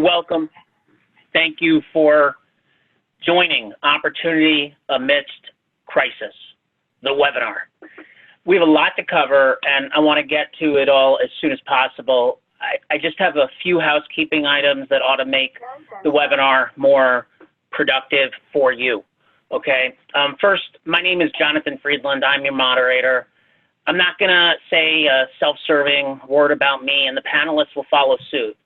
Welcome. Thank you for joining Opportunity Amidst Crisis, the webinar. We have a lot to cover, and I want to get to it all as soon as possible. I just have a few housekeeping items that ought to make the webinar more productive for you, okay? First, my name is Jonathan Friedland. I'm your moderator. I'm not going to say a self-serving word about me, and the panelists will follow suit.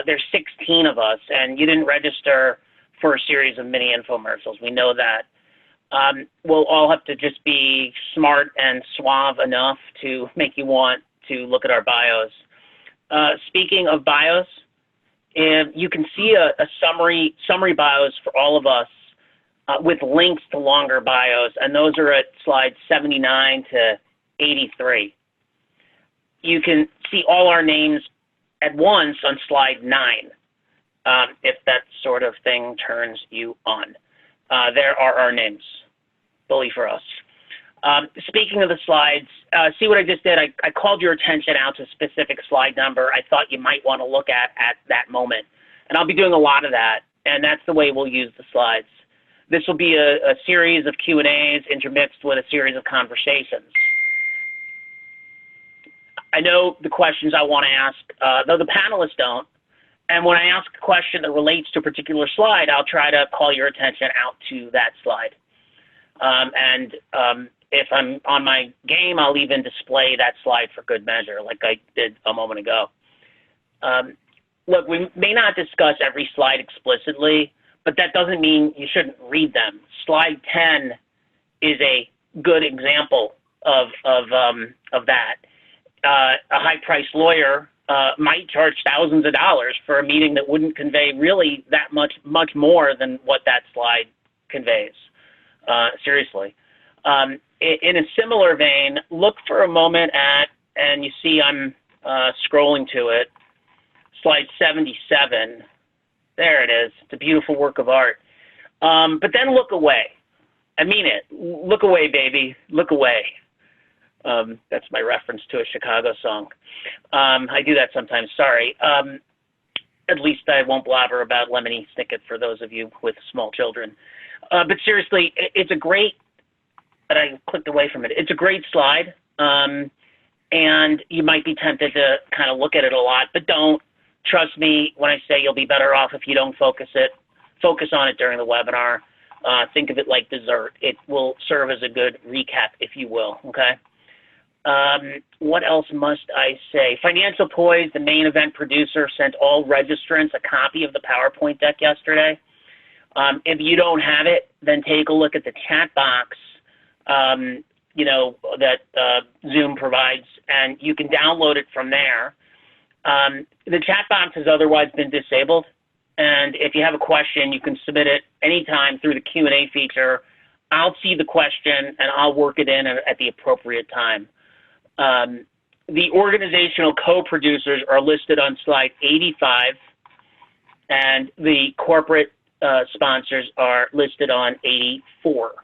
There's 16 of us, and you didn't register for a series of mini infomercials. We know that. We'll all have to just be smart and suave enough to make you want to look at our bios. Speaking of bios, you can see a summary bios for all of us with links to longer bios, and those are at slides 79 to 83. You can see all our names at once on slide 9, if that sort of thing turns you on. There are our names. Bully for us. Speaking of the slides, see what I just did? I called your attention out to a specific slide number I thought you might want to look at that moment. And I'll be doing a lot of that, and that's the way we'll use the slides. This will be a series of Q&As intermixed with a series of conversations. I know the questions I want to ask, though the panelists don't. And when I ask a question that relates to a particular slide, I'll try to call your attention out to that slide. If I'm on my game, I'll even display that slide for good measure, like I did a moment ago. Look, we may not discuss every slide explicitly, but that doesn't mean you shouldn't read them. Slide 10 is a good example of that. A high-priced lawyer might charge thousands of dollars for a meeting that wouldn't convey really that much more than what that slide conveys. Seriously. In a similar vein, look for a moment at, and you see I'm scrolling to it, slide 77. There it is. It's a beautiful work of art. But then look away. I mean it. Look away, baby. Look away. That's my reference to a Chicago song. I do that sometimes, sorry. At least I won't blabber about Lemony Snicket for those of you with small children. But seriously, it's a great, but I clicked away from it. It's a great slide, and you might be tempted to kind of look at it a lot, but don't. Trust me when I say you'll be better off if you don't focus on it during the webinar. Think of it like dessert. It will serve as a good recap, if you will, okay? What else must I say? Financial Poise, the main event producer, sent all registrants a copy of the PowerPoint deck yesterday. If you don't have it, then take a look at the chat box, that Zoom provides, and you can download it from there. The chat box has otherwise been disabled, and if you have a question, you can submit it anytime through the Q&A feature. I'll see the question, and I'll work it in at the appropriate time. The organizational co-producers are listed on slide 85, and the corporate sponsors are listed on 84.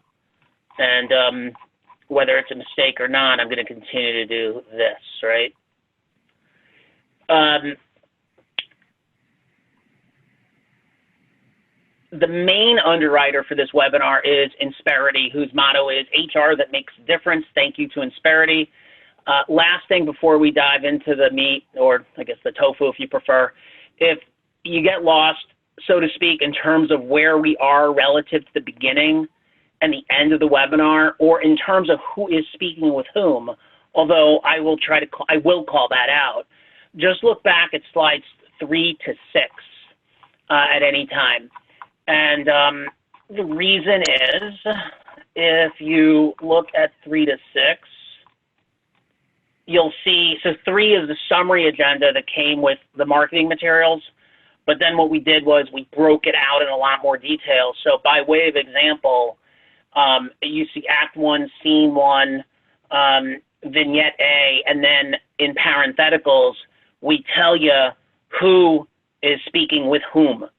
And whether it's a mistake or not, I'm going to continue to do this, right? The main underwriter for this webinar is Insperity, whose motto is HR that makes a difference. Thank you to Insperity. Last thing before we dive into the meat, or I guess the tofu if you prefer, if you get lost, so to speak, in terms of where we are relative to the beginning and the end of the webinar, or in terms of who is speaking with whom, although I will call that out, just look back at slides 3 to 6 at any time. And the reason is, if you look at 3 to 6, you'll see, so 3 is the summary agenda that came with the marketing materials, but then what we did was we broke it out in a lot more detail. So by way of example, you see Act 1, Scene 1, Vignette A, and then in parentheticals, we tell you who is speaking with whom.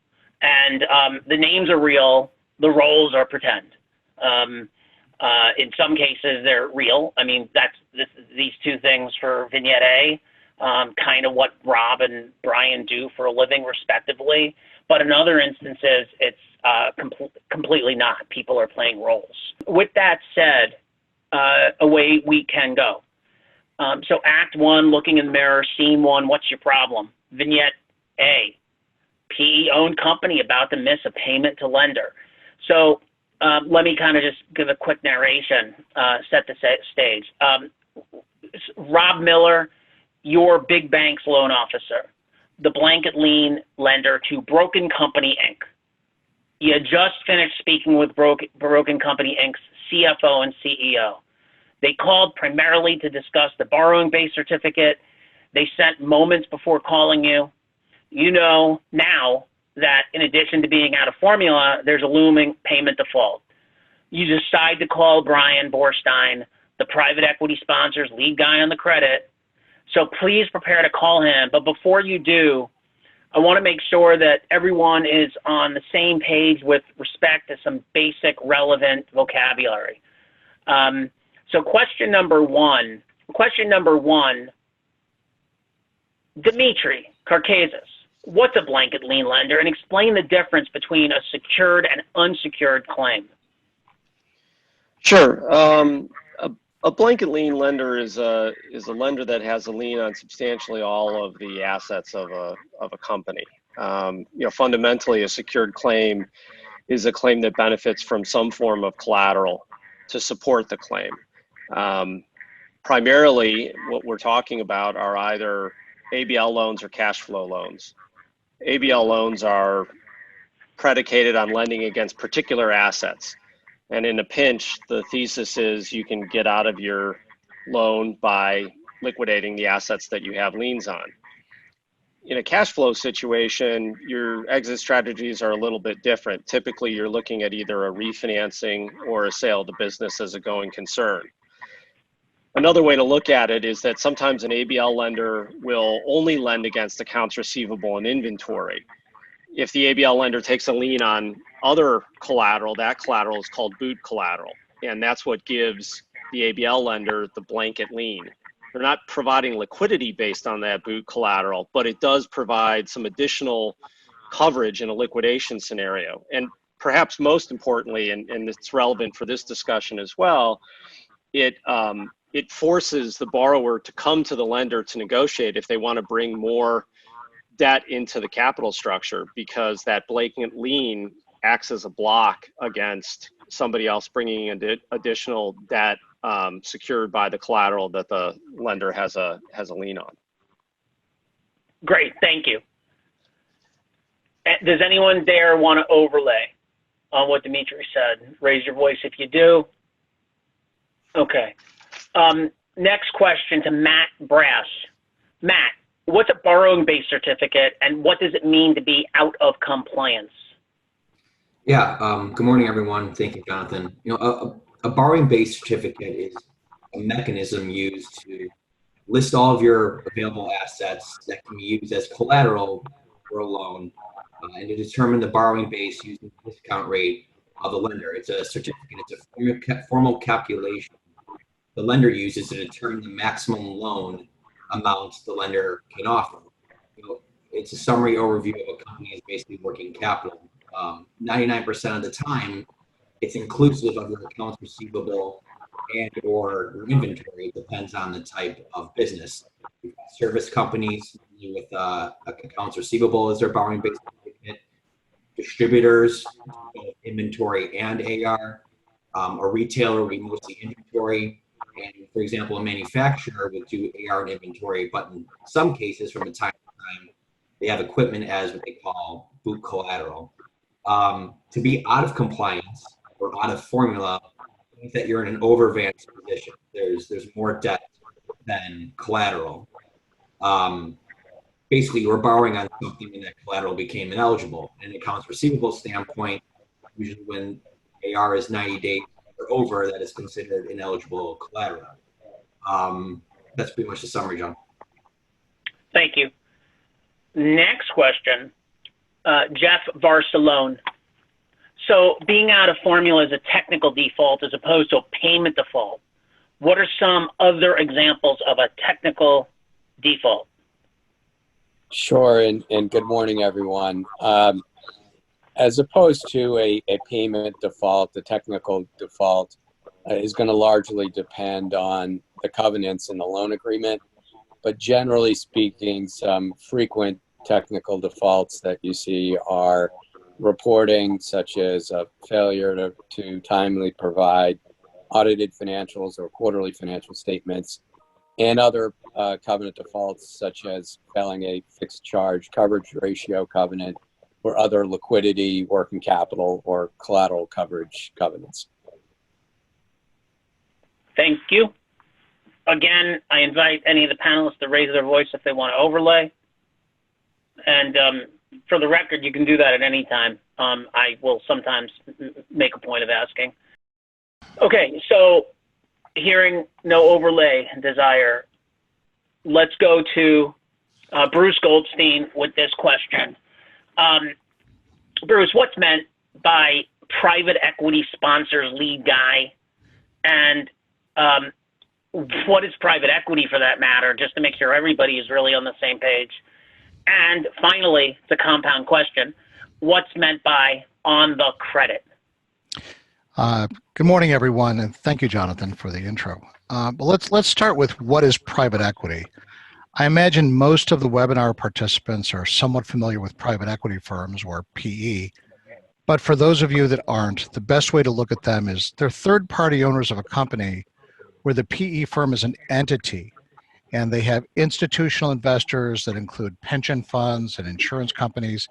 And the names are real, the roles are pretend. In some cases, they're real. I mean, these two things for Vignette A. kind of what Rob and Brian do for a living, respectively. But in other instances, it's completely not. People are playing roles. With that said, away we can go. So Act 1, looking in the mirror, Scene 1, what's your problem? Vignette A, PE-owned company about to miss a payment to lender. So let me kind of just give a quick narration, set the stage. Rob Miller, your big bank's loan officer, the blanket lien lender to Broken Company, Inc. You just finished speaking with Broken Company, Inc.'s CFO and CEO. They called primarily to discuss the borrowing base certificate. They sent moments before calling you. You know now that in addition to being out of formula, there's a looming payment default. You decide to call Brian Borstein, the private equity sponsor's lead guy on the credit. So please prepare to call him. But before you do, I want to make sure that everyone is on the same page with respect to some basic relevant vocabulary. So question number one, Dimitri Karkazis, what's a blanket lien lender, and explain the difference between a secured and unsecured claim. Sure. A blanket lien lender is a lender that has a lien on substantially all of the assets of a company. Fundamentally, a secured claim is a claim that benefits from some form of collateral to support the claim. Primarily, what we're talking about are either ABL loans or cash flow loans. ABL loans are predicated on lending against particular assets. And in a pinch, the thesis is you can get out of your loan by liquidating the assets that you have liens on. In a cash flow situation, your exit strategies are a little bit different. Typically, you're looking at either a refinancing or a sale of the business as a going concern. Another way to look at it is that sometimes an ABL lender will only lend against accounts receivable and inventory. If the ABL lender takes a lien on other collateral, that collateral is called boot collateral. And that's what gives the ABL lender the blanket lien. They're not providing liquidity based on that boot collateral, but it does provide some additional coverage in a liquidation scenario. And perhaps most importantly, and it's relevant for this discussion as well, it forces the borrower to come to the lender to negotiate if they want to bring more debt into the capital structure, because that blanket lien acts as a block against somebody else bringing in additional debt secured by the collateral that the lender has a lien on. Great, thank you. Does anyone dare want to overlay on what Dimitri said? Raise your voice if you do. Okay. Next question to Matt Brass. Matt, what's a borrowing base certificate, and what does it mean to be out of compliance? Yeah, good morning, everyone. Thank you, Jonathan. A borrowing base certificate is a mechanism used to list all of your available assets that can be used as collateral for a loan, and to determine the borrowing base using the discount rate of the lender. It's a certificate. It's a formal calculation the lender uses to determine the maximum loan amount the lender can offer. It's a summary overview of a company's basically working capital. 99% of the time, it's inclusive of your accounts receivable and or your inventory. It depends on the type of business. Service companies with accounts receivable as their borrowing base certificate, distributors, both inventory and AR, a retailer we mostly inventory, and for example, a manufacturer would do AR and inventory, but in some cases, from time to time, they have equipment as what they call boot collateral. To be out of compliance or out of formula means that you're in an overadvanced position. There's more debt than collateral. Basically, you're borrowing on something and that collateral became ineligible. In an accounts receivable standpoint, usually when AR is 90 days or over, that is considered ineligible collateral. That's pretty much the summary, John. Thank you. Next question, Jeff Barcelone. So being out of formula is a technical default as opposed to a payment default. What are some other examples of a technical default? Sure, and good morning, everyone. As opposed to a payment default, the technical default is going to largely depend on the covenants in the loan agreement. But generally speaking, some frequent technical defaults that you see are reporting, such as a failure to timely provide audited financials or quarterly financial statements, and other covenant defaults, such as failing a fixed charge coverage ratio covenant or other liquidity, working capital, or collateral coverage covenants. Thank you. Again, I invite any of the panelists to raise their voice if they want to overlay. And for the record, you can do that at any time. I will sometimes make a point of asking. Okay, so hearing no overlay desire, let's go to Bruce Goldstein with this question. Bruce, what's meant by private equity sponsors lead guy? And what is private equity for that matter, just to make sure everybody is really on the same page? And finally, the compound question, what's meant by on the credit? Good morning, everyone, and thank you, Jonathan, for the intro. Let's start with what is private equity. I imagine most of the webinar participants are somewhat familiar with private equity firms, or PE. But for those of you that aren't, the best way to look at them is they're third-party owners of a company where the PE firm is an entity, and they have institutional investors that include pension funds and insurance companies,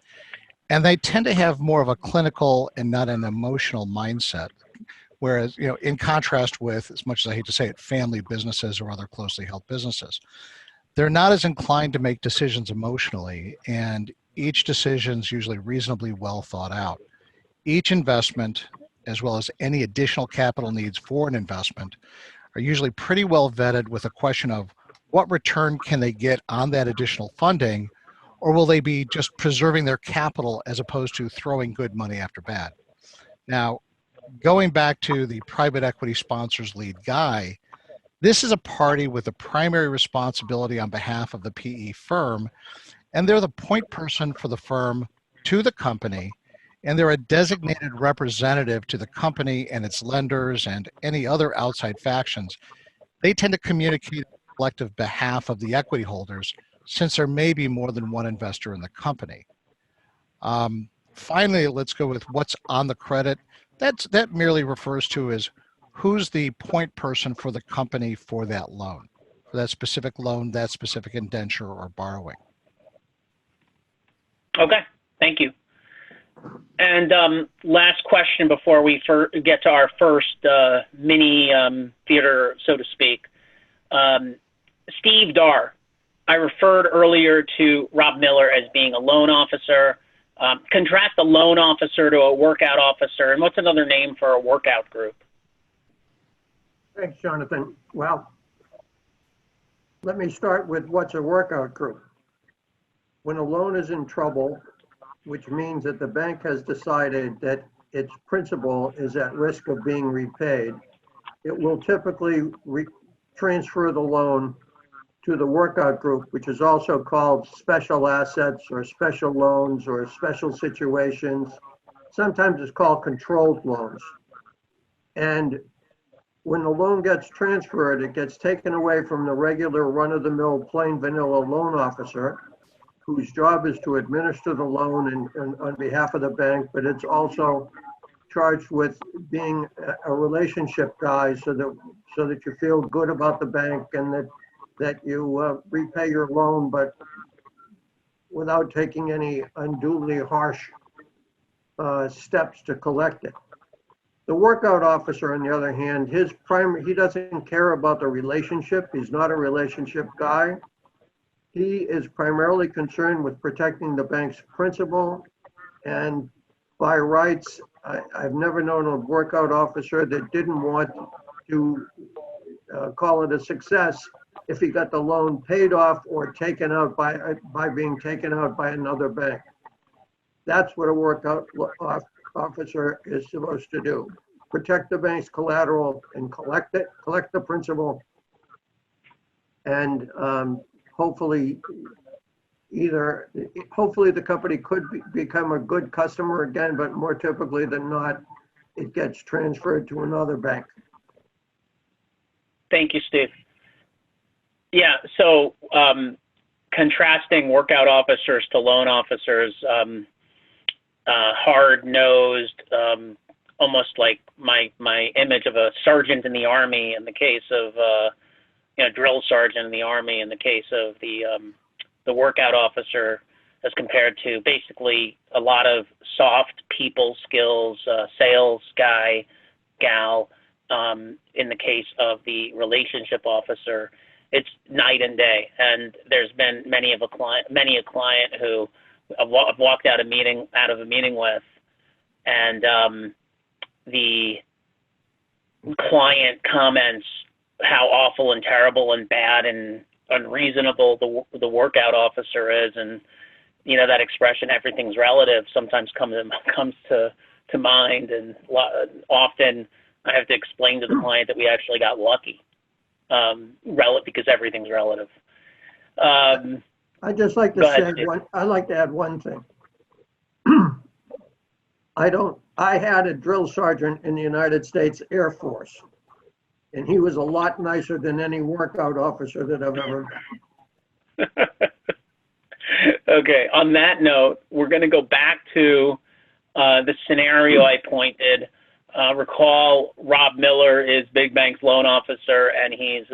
and they tend to have more of a clinical and not an emotional mindset. Whereas, in contrast with, as much as I hate to say it, family businesses or other closely held businesses, they're not as inclined to make decisions emotionally, and each decision is usually reasonably well thought out. Each investment, as well as any additional capital needs for an investment, are usually pretty well vetted with a question of what return can they get on that additional funding, or will they be just preserving their capital as opposed to throwing good money after bad? Now, going back to the private equity sponsors lead guy, this is a party with a primary responsibility on behalf of the PE firm, and they're the point person for the firm to the company, and they're a designated representative to the company and its lenders and any other outside factions. They tend to communicate on the collective behalf of the equity holders, since there may be more than one investor in the company. Finally, let's go with what's on the credit. That merely refers to as who's the point person for the company for that loan, for that specific loan, that specific indenture or borrowing. Okay, thank you. And last question before we get to our first mini theater, so to speak. Steve Darr, I referred earlier to Rob Miller as being a loan officer. Contrast a loan officer to a workout officer, and what's another name for a workout group? Thanks, Jonathan. Well, let me start with what's a workout group. When a loan is in trouble, which means that the bank has decided that its principal is at risk of being repaid, it will typically transfer the loan to the workout group, which is also called special assets or special loans or special situations. Sometimes it's called controlled loans. And when the loan gets transferred, it gets taken away from the regular run-of-the-mill plain vanilla loan officer, whose job is to administer the loan and on behalf of the bank, but it's also charged with being a relationship guy so that you feel good about the bank and that you repay your loan, but without taking any unduly harsh steps to collect it. The workout officer, on the other hand, he doesn't care about the relationship. He's not a relationship guy. He is primarily concerned with protecting the bank's principal, and by rights, I've never known a workout officer that didn't want to call it a success if he got the loan paid off or taken out by being taken out by another bank. That's what a workout officer is supposed to do. Protect the bank's collateral and collect the principal, and hopefully either, hopefully the company could become a good customer again, but more typically than not, it gets transferred to another bank. Thank you, Steve. Yeah, so contrasting workout officers to loan officers, hard-nosed, almost like my image of a sergeant in the Army in the case of, drill sergeant in the Army in the case of the workout officer, as compared to basically a lot of soft people skills, sales guy, gal, in the case of the relationship officer. It's night and day. And there's been many a client who I've walked out of a meeting with, and the client comments how awful and terrible and bad and unreasonable the workout officer is, and that expression "everything's relative" sometimes comes to mind, and often I have to explain to the client that we actually got lucky, because everything's relative. I'd just like to say I'd like to add one thing. I had a drill sergeant in the United States Air Force, and he was a lot nicer than any workout officer that I've ever met. Okay, on that note, we're going to go back to the scenario I pointed. Recall, Rob Miller is Big Bank's loan officer, and he's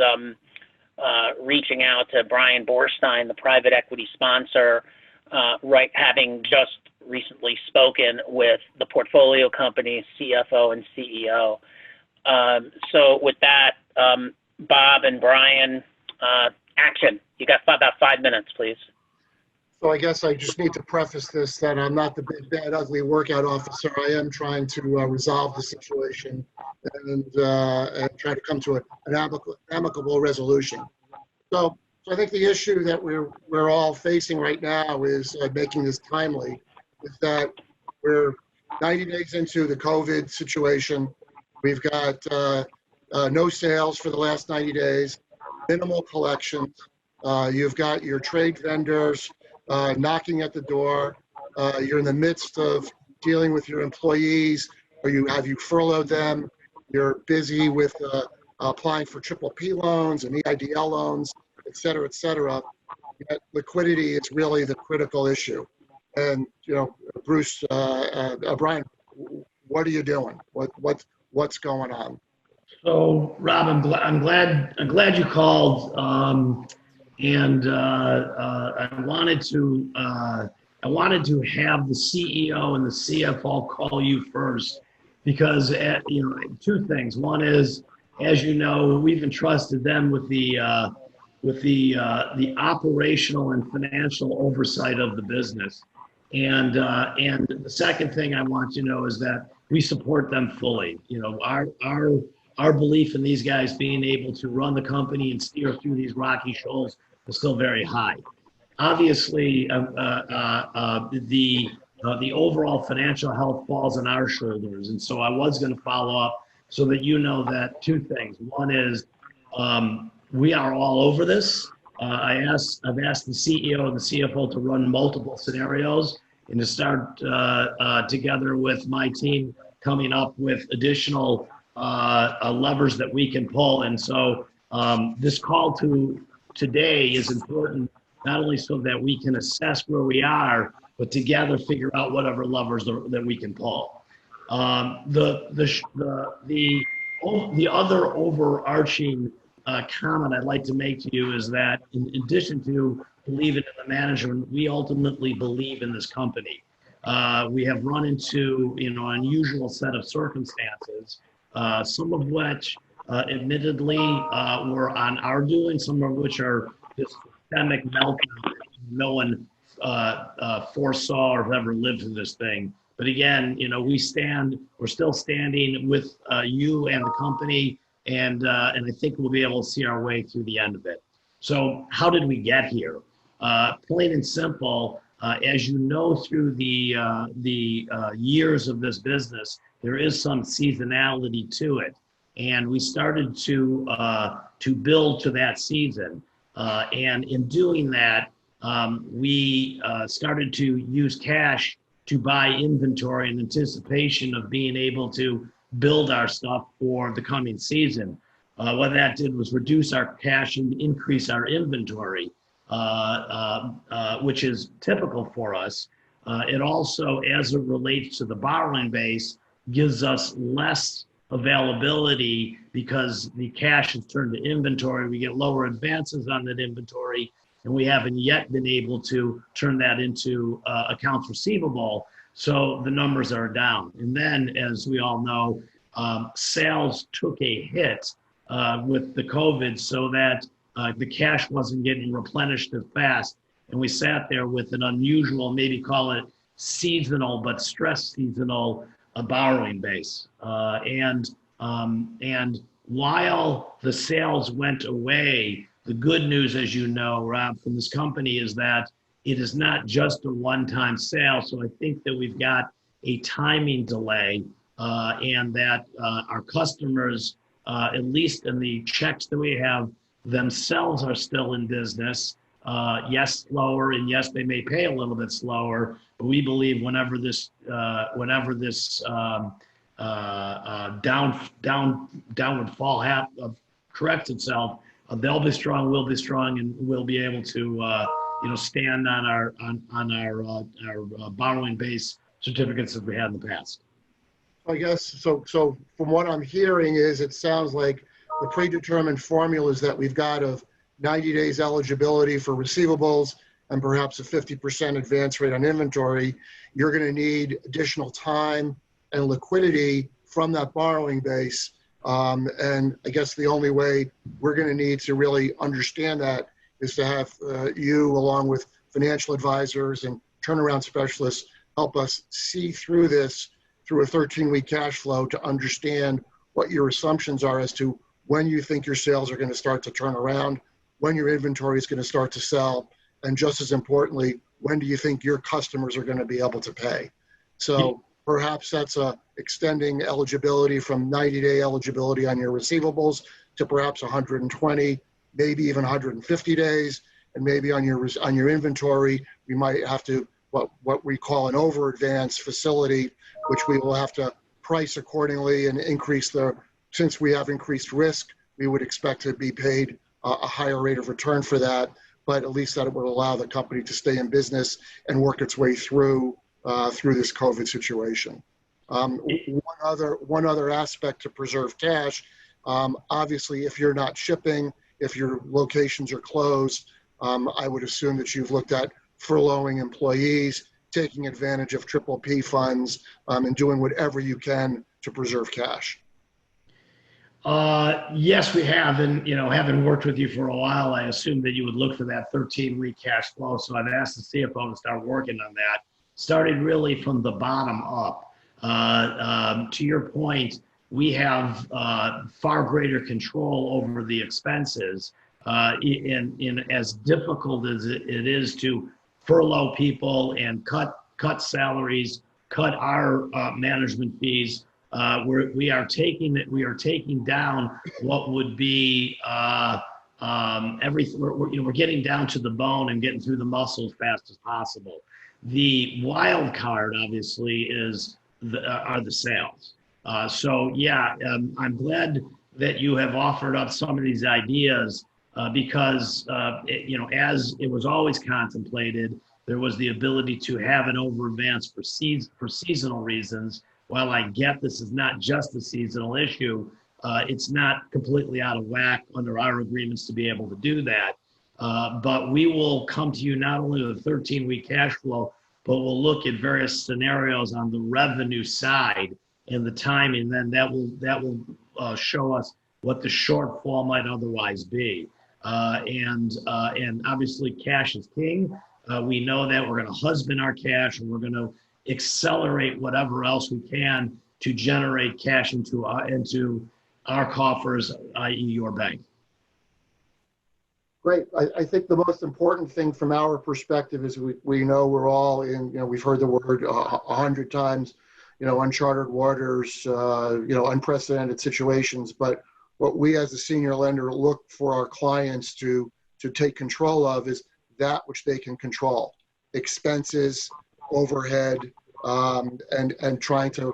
reaching out to Brian Borstein, the private equity sponsor, having just recently spoken with the portfolio company's CFO and CEO. So with that, Bob and Brian, action. You got about 5 minutes, please. So I guess I just need to preface this that I'm not the big, bad, ugly workout officer. I am trying to resolve the situation and try to come to an amicable resolution. So I think the issue that we're all facing right now is making this timely. Is that we're 90 days into the COVID situation. We've got no sales for the last 90 days, minimal collections. You've got your trade vendors knocking at the door. You're in the midst of dealing with your employees, or have you furloughed them. You're busy with applying for PPP loans and EIDL loans, et cetera, et cetera. Yet liquidity is really the critical issue. And Bruce, Brian, what are you doing? What's going on? So, Rob, I'm glad you called, and I wanted to have the CEO and the CFO call you first, because two things. One is, as you know, we've entrusted them with the operational and financial oversight of the business, and the second thing I want you to know is that we support them fully. Our belief in these guys being able to run the company and steer through these rocky shoals is still very high. Obviously, the overall financial health falls on our shoulders, and so I was going to follow up so that that two things. One is we are all over this. I've asked the CEO and the CFO to run multiple scenarios and to start together with my team coming up with additional levers that we can pull. And so this call today is important, not only so that we can assess where we are, but together figure out whatever levers that we can pull. The other overarching comment I'd like to make to you is that in addition to believing in the management, we ultimately believe in this company. We have run into unusual set of circumstances, some of which admittedly were on our doing, some of which are just systemic meltdown no one foresaw or ever lived through this thing. But again, we're still standing with you and the company, and I think we'll be able to see our way through the end of it. So how did we get here? Plain and simple, as you know, through the years of this business, there is some seasonality to it, and we started to build to that season. And in doing that, we started to use cash to buy inventory in anticipation of being able to build our stuff for the coming season. What that did was reduce our cash and increase our inventory, which is typical for us. It also, as it relates to the borrowing base, gives us less availability because the cash is turned to inventory. We get lower advances on that inventory, and we haven't yet been able to turn that into accounts receivable. So the numbers are down. And then, as we all know, sales took a hit with the COVID, so that the cash wasn't getting replenished as fast. And we sat there with an unusual, maybe call it seasonal, but stress seasonal borrowing base. And while the sales went away, the good news, as you know, Rob, from this company is that it is not just a one-time sale. So I think that we've got a timing delay, and that our customers, at least in the checks that we have, themselves are still in business. Yes, slower, and yes, they may pay a little bit slower, but we believe whenever this downward fall corrects itself, they'll be strong, we'll be strong, and we'll be able to stand on our borrowing base certificates that we had in the past. I guess so. So from what I'm hearing is, it sounds like the predetermined formulas that we've got of 90 days eligibility for receivables and perhaps a 50% advance rate on inventory, you're going to need additional time and liquidity from that borrowing base. And I guess the only way we're going to need to really understand that is to have you, along with financial advisors and turnaround specialists, help us see through this through a 13-week cash flow to understand what your assumptions are as to when you think your sales are going to start to turn around, when your inventory is going to start to sell, and just as importantly, when do you think your customers are going to be able to pay? So perhaps that's extending eligibility from 90-day eligibility on your receivables to perhaps 120, maybe even 150 days, and maybe on your inventory, we might have to what we call an over advance facility, which we will have to price accordingly and increase since we have increased risk, we would expect to be paid a higher rate of return for that, but at least that it would allow the company to stay in business and work its way through this COVID situation. One other aspect to preserve cash, obviously, if you're not shipping, if your locations are closed, I would assume that you've looked at furloughing employees, taking advantage of PPP funds, and doing whatever you can to preserve cash. Yes, we have. And, having worked with you for a while, I assumed that you would look for that 13-week cash flow. So I've asked the CFO to start working on that, starting really from the bottom up. To your point, we have far greater control over the expenses. In as difficult as it is to furlough people and cut salaries, cut our management fees, we are taking down what would be everything. We're getting down to the bone and getting through the muscle as fast as possible. The wild card, obviously, are the sales. So yeah, I'm glad that you have offered up some of these ideas because as it was always contemplated, there was the ability to have an over advance for seasonal reasons. While I get this is not just a seasonal issue, it's not completely out of whack under our agreements to be able to do that. But we will come to you not only with a 13-week cash flow, but we'll look at various scenarios on the revenue side and the timing. Then that will show us what the shortfall might otherwise be. And obviously, cash is king. We know that we're going to husband our cash, and we're going to accelerate whatever else we can to generate cash into our coffers, i.e. your bank. Great. I think the most important thing from our perspective is we know we're all in, we've heard the word 100 times, uncharted waters, unprecedented situations. But what we as a senior lender look for our clients to take control of is that which they can control: expenses, overhead, and trying to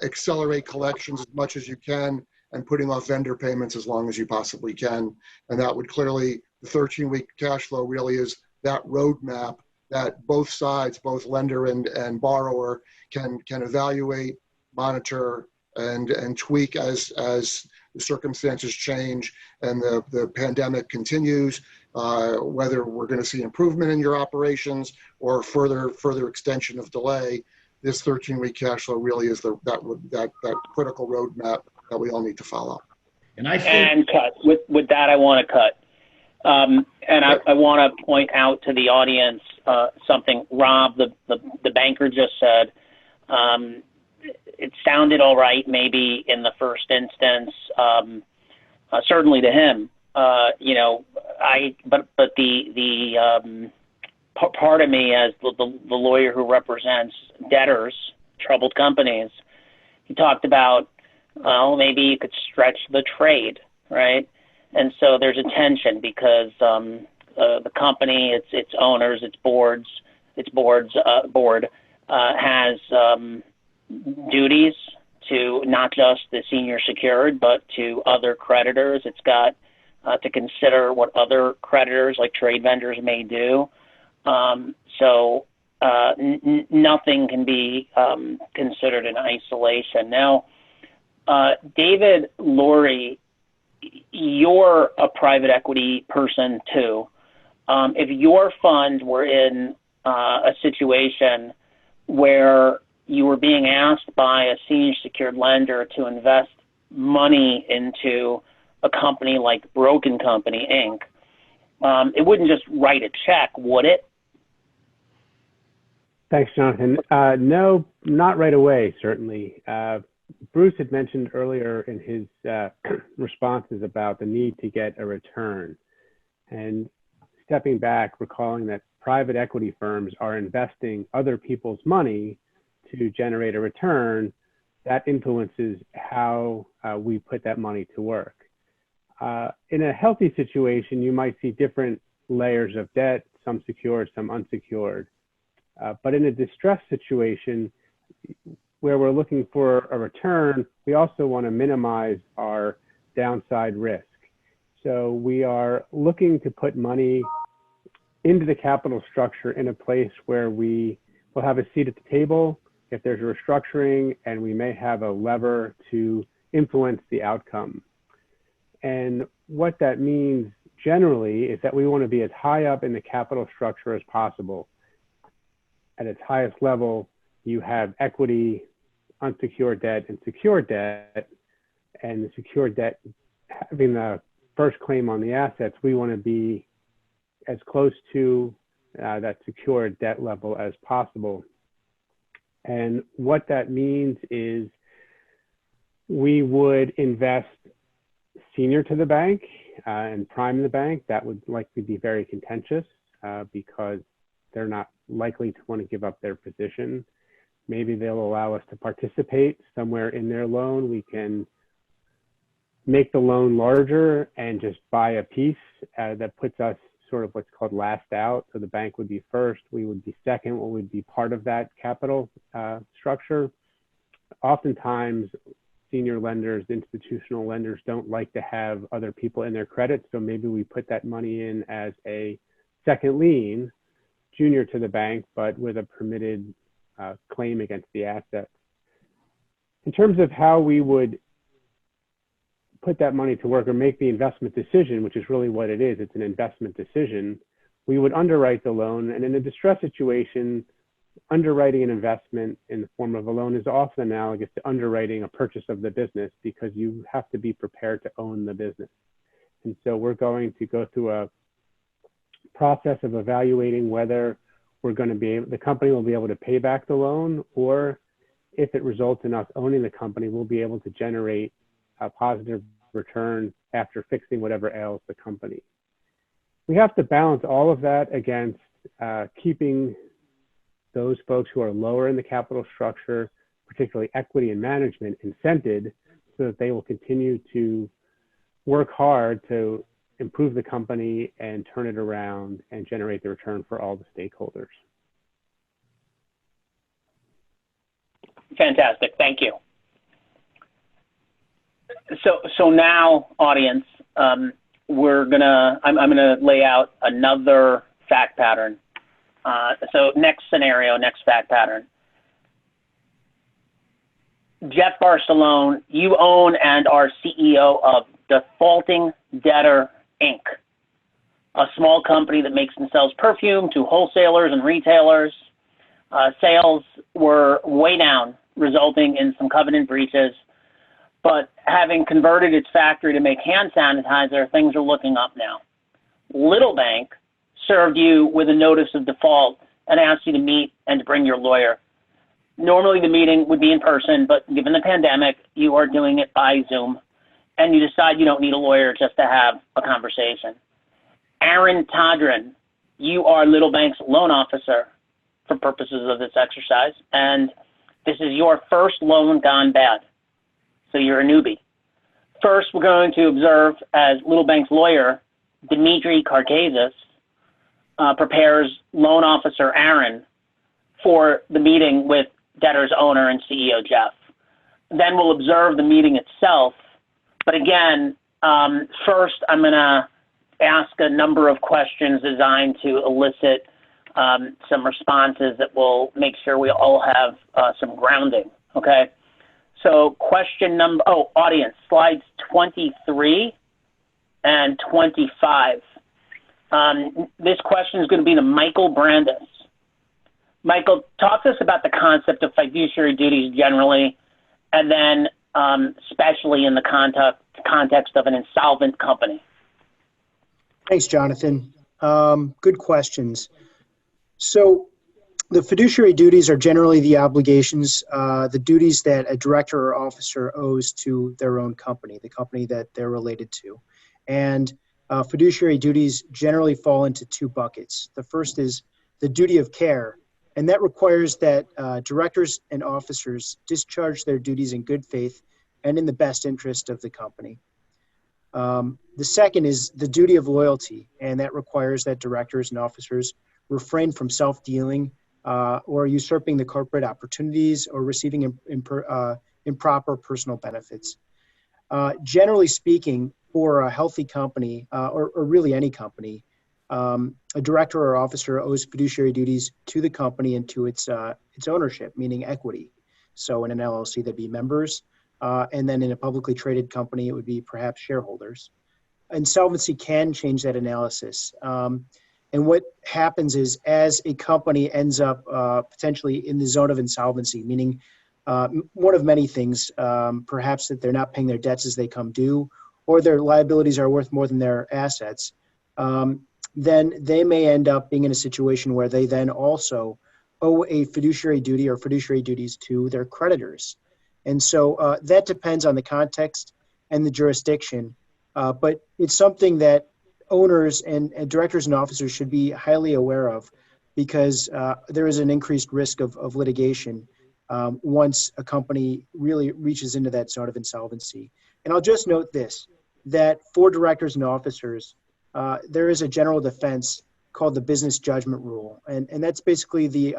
accelerate collections as much as you can, and putting off vendor payments as long as you possibly can. And that would clearly, the 13-week cash flow really is that roadmap that both sides, both lender and borrower, can evaluate, monitor, and tweak as the circumstances change and the pandemic continues, whether we're going to see improvement in your operations or further extension of delay. This 13-week cash flow really is that critical roadmap that we all need to follow. And I think cut. With that, I want to cut. And I want to point out to the audience something Rob, the banker, just said. It sounded all right, maybe in the first instance, certainly to him. But the part of me, as the lawyer who represents debtors, troubled companies, he talked about, well, maybe you could stretch the trade, right? And so there's a tension because the company, its owners, its board has duties to not just the senior secured, but to other creditors. It's got to consider what other creditors, like trade vendors, may do. So nothing can be considered in isolation. Now, David Lurie, you're a private equity person too. If your fund were in a situation where you were being asked by a senior secured lender to invest money into a company like Broken Company, Inc., it wouldn't just write a check, would it? Thanks, Jonathan. No, not right away, certainly. Bruce had mentioned earlier in his responses about the need to get a return. And stepping back, recalling that private equity firms are investing other people's money to generate a return, that influences how we put that money to work. In a healthy situation, you might see different layers of debt, some secured, some unsecured. But in a distressed situation where we're looking for a return, we also want to minimize our downside risk. So we are looking to put money into the capital structure in a place where we will have a seat at the table if there's a restructuring, and we may have a lever to influence the outcome. And what that means generally is that we want to be as high up in the capital structure as possible. At its highest level, you have equity, unsecured debt, and secured debt. And the secured debt having the first claim on the assets, we want to be as close to that secured debt level as possible. And what that means is we would invest senior to the bank and prime the bank. That would likely be very contentious because they're not likely to want to give up their position. Maybe they'll allow us to participate somewhere in their loan. We can make the loan larger and just buy a piece that puts us sort of what's called last out. So the bank would be first, we would be second, what would be part of that capital structure. Oftentimes, senior lenders, institutional lenders don't like to have other people in their credit. So maybe we put that money in as a second lien, junior to the bank, but with a permitted claim against the asset. In terms of how we would put that money to work or make the investment decision, which is really what it is, it's an investment decision, we would underwrite the loan. And in a distress situation, underwriting an investment in the form of a loan is often analogous to underwriting a purchase of the business because you have to be prepared to own the business. And so we're going to go through a process of evaluating whether we're going to be able, the company will be able to pay back the loan, or if it results in us owning the company, we'll be able to generate a positive return after fixing whatever ails the company. We have to balance all of that against keeping those folks who are lower in the capital structure, particularly equity and management, incented so that they will continue to work hard to improve the company and turn it around and generate the return for all the stakeholders. Fantastic. Thank you. So now, audience, I'm gonna lay out another fact pattern. So next scenario, next fact pattern. Jeff Barcelone, you own and are CEO of Defaulting Debtor, Inc., a small company that makes and sells perfume to wholesalers and retailers. Sales were way down, resulting in some covenant breaches. But having converted its factory to make hand sanitizer, things are looking up now. Little Bank served you with a notice of default and asked you to meet and to bring your lawyer. Normally the meeting would be in person, but given the pandemic, you are doing it by Zoom, and you decide you don't need a lawyer just to have a conversation. Aaron Todran, you are Little Bank's loan officer for purposes of this exercise, and this is your first loan gone bad, so you're a newbie. First, we're going to observe as Little Bank's lawyer, Dimitri Karkazis, prepares loan officer Aaron for the meeting with debtor's owner and CEO Jeff. Then we'll observe the meeting itself. But again, first I'm going to ask a number of questions designed to elicit some responses that will make sure we all have some grounding, okay? So question number, audience, slides 23 and 25. This question is going to be to Michael Brandis. Michael, talk to us about the concept of fiduciary duties generally, and then especially in the context of an insolvent company. Thanks, Jonathan. Good questions. So the fiduciary duties are generally the obligations, the duties that a director or officer owes to their own company, the company that they're related to. And fiduciary duties generally fall into two buckets. The first is the duty of care, and that requires that directors and officers discharge their duties in good faith and in the best interest of the company. The second is the duty of loyalty, and that requires that directors and officers refrain from self-dealing or usurping the corporate opportunities or receiving improper personal benefits. Generally speaking, for a healthy company, or really any company, a director or officer owes fiduciary duties to the company and to its ownership, meaning equity. So in an LLC, there'd be members, and then in a publicly traded company, it would be perhaps shareholders. Insolvency can change that analysis. And what happens is, as a company ends up potentially in the zone of insolvency, meaning one of many things, perhaps that they're not paying their debts as they come due, or their liabilities are worth more than their assets, then they may end up being in a situation where they then also owe a fiduciary duty or fiduciary duties to their creditors. And so that depends on the context and the jurisdiction, but it's something that owners and directors and officers should be highly aware of, because there is an increased risk of litigation once a company really reaches into that zone of insolvency. And I'll just note this, that for directors and officers, there is a general defense called the business judgment rule. And that's basically the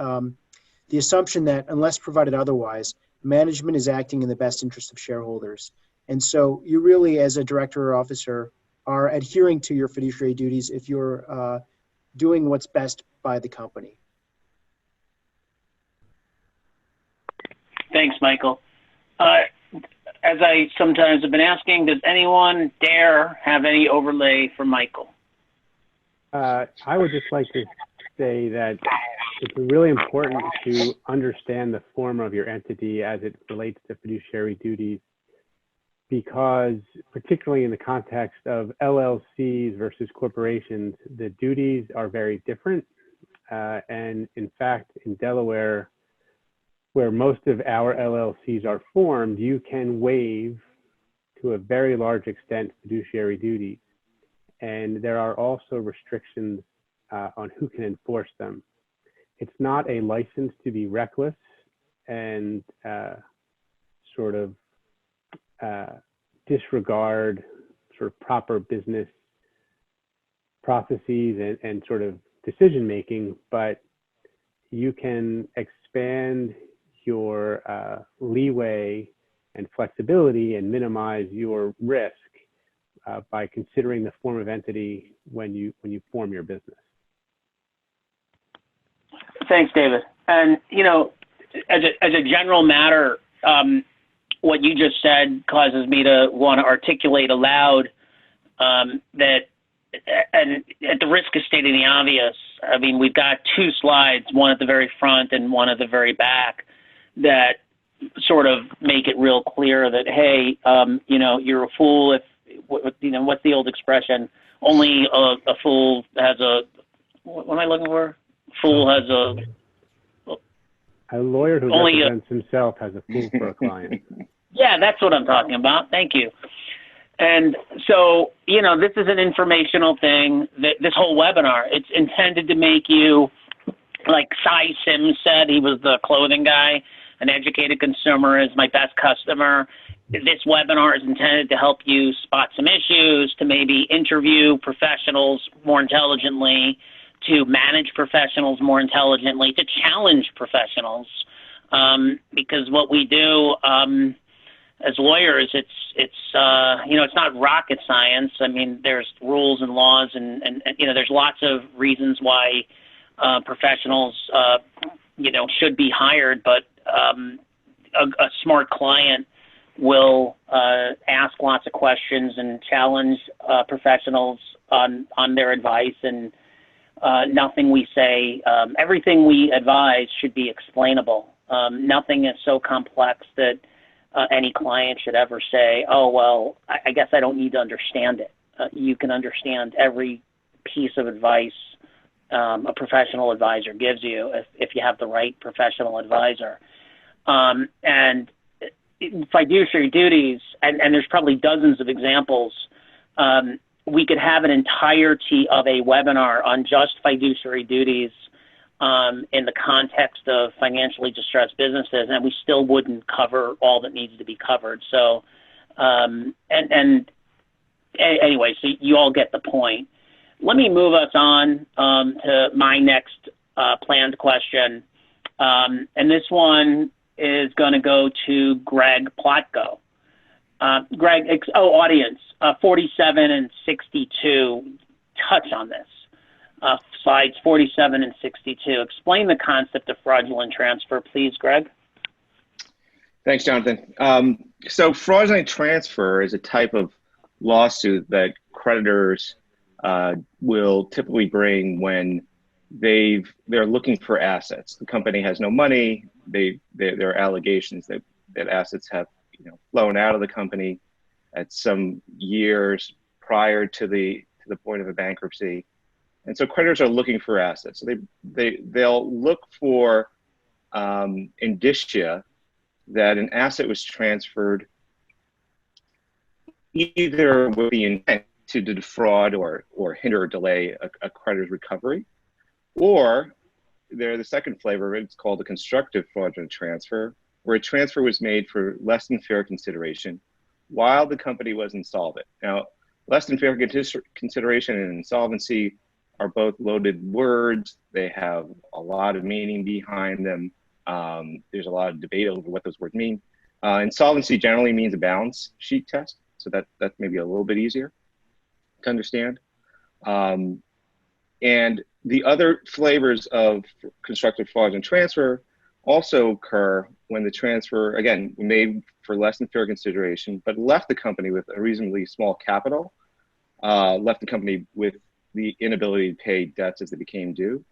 assumption that unless provided otherwise, management is acting in the best interest of shareholders. And so you really, as a director or officer, are adhering to your fiduciary duties if you're doing what's best by the company. Thanks, Michael. As I sometimes have been asking, does anyone dare have any overlay for Michael? I would just like to say that it's really important to understand the form of your entity as it relates to fiduciary duties, because particularly in the context of LLCs versus corporations, the duties are very different. And in fact, in Delaware, where most of our LLCs are formed, you can waive to a very large extent fiduciary duties. And there are also restrictions on who can enforce them. It's not a license to be reckless and sort of disregard sort of proper business processes and sort of decision making, but you can expand your leeway and flexibility and minimize your risk by considering the form of entity when you form your business. Thanks, David. And as a general matter, what you just said causes me to want to articulate aloud that, and at the risk of stating the obvious, I mean, we've got two slides, one at the very front and one at the very back, that sort of make it real clear that, hey, you're a fool if, what's the old expression? Only a fool has a, what am I looking for? Fool has a lawyer who represents himself has a fool for a client. Yeah, that's what I'm talking about. Thank you. And so, this is an informational thing. This whole webinar, it's intended to make you, like Cy Sims said, he was the clothing guy, an educated consumer is my best customer. This webinar is intended to help you spot some issues, to maybe interview professionals more intelligently, to manage professionals more intelligently, to challenge professionals. Because what we do as lawyers, it's not rocket science. I mean, there's rules and laws and there's lots of reasons why professionals, should be hired, but a smart client will ask lots of questions and challenge professionals on their advice, and nothing we say, everything we advise should be explainable. Nothing is so complex that any client should ever say, oh, well, I guess I don't need to understand it. You can understand every piece of advice a professional advisor gives you if you have the right professional advisor. And fiduciary duties, and there's probably dozens of examples, we could have an entirety of a webinar on just fiduciary duties in the context of financially distressed businesses, and we still wouldn't cover all that needs to be covered. So, anyway, so you all get the point. Let me move us on to my next planned question. And this one is going to go to Greg Plotko. Greg, audience, 47 and 62, touch on this. Slides 47 and 62. Explain the concept of fraudulent transfer, please, Greg. Thanks, Jonathan. So fraudulent transfer is a type of lawsuit that creditors will typically bring when they're looking for assets. The company has no money. There are allegations that assets have flown out of the company at some years prior to the point of a bankruptcy. And so creditors are looking for assets. So they'll look for indicia that an asset was transferred either with the intent to defraud or hinder or delay a creditor's recovery, or the second flavor of it, it's called a constructive fraudulent transfer, where a transfer was made for less than fair consideration while the company was insolvent. Now, less than fair consideration and insolvency are both loaded words. They have a lot of meaning behind them. There's a lot of debate over what those words mean. Insolvency generally means a balance sheet test, so that's maybe a little bit easier to understand. And the other flavors of constructive fraudulent transfer also occur when the transfer, again, made for less than fair consideration, but left the company with a reasonably small capital, left the company with the inability to pay debts as they became due,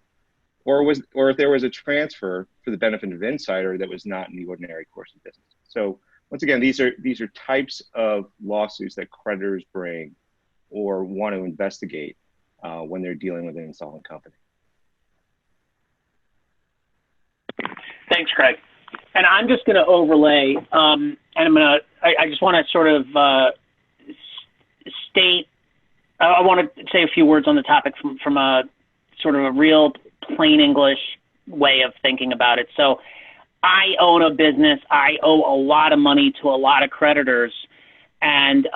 or if there was a transfer for the benefit of an insider that was not in the ordinary course of business. So once again, these are types of lawsuits that creditors bring or want to investigate when they're dealing with an insolvent company. Thanks, Craig. And I'm just going to overlay, and I just want to sort of state, I want to say a few words on the topic from a sort of a real plain English way of thinking about it. So I own a business. I owe a lot of money to a lot of creditors. And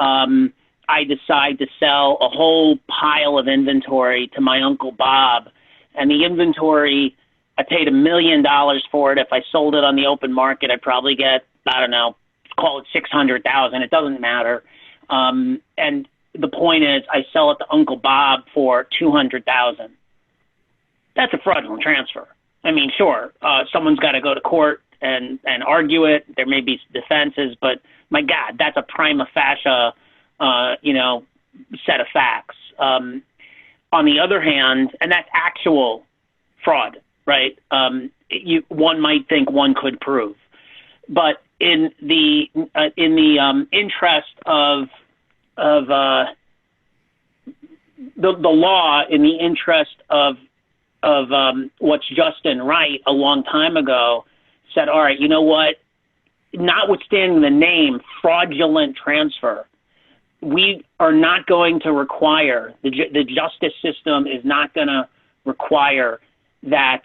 I decide to sell a whole pile of inventory to my Uncle Bob, and the inventory, I paid $1 million for it. If I sold it on the open market, I'd probably get, I don't know, call it 600,000. It doesn't matter. And the point is, I sell it to Uncle Bob for 200,000. That's a fraudulent transfer. I mean, sure, someone's got to go to court and argue it. There may be defenses, but my God, that's a prima facie, set of facts. On the other hand, and that's actual fraud, right? One might think one could prove, but in the interest of the law, in the interest of what's just and right, a long time ago, said, all right, you know what? Notwithstanding the name fraudulent transfer, we are not going to require, the justice system is not going to require that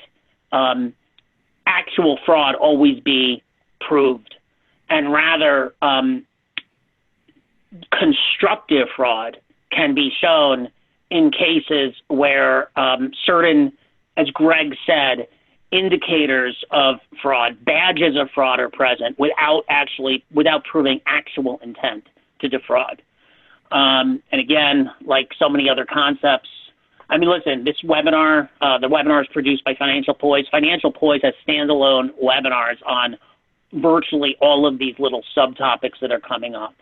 actual fraud always be proved, and rather constructive fraud can be shown in cases where certain, as Greg said, indicators of fraud, badges of fraud are present without proving actual intent to defraud. And again, like so many other concepts, I mean, listen, this webinar, the webinar is produced by Financial Poise. Financial Poise has standalone webinars on virtually all of these little subtopics that are coming up.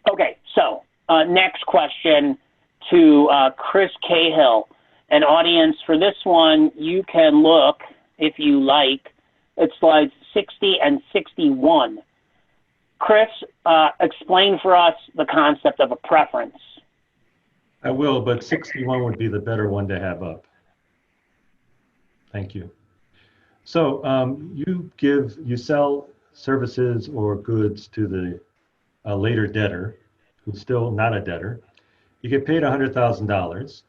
Okay, so next question to Chris Cahill. An audience for this one, you can look, if you like, at slides 60 and 61. Chris, explain for us the concept of a preference. I will, but 61 would be the better one to have up. Thank you. So you sell services or goods to the later debtor, who's still not a debtor. You get paid $100,000,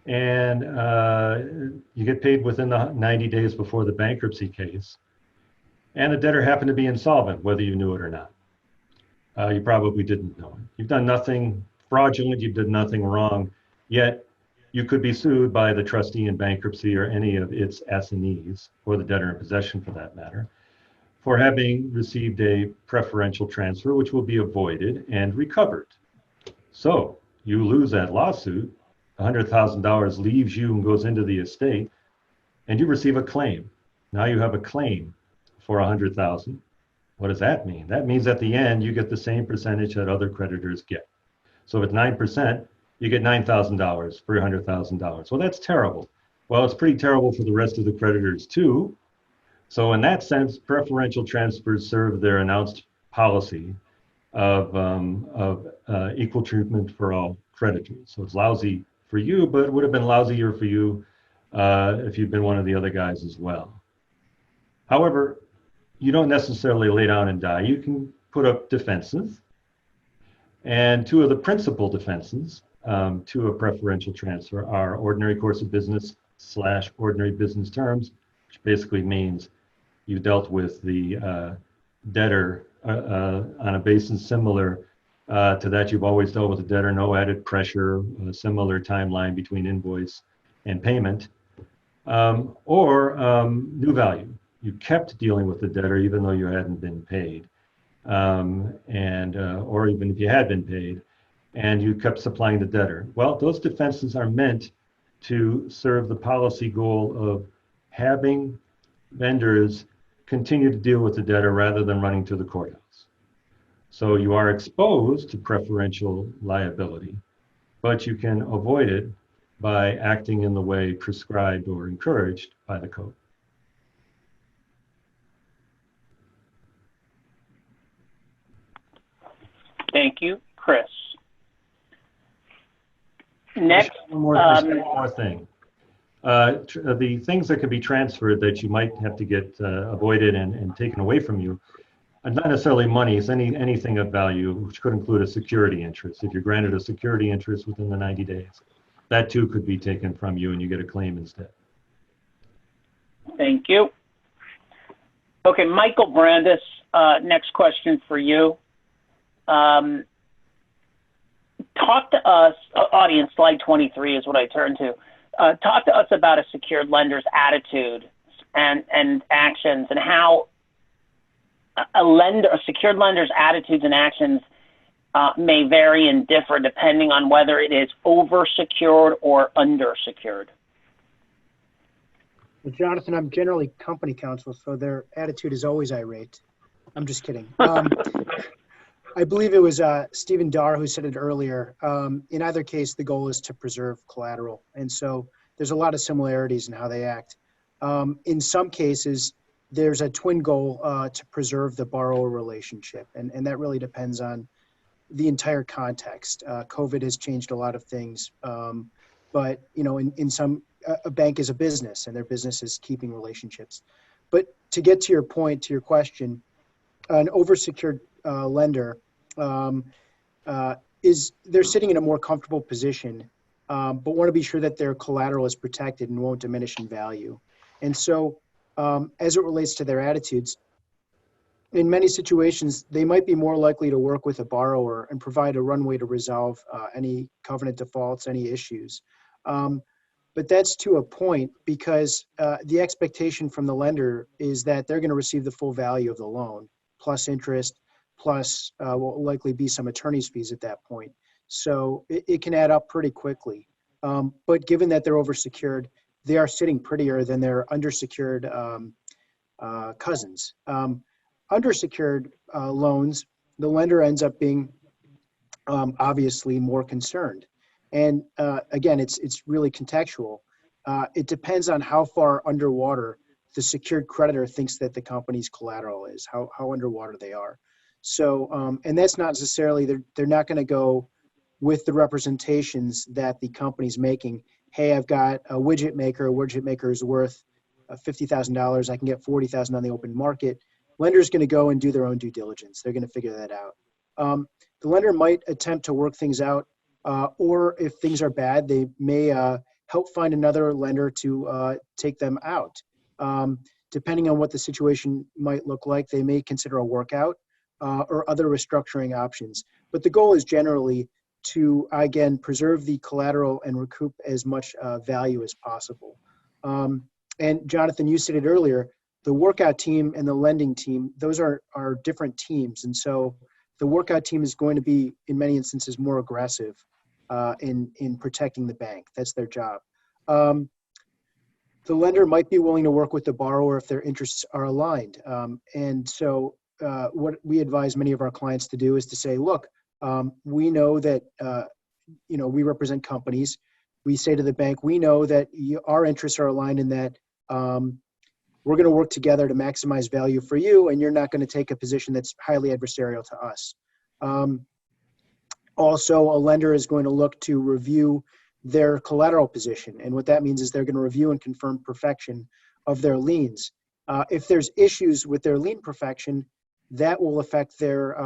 and you get paid within the 90 days before the bankruptcy case. And the debtor happened to be insolvent, whether you knew it or not. You probably didn't know it. You've done nothing fraudulent, you did nothing wrong, yet you could be sued by the trustee in bankruptcy or any of its assignees, or the debtor in possession for that matter, for having received a preferential transfer, which will be avoided and recovered. So you lose that lawsuit, $100,000 leaves you and goes into the estate, and you receive a claim. Now you have a claim for $100,000. What does that mean? That means at the end, you get the same percentage that other creditors get. So if it's 9%, you get $9,000 for $100,000. Well, that's terrible. Well, it's pretty terrible for the rest of the creditors too. So in that sense, preferential transfers serve their announced policy of equal treatment for all creditors. So it's lousy for you, but it would have been lousier for you if you'd been one of the other guys as well. However, you don't necessarily lay down and die. You can put up defenses. And two of the principal defenses to a preferential transfer are ordinary course of business / ordinary business terms, which basically means you dealt with the debtor on a basis similar to that you've always dealt with the debtor, no added pressure, a similar timeline between invoice and payment, or new value. You kept dealing with the debtor even though you hadn't been paid, or even if you had been paid, and you kept supplying the debtor. Well, those defenses are meant to serve the policy goal of having vendors continue to deal with the debtor rather than running to the courthouse. So you are exposed to preferential liability, but you can avoid it by acting in the way prescribed or encouraged by the code. Thank you, Chris. Next, one more thing. The things that could be transferred that you might have to get avoided and taken away from you, not necessarily money, it's anything of value, which could include a security interest. If you're granted a security interest within the 90 days, that too could be taken from you and you get a claim instead. Thank you. Okay, Michael Brandis, next question for you. talk to us, audience, slide 23 is what I turn to. Talk to us about a secured lender's attitude and actions, and how a secured lender's attitudes and actions may vary and differ depending on whether it is oversecured or undersecured. Well, Jonathan, I'm generally company counsel, so their attitude is always irate. I'm just kidding. I believe it was Stephen Darr who said it earlier. In either case, the goal is to preserve collateral. And so there's a lot of similarities in how they act. In some cases, there's a twin goal to preserve the borrower relationship. And that really depends on the entire context. COVID has changed a lot of things. But, you know, in some, a bank is a business and their business is keeping relationships. But to get to your point, to your question, an oversecured lender they're sitting in a more comfortable position, but want to be sure that their collateral is protected and won't diminish in value. And so as it relates to their attitudes, in many situations, they might be more likely to work with a borrower and provide a runway to resolve any covenant defaults, any issues. But that's to a point, because the expectation from the lender is that they're going to receive the full value of the loan, plus interest, plus will likely be some attorney's fees at that point. So it can add up pretty quickly. But given that they're oversecured, they are sitting prettier than their undersecured cousins. Undersecured loans, the lender ends up being obviously more concerned. And again, it's really contextual. It depends on how far underwater the secured creditor thinks that the company's collateral is, how underwater they are. So, and that's not necessarily, they're not going to go with the representations that the company's making. Hey, I've got a widget maker is worth $50,000. I can get $40,000 on the open market. Lender's going to go and do their own due diligence. They're going to figure that out. The lender might attempt to work things out, or if things are bad, they may help find another lender to take them out. Depending on what the situation might look like, they may consider a workout or other restructuring options. But the goal is generally to, again, preserve the collateral and recoup as much value as possible. And Jonathan, you stated earlier, the workout team and the lending team, those are different teams. And so the workout team is going to be, in many instances, more aggressive in protecting the bank. That's their job. The lender might be willing to work with the borrower if their interests are aligned. And so what we advise many of our clients to do is to say, look, we know that, we represent companies. We say to the bank, we know that our interests are aligned in that we're going to work together to maximize value for you, and you're not going to take a position that's highly adversarial to us. Also, a lender is going to look to review their collateral position. And what that means is they're going to review and confirm perfection of their liens. If there's issues with their lien perfection, that will affect their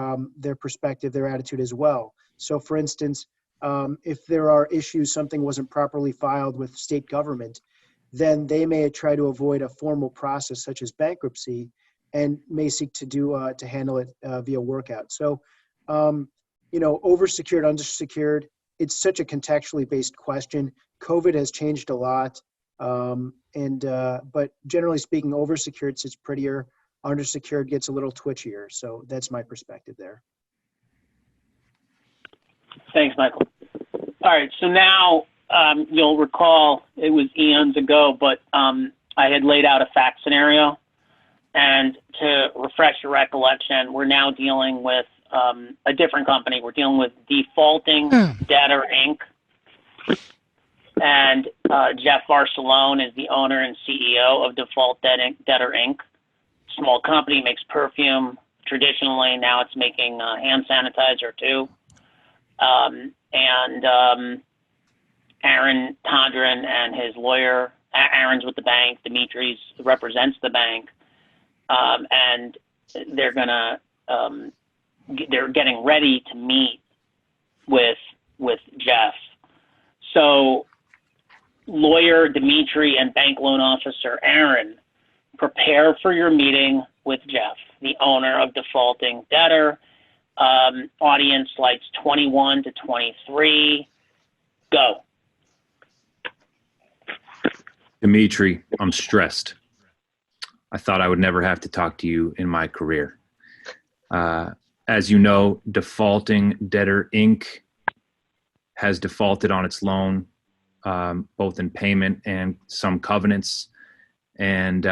perspective, their attitude as well. So for instance, if there are issues, something wasn't properly filed with state government, then they may try to avoid a formal process such as bankruptcy and may seek to handle it via workout. So, oversecured, undersecured, it's such a contextually based question. COVID has changed a lot. But generally speaking, oversecured sits prettier, undersecured gets a little twitchier. So that's my perspective there. Thanks, Michael. All right, so now you'll recall it was eons ago, but I had laid out a fact scenario. And to refresh your recollection, we're now dealing with a different company. We're dealing with Defaulting Debtor, Inc. And Jeff Barcelone is the owner and CEO of Default Debtor, Inc. Small company, makes perfume. Traditionally, now it's making hand sanitizer too. Aaron Tondren and his lawyer, Aaron's with the bank, Dimitri's represents the bank, and they're getting ready to meet with Jeff. So lawyer Dimitri and bank loan officer Aaron, prepare for your meeting with Jeff, the owner of Defaulting Debtor. Audience lights 21 to 23. Go. Dimitri, I'm stressed. I thought I would never have to talk to you in my career. As you know, Defaulting Debtor Inc. has defaulted on its loan, both in payment and some covenants. And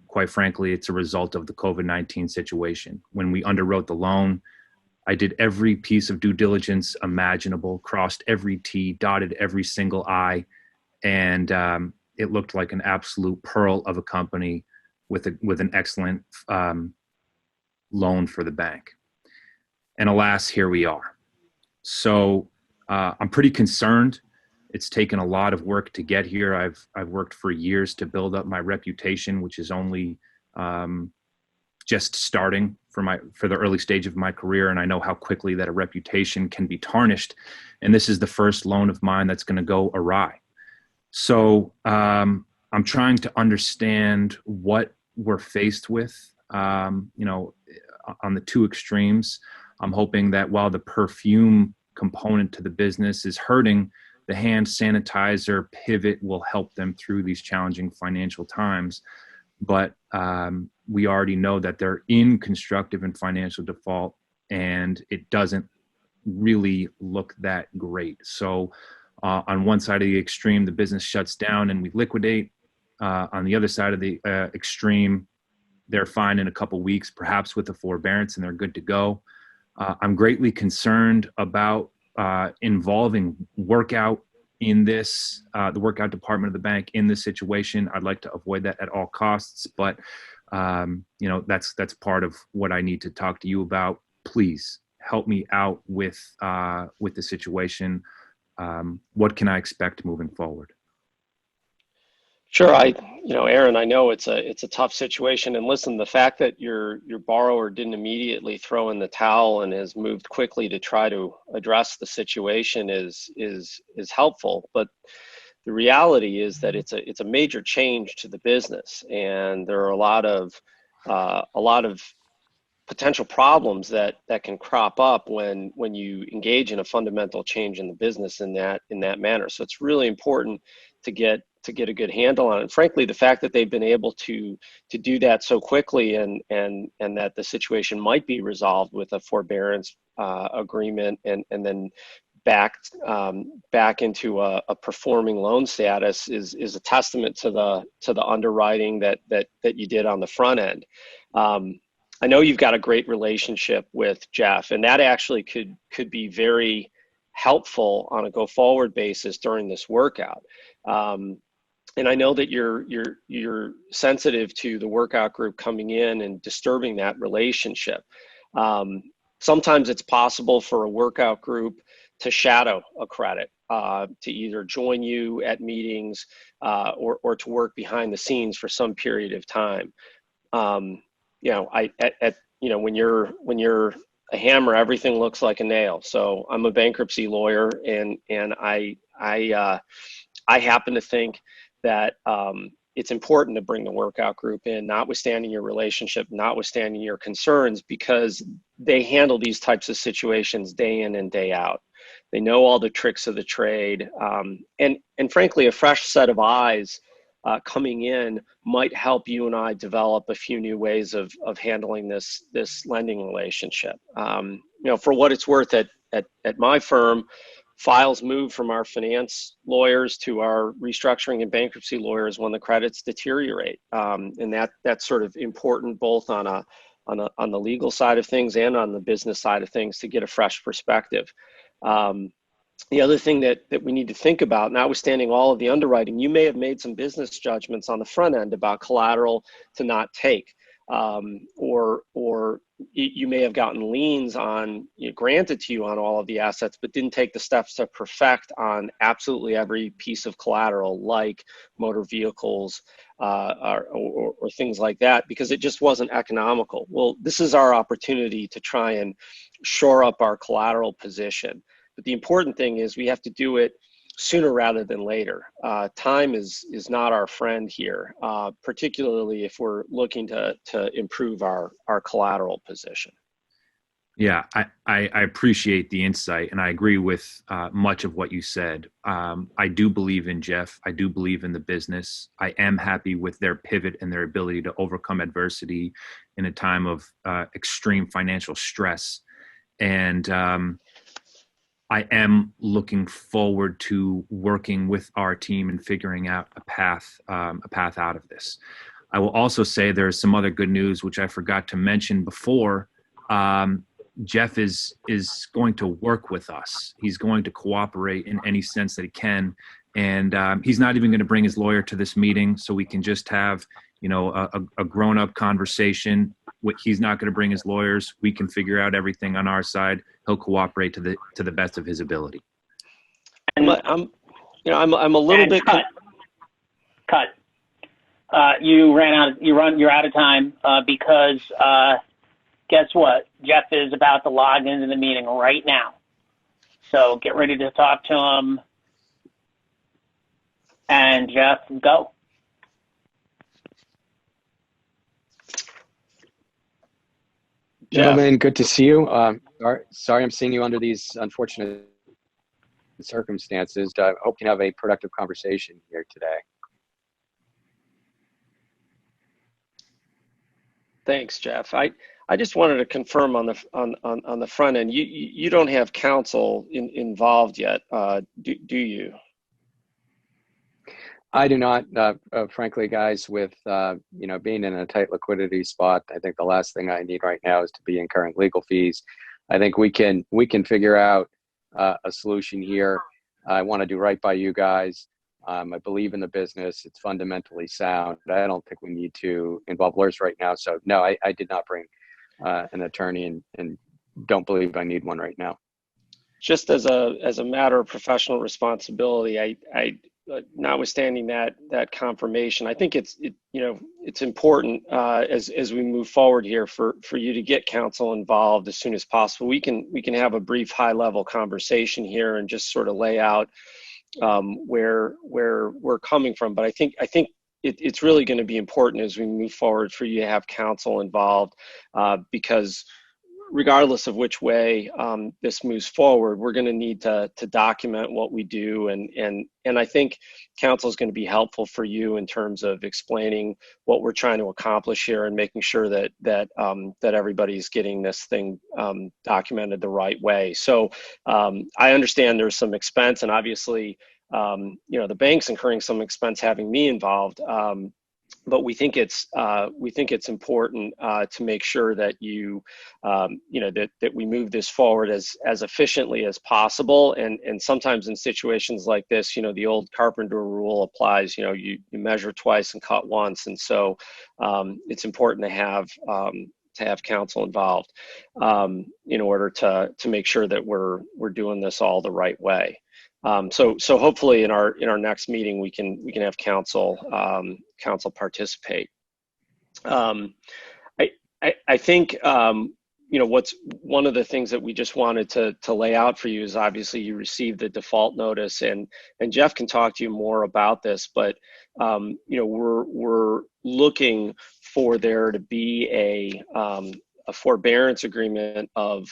quite frankly, it's a result of the COVID-19 situation. When we underwrote the loan, I did every piece of due diligence imaginable, crossed every T, dotted every single I, and it looked like an absolute pearl of a company with an excellent loan for the bank. And alas, here we are. So I'm pretty concerned. It's taken a lot of work to get here. I've worked for years to build up my reputation, which is only just starting for the early stage of my career. And I know how quickly that a reputation can be tarnished. And this is the first loan of mine that's going to go awry. So I'm trying to understand what we're faced with, on the two extremes. I'm hoping that while the perfume component to the business is hurting, the hand sanitizer pivot will help them through these challenging financial times. But we already know that they're in constructive and financial default, and it doesn't really look that great. So on one side of the extreme, the business shuts down and we liquidate. On the other side of the extreme, they're fine in a couple weeks, perhaps with a forbearance, and they're good to go. I'm greatly concerned about involving workout in this, the workout department of the bank in this situation. I'd like to avoid that at all costs, but that's part of what I need to talk to you about. Please help me out with the situation. What can I expect moving forward? Sure. Aaron, I know it's a tough situation. And listen, the fact that your borrower didn't immediately throw in the towel and has moved quickly to try to address the situation is helpful. But the reality is that it's a major change to the business, and there are a lot of potential problems that can crop up when you engage in a fundamental change in the business in that manner. So it's really important to get a good handle on it. And frankly, the fact that they've been able to do that so quickly and that the situation might be resolved with a forbearance agreement and then back into a performing loan status is a testament to the underwriting that you did on the front end. I know you've got a great relationship with Jeff, and that actually could be very helpful on a go-forward basis during this workout. And I know that you're sensitive to the workout group coming in and disturbing that relationship. Sometimes it's possible for a workout group to shadow a credit, to either join you at meetings or to work behind the scenes for some period of time. When you're a hammer, everything looks like a nail. So I'm a bankruptcy lawyer, and I happen to think that it's important to bring the workout group in, notwithstanding your relationship, notwithstanding your concerns, because they handle these types of situations day in and day out. They know all the tricks of the trade, and frankly, a fresh set of eyes coming in might help you and I develop a few new ways of handling this lending relationship. For what it's worth, at my firm, files move from our finance lawyers to our restructuring and bankruptcy lawyers when the credits deteriorate, and that's sort of important both on the legal side of things and on the business side of things to get a fresh perspective. The other thing that we need to think about, notwithstanding all of the underwriting, you may have made some business judgments on the front end about collateral to not take, or you may have gotten liens granted to you on all of the assets, but didn't take the steps to perfect on absolutely every piece of collateral, like motor vehicles or things like that, because it just wasn't economical. Well, this is our opportunity to try and shore up our collateral position. But the important thing is we have to do it sooner rather than later. Time is not our friend here, particularly if we're looking to improve our collateral position. Yeah, I appreciate the insight, and I agree with much of what you said. I do believe in Jeff. I do believe in the business. I am happy with their pivot and their ability to overcome adversity in a time of extreme financial stress. And I am looking forward to working with our team and figuring out a path out of this. I will also say there's some other good news, which I forgot to mention before. Jeff is going to work with us. He's going to cooperate in any sense that he can, and he's not even going to bring his lawyer to this meeting, so we can just have a grown-up conversation. He's not going to bring his lawyers. We can figure out everything on our side. He'll cooperate to the best of his ability. I'm a little bit cut. You're out of time because. Guess what? Jeff is about to log into the meeting right now. So get ready to talk to him. And Jeff, go. Gentlemen, good to see you. Sorry I'm seeing you under these unfortunate circumstances. I hope you have a productive conversation here today. Thanks, Jeff. I just wanted to confirm on the front end. You don't have counsel involved yet, do you? I do not. Frankly, guys, with being in a tight liquidity spot, I think the last thing I need right now is to be incurring legal fees. I think we can figure out a solution here. I want to do right by you guys. I believe in the business. It's fundamentally sound. I don't think we need to involve lawyers right now. So no, I did not bring an attorney and don't believe I need one right now. Just as a matter of professional responsibility, I notwithstanding that confirmation, I think it's important as we move forward here for you to get counsel involved as soon as possible. We can have a brief high level conversation here and just sort of lay out where we're coming from. But I think it's really going to be important as we move forward for you to have counsel involved, because regardless of which way this moves forward, we're going to need to document what we do, and I think counsel is going to be helpful for you in terms of explaining what we're trying to accomplish here and making sure that everybody's getting this thing documented the right way. So I understand there's some expense, and obviously the bank's incurring some expense having me involved. But we think it's important to make sure that that we move this forward as efficiently as possible. And sometimes in situations like this, the old Carpenter rule applies. You measure twice and cut once, and so it's important to have counsel involved in order to make sure that we're doing this all the right way. So hopefully in our next meeting we can have counsel participate. I think what's one of the things that we just wanted to lay out for you is obviously you received the default notice, and Jeff can talk to you more about this, but we're looking for there to be a forbearance agreement of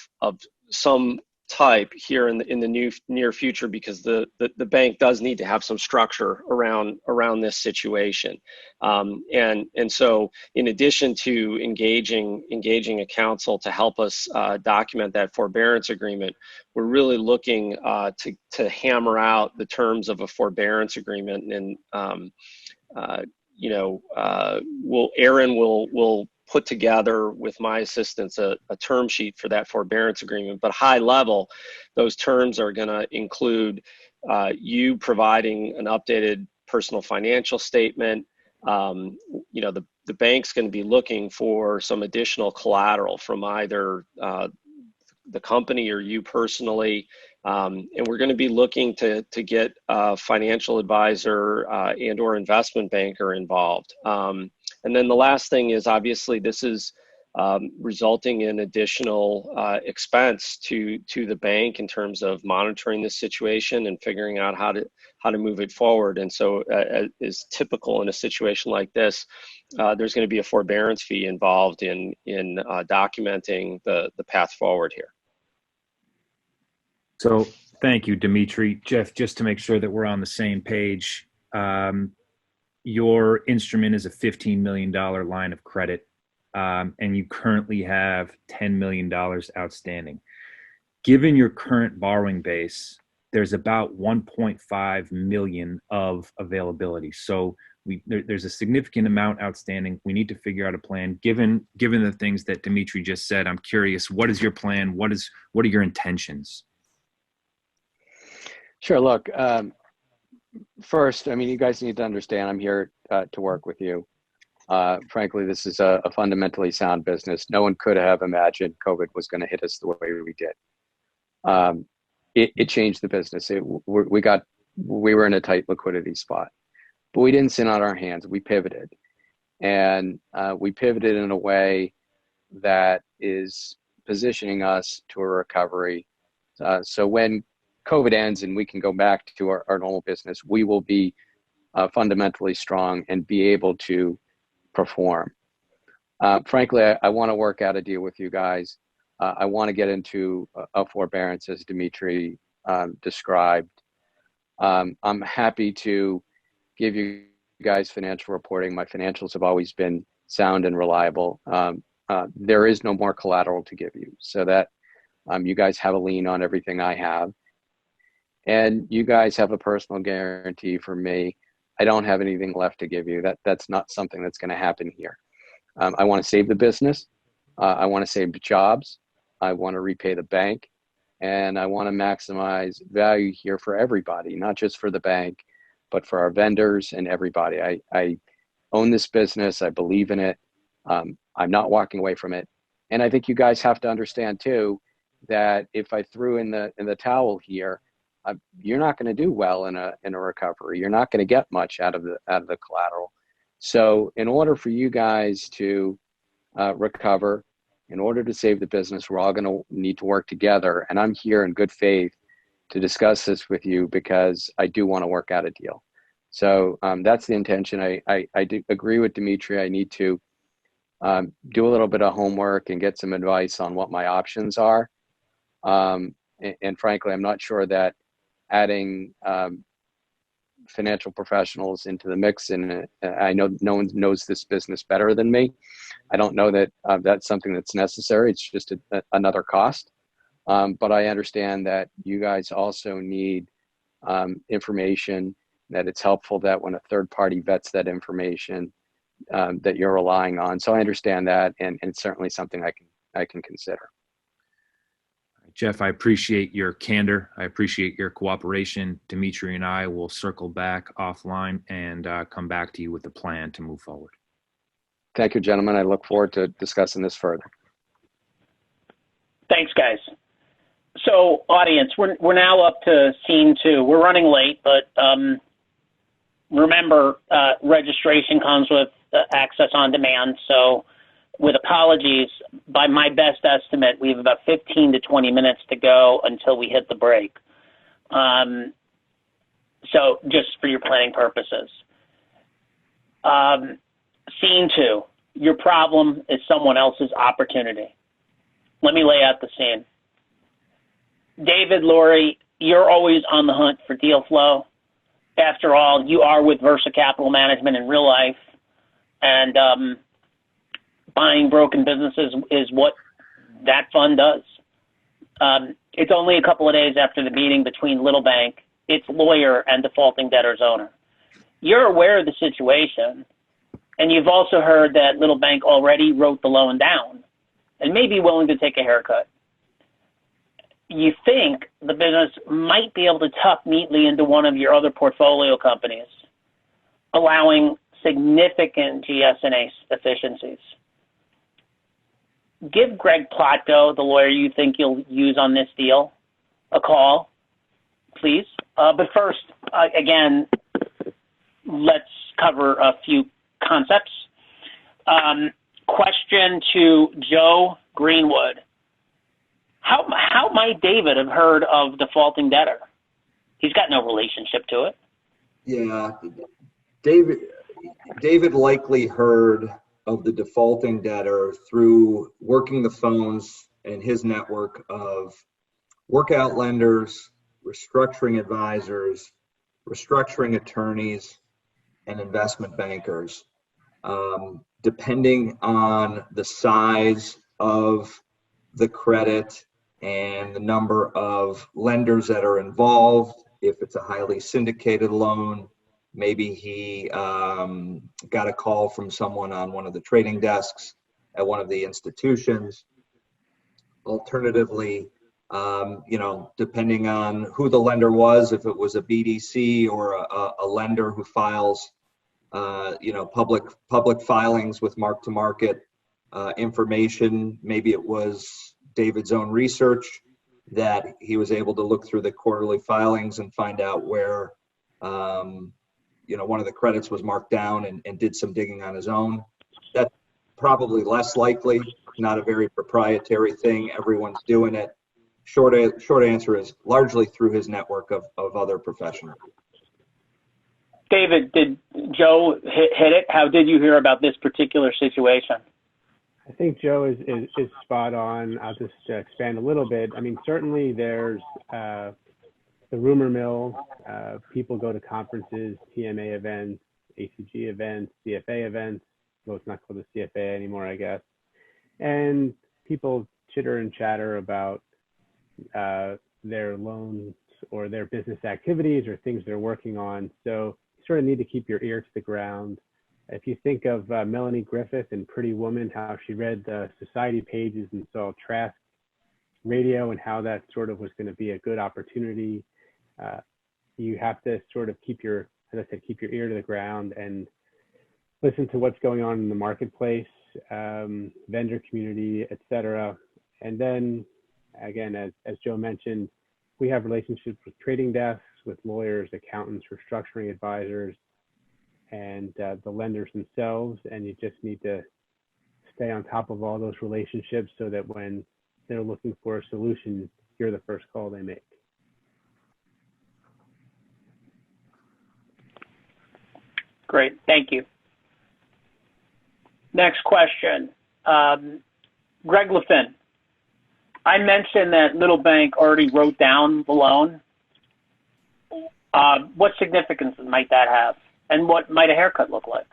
some type here in the near future, because the bank does need to have some structure around this situation, and so in addition to engaging a counsel to help us document that forbearance agreement, we're really looking to hammer out the terms of a forbearance agreement, and Aaron will put together with my assistance a term sheet for that forbearance agreement. But high level, those terms are going to include you providing an updated personal financial statement. The bank's going to be looking for some additional collateral from either the company or you personally. And we're going to be looking to get a financial advisor and or investment banker involved. And then the last thing is, obviously, this is resulting in additional expense to the bank in terms of monitoring the situation and figuring out how to move it forward. And so, as typical in a situation like this, there's going to be a forbearance fee involved in documenting the path forward here. So thank you, Dimitri. Jeff, just to make sure that we're on the same page, your instrument is a $15 million line of credit. And you currently have $10 million outstanding. Given your current borrowing base, there's about 1.5 million of availability. So there's a significant amount outstanding. We need to figure out a plan. Given the things that Dimitri just said, I'm curious, what is your plan? What are your intentions? Sure. Look, first, I mean, you guys need to understand I'm here to work with you. Frankly, this is a fundamentally sound business. No one could have imagined COVID was going to hit us the way we did. It changed the business. We were in a tight liquidity spot, but we didn't sit on our hands. We pivoted, and we pivoted in a way that is positioning us to a recovery. So when COVID ends and we can go back to our normal business, we will be fundamentally strong and be able to perform. Frankly, I want to work out a deal with you guys. I want to get into a forbearance as Dimitri described. I'm happy to give you guys financial reporting. My financials have always been sound and reliable. There is no more collateral to give you, so that you guys have a lien on everything I have. And you guys have a personal guarantee for me. I don't have anything left to give you. That's not something that's going to happen here. I want to save the business. I want to save the jobs. I want to repay the bank. And I want to maximize value here for everybody, not just for the bank, but for our vendors and everybody. I own this business. I believe in it. I'm not walking away from it. And I think you guys have to understand too, that if I threw in the towel here, you're not going to do well in a recovery. You're not going to get much out of the collateral. So in order for you guys to recover, in order to save the business, we're all going to need to work together. And I'm here in good faith to discuss this with you because I do want to work out a deal. So that's the intention. I do agree with Dimitri. I need to do a little bit of homework and get some advice on what my options are. And frankly, I'm not sure that adding financial professionals into the mix, and I know no one knows this business better than me. I don't know that that's something that's necessary. It's just another cost. But I understand that you guys also need information, that it's helpful that when a third party vets that information that you're relying on. So I understand that, and it's certainly something I can consider. Jeff, I appreciate your candor. I appreciate your cooperation. Dimitri and I will circle back offline and come back to you with a plan to move forward. Thank you, gentlemen. I look forward to discussing this further. Thanks, guys. So, audience, we're now up to scene 2. We're running late, but remember, registration comes with access on demand. So, with apologies, by my best estimate, we have about 15 to 20 minutes to go until we hit the break. So just for your planning purposes. Scene 2, your problem is someone else's opportunity. Let me lay out the scene. David, Lori, you're always on the hunt for deal flow. After all, you are with Versa Capital Management in real life, and buying broken businesses is what that fund does. It's only a couple of days after the meeting between Little Bank, its lawyer, and defaulting debtor's owner. You're aware of the situation, and you've also heard that Little Bank already wrote the loan down and may be willing to take a haircut. You think the business might be able to tuck neatly into one of your other portfolio companies, allowing significant GS&A efficiencies. Give Greg Plotko, the lawyer you think you'll use on this deal, a call, please. But first, again, let's cover a few concepts. question to Joe Greenwood. How might David have heard of defaulting debtor? He's got no relationship to it. Yeah, David likely heard of the defaulting debtor through working the phones in his network of workout lenders, restructuring advisors, restructuring attorneys, and investment bankers. Depending on the size of the credit and the number of lenders that are involved, if it's a highly syndicated loan, maybe he got a call from someone on one of the trading desks at one of the institutions. Alternatively, depending on who the lender was, if it was a BDC or a lender who files, public filings with mark-to-market information, maybe it was David's own research that he was able to look through the quarterly filings and find out where, one of the credits was marked down and did some digging on his own. That's probably less likely, not a very proprietary thing. Everyone's doing it. Short answer is largely through his network of other professionals. David, did Joe hit it? How did you hear about this particular situation? I think Joe is spot on. I'll just expand a little bit. I mean, certainly there's the rumor mill. People go to conferences, TMA events, ACG events, CFA events. Well, it's not called the CFA anymore, I guess. And people chitter and chatter about their loans or their business activities or things they're working on. So you sort of need to keep your ear to the ground. If you think of Melanie Griffith in Pretty Woman, how she read the society pages and saw Trask Radio and how that sort of was going to be a good opportunity, you have to sort of keep your ear to the ground and listen to what's going on in the marketplace, vendor community, etc. And then, again, as Joe mentioned, we have relationships with trading desks, with lawyers, accountants, restructuring advisors, and the lenders themselves. And you just need to stay on top of all those relationships so that when they're looking for a solution, you're the first call they make. Great, thank you. Next question. Greg Lefin. I mentioned that Little Bank already wrote down the loan. What significance might that have? And what might a haircut look like?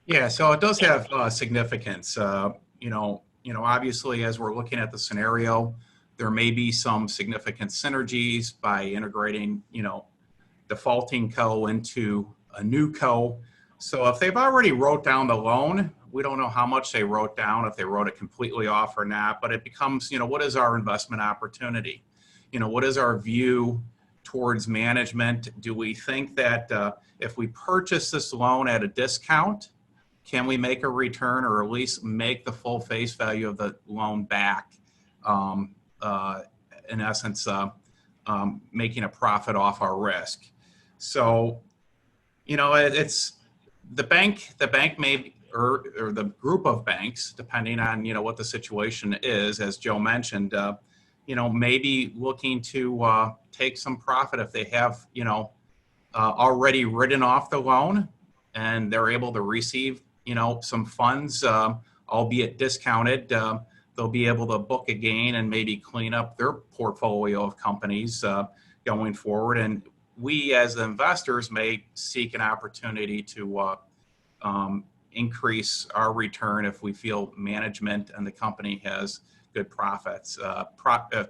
Yeah, so it does have significance. Obviously, as we're looking at the scenario, there may be some significant synergies by integrating, defaulting co into a new co. So if they've already wrote down the loan, we don't know how much they wrote down, if they wrote it completely off or not, but it becomes, what is our investment opportunity? What is our view towards management? Do we think that if we purchase this loan at a discount, can we make a return or at least make the full face value of the loan back? In essence, making a profit off our risk. So, it's the bank may, or the group of banks, depending on, what the situation is, as Joe mentioned, maybe looking to take some profit if they have, already written off the loan and they're able to receive, some funds, albeit discounted. They'll be able to book a gain and maybe clean up their portfolio of companies going forward. And we as investors may seek an opportunity to increase our return if we feel management and the company has good profits,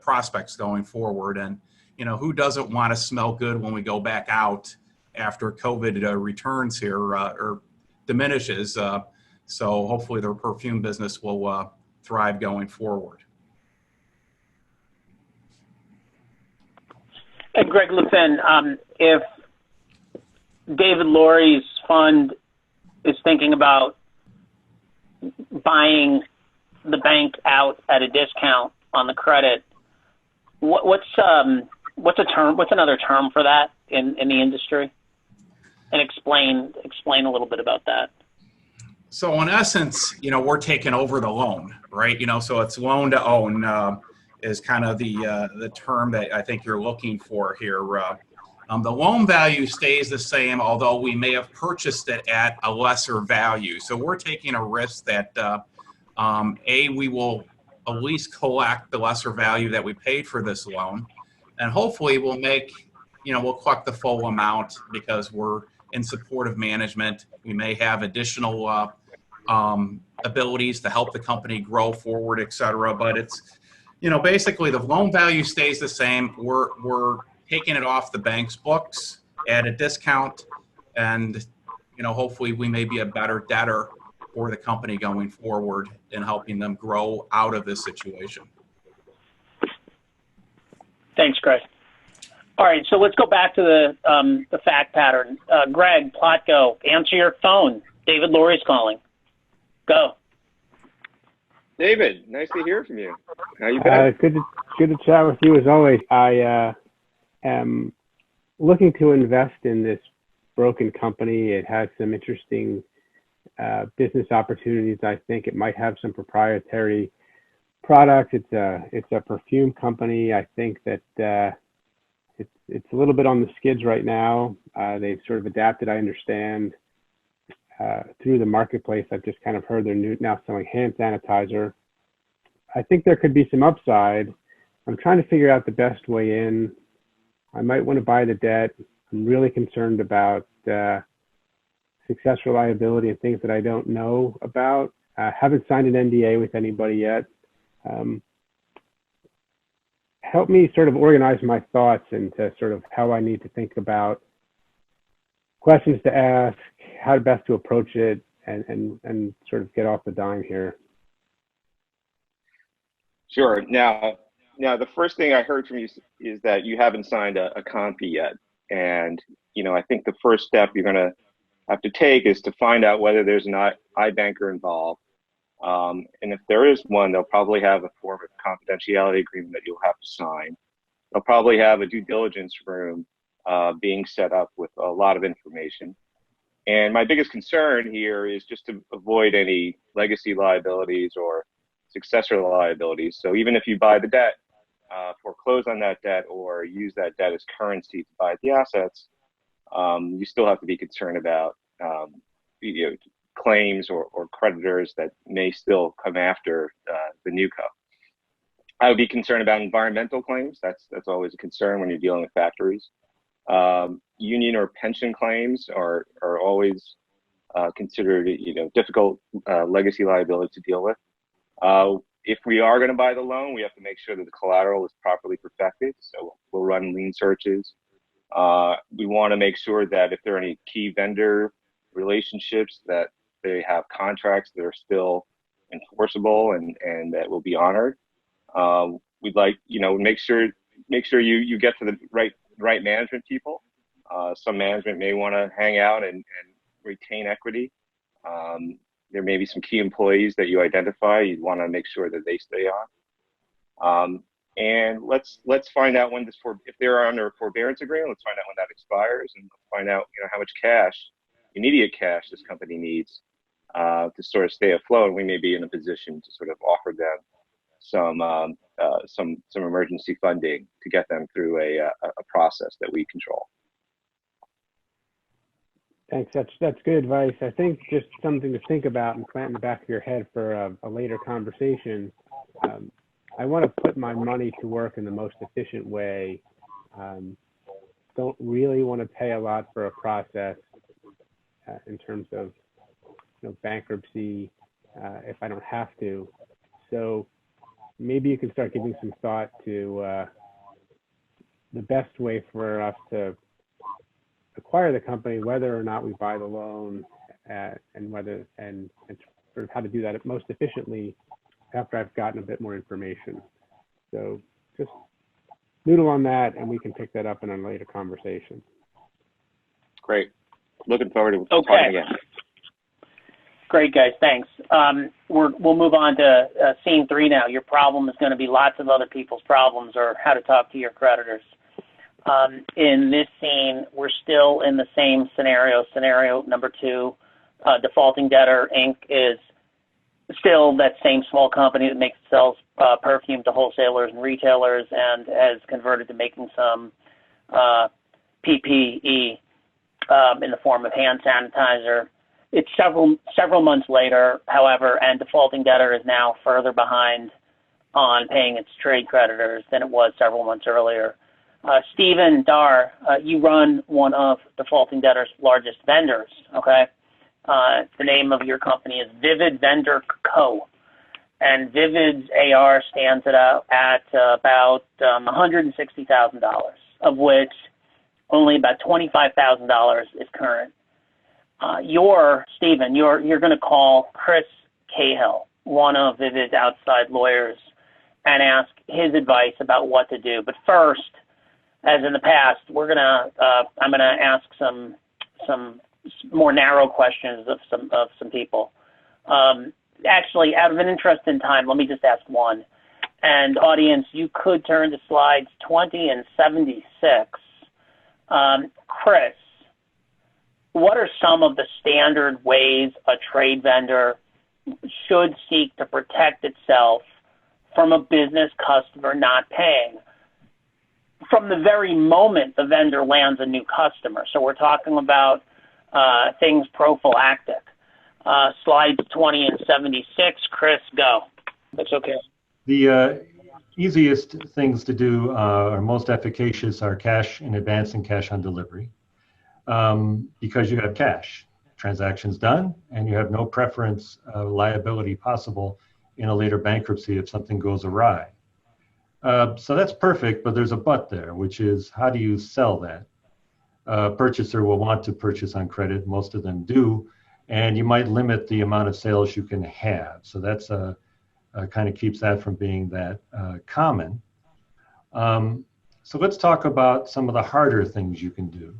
prospects going forward. And, who doesn't want to smell good when we go back out after COVID returns here or diminishes? So hopefully their perfume business will thrive going forward. And Greg Lefin, if David Laurie's fund is thinking about buying the bank out at a discount on the credit, what's another term for that in the industry? And explain a little bit about that. So in essence, we're taking over the loan, right? So it's loan to own is kind of the term that I think you're looking for here. The loan value stays the same, although we may have purchased it at a lesser value. So we're taking a risk that we will at least collect the lesser value that we paid for this loan, and hopefully we'll collect the full amount because we're in support of management. We may have additional abilities to help the company grow forward, et cetera. But it's, basically the loan value stays the same. We're taking it off the bank's books at a discount, and hopefully we may be a better debtor for the company going forward in helping them grow out of this situation. Thanks, Greg. All right, so let's go back to the fact pattern. Greg, Plotko, answer your phone. David Laurie's calling. Go. David, nice to hear from you. How you been? Good to chat with you as always. I am looking to invest in this broken company. It has some interesting business opportunities. I think it might have some proprietary products. It's a perfume company. I think that it's a little bit on the skids right now. They've sort of adapted, I understand, through the marketplace. I've just kind of heard they're now selling hand sanitizer. I think there could be some upside. I'm trying to figure out the best way in. I might want to buy the debt. I'm really concerned about success reliability and things that I don't know about. I haven't signed an NDA with anybody yet. Help me sort of organize my thoughts into sort of how I need to think about questions to ask, how best to approach it, and sort of get off the dime here. Sure. Now, the first thing I heard from you is that you haven't signed a compy yet. And, I think the first step you're going to have to take is to find out whether there's an iBanker involved. And if there is one, they'll probably have a form of confidentiality agreement that you'll have to sign. They'll probably have a due diligence room being set up with a lot of information. And my biggest concern here is just to avoid any legacy liabilities or successor liabilities. So even if you buy the debt, foreclose on that debt, or use that debt as currency to buy the assets, you still have to be concerned about claims or creditors that may still come after the new co. I would be concerned about environmental claims. That's always a concern when you're dealing with factories. Union or pension claims are always considered difficult legacy liability to deal with. If we are going to buy the loan, we have to make sure that the collateral is properly perfected. So we'll run lien searches. We want to make sure that if there are any key vendor relationships, that they have contracts that are still enforceable and that will be honored. We'd like, make sure you get to the right management people. Some management may want to hang out and retain equity. There may be some key employees that you identify. You'd want to make sure that they stay on. And let's find out if they're under a forbearance agreement. Let's find out when that expires, and find out how much immediate cash this company needs to sort of stay afloat. We may be in a position to sort of offer them some emergency funding to get them through a process that we control. Thanks. That's good advice. I think just something to think about and plant in the back of your head for a later conversation. I want to put my money to work in the most efficient way. Don't really want to pay a lot for a process in terms of bankruptcy if I don't have to. So maybe you can start giving some thought to the best way for us to acquire the company, whether or not we buy the loan, and sort of how to do that most efficiently after I've gotten a bit more information. So just noodle on that, and we can pick that up in a later conversation. Great. Looking forward to talking again. Great, guys. Thanks. We'll move on to scene 3 now. Your problem is going to be lots of other people's problems, or how to talk to your creditors. In this scene, we're still in the same scenario number 2. Defaulting Debtor Inc. is still that same small company that sells perfume to wholesalers and retailers, and has converted to making some PPE in the form of hand sanitizer. It's several months later, however, and Defaulting Debtor is now further behind on paying its trade creditors than it was several months earlier. Stephen Dar, you run one of Defaulting Debtor's largest vendors, okay? The name of your company is Vivid Vendor Co. And Vivid's AR stands at about $160,000, of which only about $25,000 is current. Stephen, you're going to call Chris Cahill, one of Vivid's outside lawyers, and ask his advice about what to do. But first, as in the past, I'm gonna ask some more narrow questions of some people. Actually, out of an interest in time, let me just ask one. And audience, you could turn to slides 20 and 76. Chris, what are some of the standard ways a trade vendor should seek to protect itself from a business customer not paying from the very moment the vendor lands a new customer? So we're talking about things prophylactic. Slides 20 and 76. Chris, go. That's okay. The easiest things to do or most efficacious are cash in advance and cash on delivery, because you have cash. Transactions done, and you have no preference liability possible in a later bankruptcy if something goes awry. So that's perfect, but there's a but there, which is how do you sell that? A purchaser will want to purchase on credit. Most of them do. And you might limit the amount of sales you can have. So that's kind of keeps that from being that common. So let's talk about some of the harder things you can do.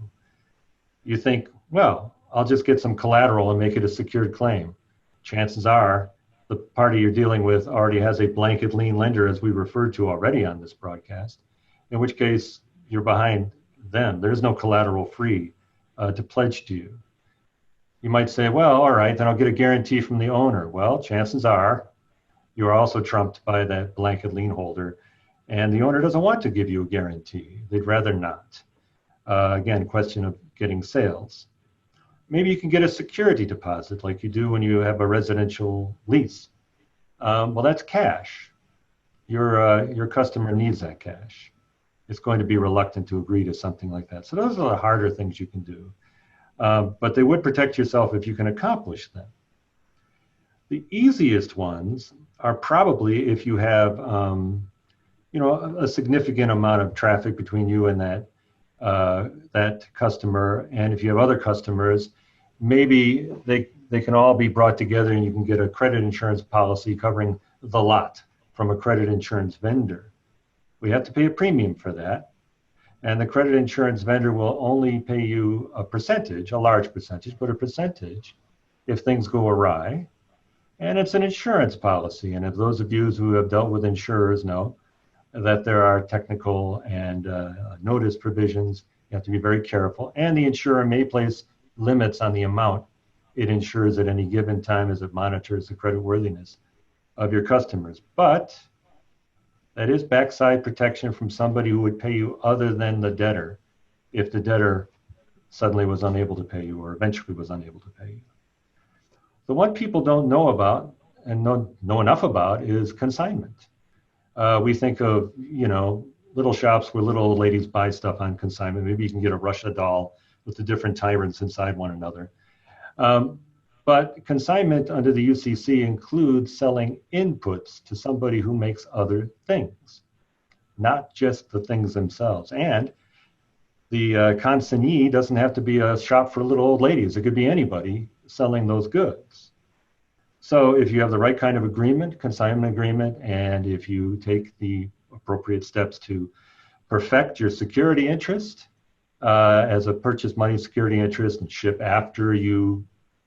You think, well, I'll just get some collateral and make it a secured claim. Chances are the party you're dealing with already has a blanket lien lender, as we referred to already on this broadcast, in which case you're behind them. There's no collateral free to pledge to you. You might say, well, all right, then I'll get a guarantee from the owner. Well, chances are you're also trumped by that blanket lien holder, and the owner doesn't want to give you a guarantee. They'd rather not. Again, question of getting sales. Maybe you can get a security deposit like you do when you have a residential lease. Well, that's cash. Your customer needs that cash. It's going to be reluctant to agree to something like that. So those are the harder things you can do. But they would protect yourself if you can accomplish them. The easiest ones are probably if you have a significant amount of traffic between you and that customer, and if you have other customers, maybe they can all be brought together and you can get a credit insurance policy covering the lot from a credit insurance vendor. We have to pay a premium for that, and the credit insurance vendor will only pay you a percentage, a large percentage, but a percentage if things go awry. And it's an insurance policy, and if those of you who have dealt with insurers know that there are technical and notice provisions, you have to be very careful, and the insurer may place limits on the amount it insures at any given time as it monitors the creditworthiness of your customers. But that is backside protection from somebody who would pay you other than the debtor if the debtor suddenly was unable to pay you or eventually was unable to pay you. The one people don't know about and know enough about is consignment. We think of, little shops where little old ladies buy stuff on consignment. Maybe you can get a Russia doll with the different tyrants inside one another. But consignment under the UCC includes selling inputs to somebody who makes other things, not just the things themselves. And the consignee doesn't have to be a shop for little old ladies. It could be anybody selling those goods. So if you have the right kind of agreement, consignment agreement, and if you take the appropriate steps to perfect your security interest as a purchase money security interest and ship after you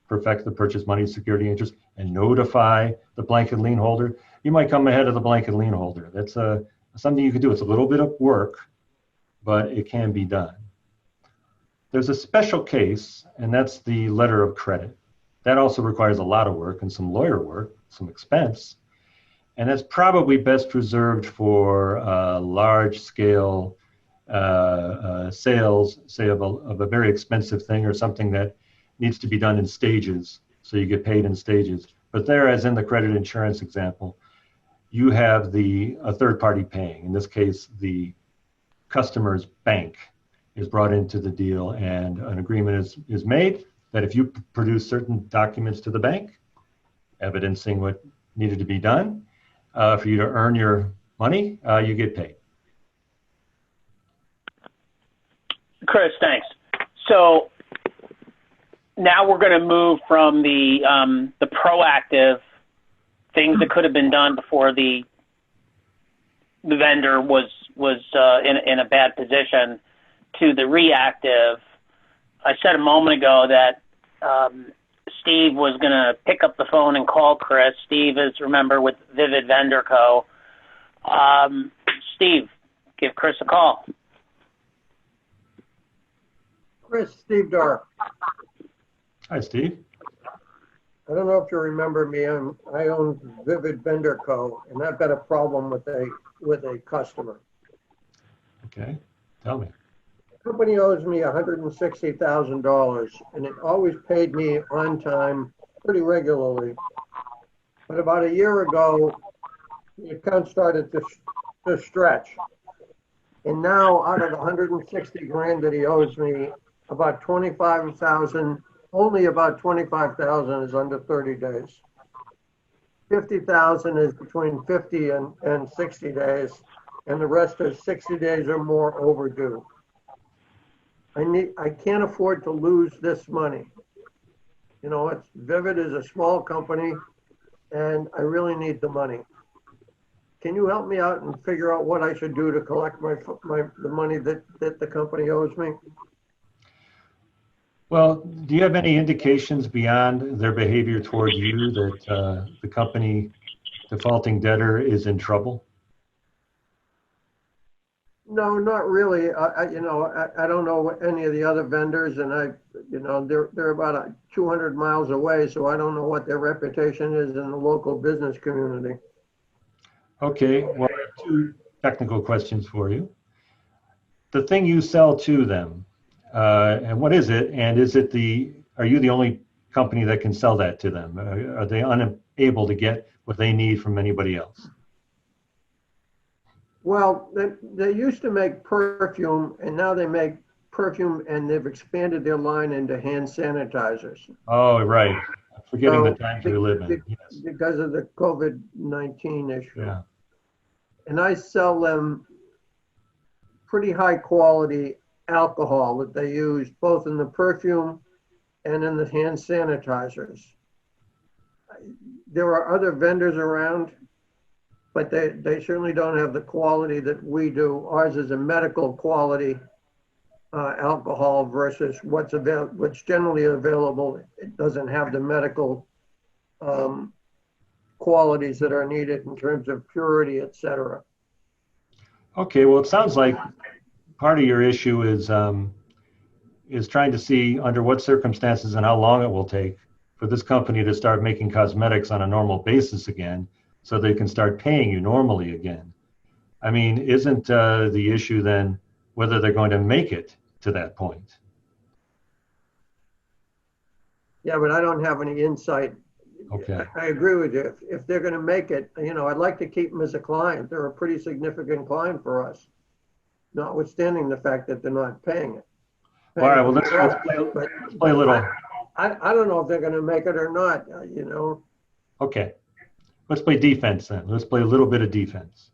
perfect the purchase money security interest and notify the blanket lien holder, you might come ahead of the blanket lien holder. That's something you can do. It's a little bit of work, but it can be done. There's a special case, and that's the letter of credit. That also requires a lot of work and some lawyer work, some expense. And that's probably best preserved for large scale sales, say of a very expensive thing or something that needs to be done in stages. So you get paid in stages. But there, as in the credit insurance example, you have a third party paying. In this case, the customer's bank is brought into the deal, and an agreement is made that if you produce certain documents to the bank, evidencing what needed to be done, for you to earn your money, you get paid. Chris, thanks. So now we're going to move from the proactive things that could have been done before the vendor was in a bad position to the reactive. I said a moment ago that Steve was going to pick up the phone and call Chris. Steve is, remember, with Vivid Vendor Co. Steve, give Chris a call. Chris, Steve Dark. Hi, Steve. I don't know if you remember me. I own Vivid Vendor Co. and I've got a problem with a customer. Okay, tell me. The company owes me $160,000 and it always paid me on time pretty regularly. But about a year ago, the account started to stretch. And now out of the 160 grand that he owes me, about 25,000, only about 25,000 is under 30 days. 50,000 is between 50 and 60 days, and the rest is 60 days or more overdue. I can't afford to lose this money. You know, Vivid is a small company, and I really need the money. Can you help me out and figure out what I should do to collect the money that the company owes me? Well, do you have any indications beyond their behavior toward you that the company defaulting debtor is in trouble? No, not really. I don't know any of the other vendors, and they're about 200 miles away, so I don't know what their reputation is in the local business community. Okay, well, I have two technical questions for you. The thing you sell to them, and what is it? And are you the only company that can sell that to them? Are they unable to get what they need from anybody else? Well, they used to make perfume, and now they make perfume, and they've expanded their line into hand sanitizers. Oh, right. I'm forgetting the times we live in. Yes. Because of the COVID-19 issue. Yeah. And I sell them pretty high quality alcohol that they use both in the perfume and in the hand sanitizers. There are other vendors around, but they certainly don't have the quality that we do. Ours is a medical quality alcohol versus what's generally available. It doesn't have the medical qualities that are needed in terms of purity, et cetera. Okay, well, it sounds like part of your issue is trying to see under what circumstances and how long it will take for this company to start making cosmetics on a normal basis again, so they can start paying you normally again. I mean, isn't the issue then whether they're going to make it to that point? Yeah, but I don't have any insight. Okay. I agree with you. If they're going to make it, I'd like to keep them as a client. They're a pretty significant client for us, notwithstanding the fact that they're not paying it. All right, well, let's play a little. I don't know if they're going to make it or not, Okay, let's play defense then. Let's play a little bit of defense.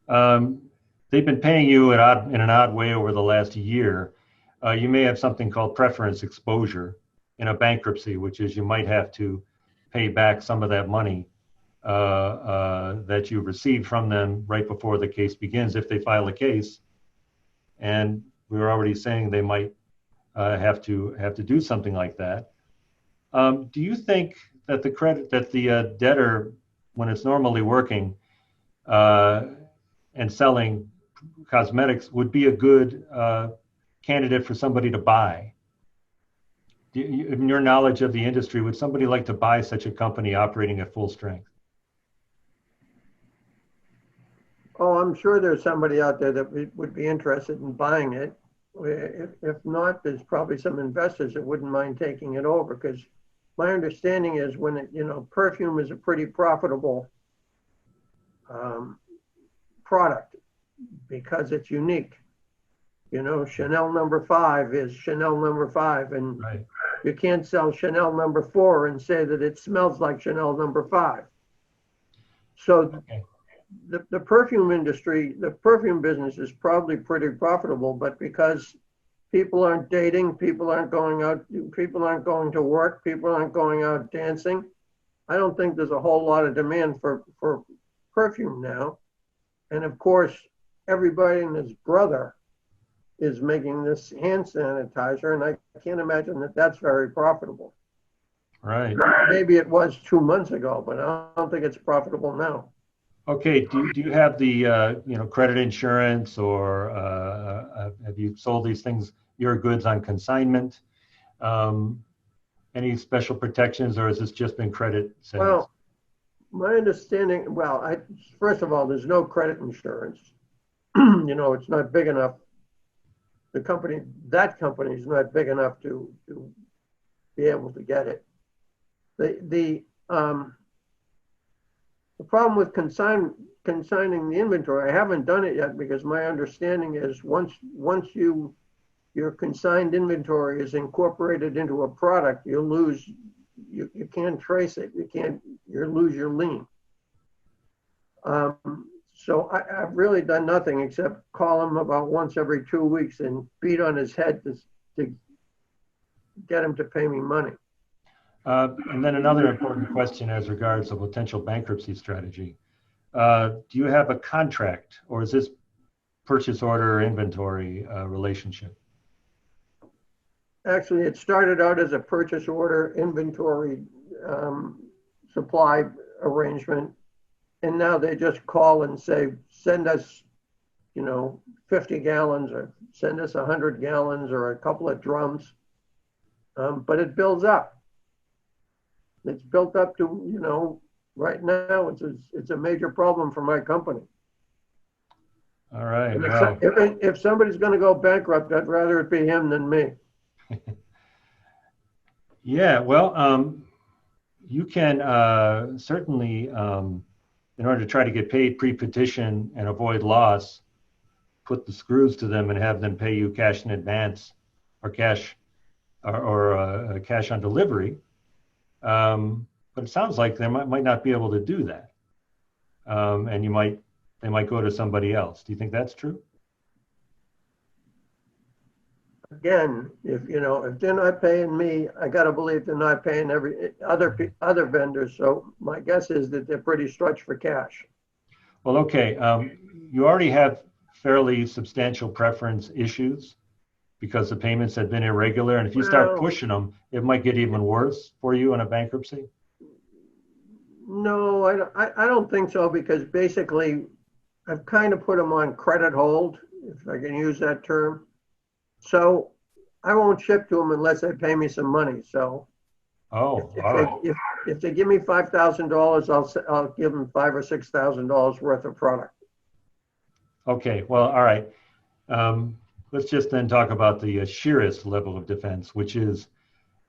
They've been paying you in an odd way over the last year. You may have something called preference exposure in a bankruptcy, which is you might have to pay back some of that money that you received from them right before the case begins if they file a case. And we were already saying they might have to do something like that. Do you think that the debtor, when it's normally working and selling cosmetics, would be a good candidate for somebody to buy? In your knowledge of the industry, would somebody like to buy such a company operating at full strength? Oh, I'm sure there's somebody out there that would be interested in buying it. If not, there's probably some investors that wouldn't mind taking it over, because my understanding is when it, perfume is a pretty profitable product because it's unique. Chanel #5 is Chanel #5, and right. You can't sell Chanel #4 and say that it smells like Chanel #5. So Okay. the perfume industry, the perfume business is probably pretty profitable, but because people aren't dating, people aren't going out, people aren't going to work, people aren't going out dancing, I don't think there's a whole lot of demand for perfume now. And of course, everybody and his brother is making this hand sanitizer, and I can't imagine that that's very profitable. Right. Maybe it was 2 months ago, but I don't think it's profitable now. Okay. Do you have the credit insurance, or have you sold these things, your goods, on consignment? Any special protections, or has this just been credit sales? Well, my understanding, first of all, there's no credit insurance. It's not big enough. That company is not big enough to be able to get it. The problem with consigning the inventory, I haven't done it yet, because my understanding is once your consigned inventory is incorporated into a product, you can't trace it. You lose your lien. So I've really done nothing except call him about once every 2 weeks and beat on his head to get him to pay me money. And then another important question as regards a potential bankruptcy strategy. Do you have a contract, or is this purchase order inventory relationship? Actually, it started out as a purchase order inventory supply arrangement. And now they just call and say, send us, 50 gallons, or send us 100 gallons, or a couple of drums. But it builds up. It's built up to, right now it's a major problem for my company. All right. If somebody's going to go bankrupt, I'd rather it be him than me. Yeah. Well, you can certainly. In order to try to get paid pre-petition and avoid loss, put the screws to them and have them pay you cash in advance, or cash cash on delivery. But it sounds like they might not be able to do that, and they might go to somebody else. Do you think that's true? Again, if they're not paying me, I got to believe they're not paying other vendors. So my guess is that they're pretty stretched for cash. Well, okay. You already have fairly substantial preference issues because the payments have been irregular, and if you start pushing them, it might get even worse for you in a bankruptcy. No, I don't think so, because basically I've kind of put them on credit hold, if I can use that term. So I won't ship to them unless they pay me some money. So if they give me $5,000, I'll give them $5,000 or $6,000 worth of product. Okay, well, all right. Let's just then talk about the sheerest level of defense, which is,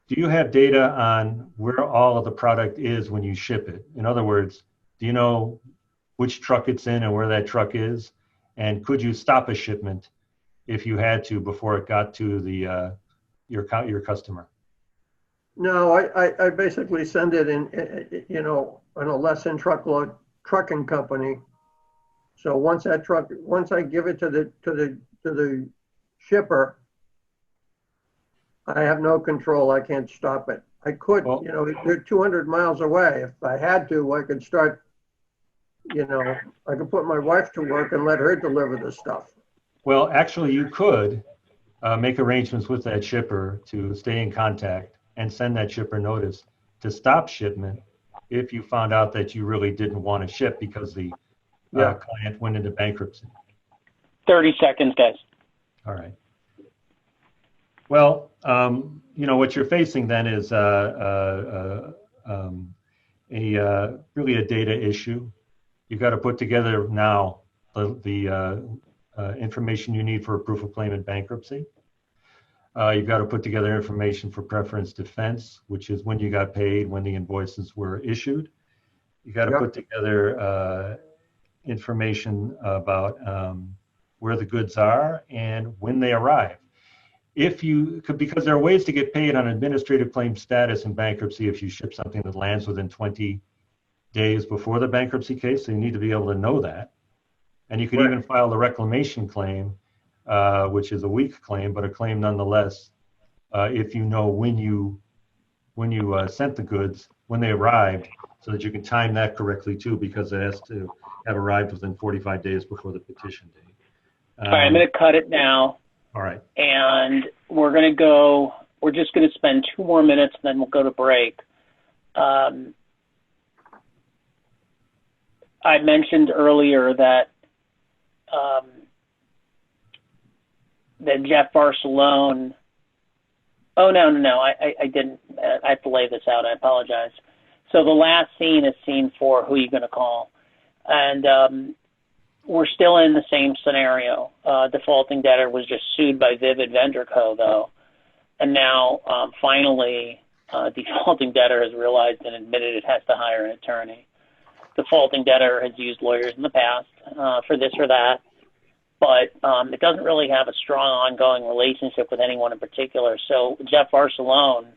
do you have data on where all of the product is when you ship it? In other words, do you know which truck it's in and where that truck is? And could you stop a shipment if you had to before it got to the your customer? No, I basically send it in, on a less than truckload trucking company. So once I give it to the shipper, I have no control. I can't stop it. I could, they're 200 miles away. If I had to, I could start, I could put my wife to work and let her deliver the stuff. Well, actually, you could make arrangements with that shipper to stay in contact and send that shipper notice to stop shipment if you found out that you really didn't want to ship because the client went into bankruptcy. 30 seconds, guys. All right. Well, what you're facing then is really a data issue. You've got to put together now the information you need for a proof of claim in bankruptcy. You've got to put together information for preference defense, which is when you got paid, when the invoices were issued. You got to put together information about where the goods are and when they arrive. Because there are ways to get paid on administrative claim status in bankruptcy if you ship something that lands within 20 days before the bankruptcy case, so you need to be able to know that. And you could even file the reclamation claim, which is a weak claim, but a claim nonetheless, if you know when you sent the goods, when they arrived, so that you can time that correctly too, because it has to have arrived within 45 days before the petition date. All right, I'm going to cut it now. All right. And we're just going to spend 2 more minutes, and then we'll go to break. I mentioned earlier that Jeff Barcelone. Oh, no, I didn't. I have to lay this out. I apologize. So the last scene is scene 4, Who You Gonna Call? And we're still in the same scenario. Defaulting debtor was just sued by Vivid Vendor Co., though. And now, finally, defaulting debtor has realized and admitted it has to hire an attorney. Defaulting debtor has used lawyers in the past for this or that, but it doesn't really have a strong ongoing relationship with anyone in particular. So Jeff Barcelone,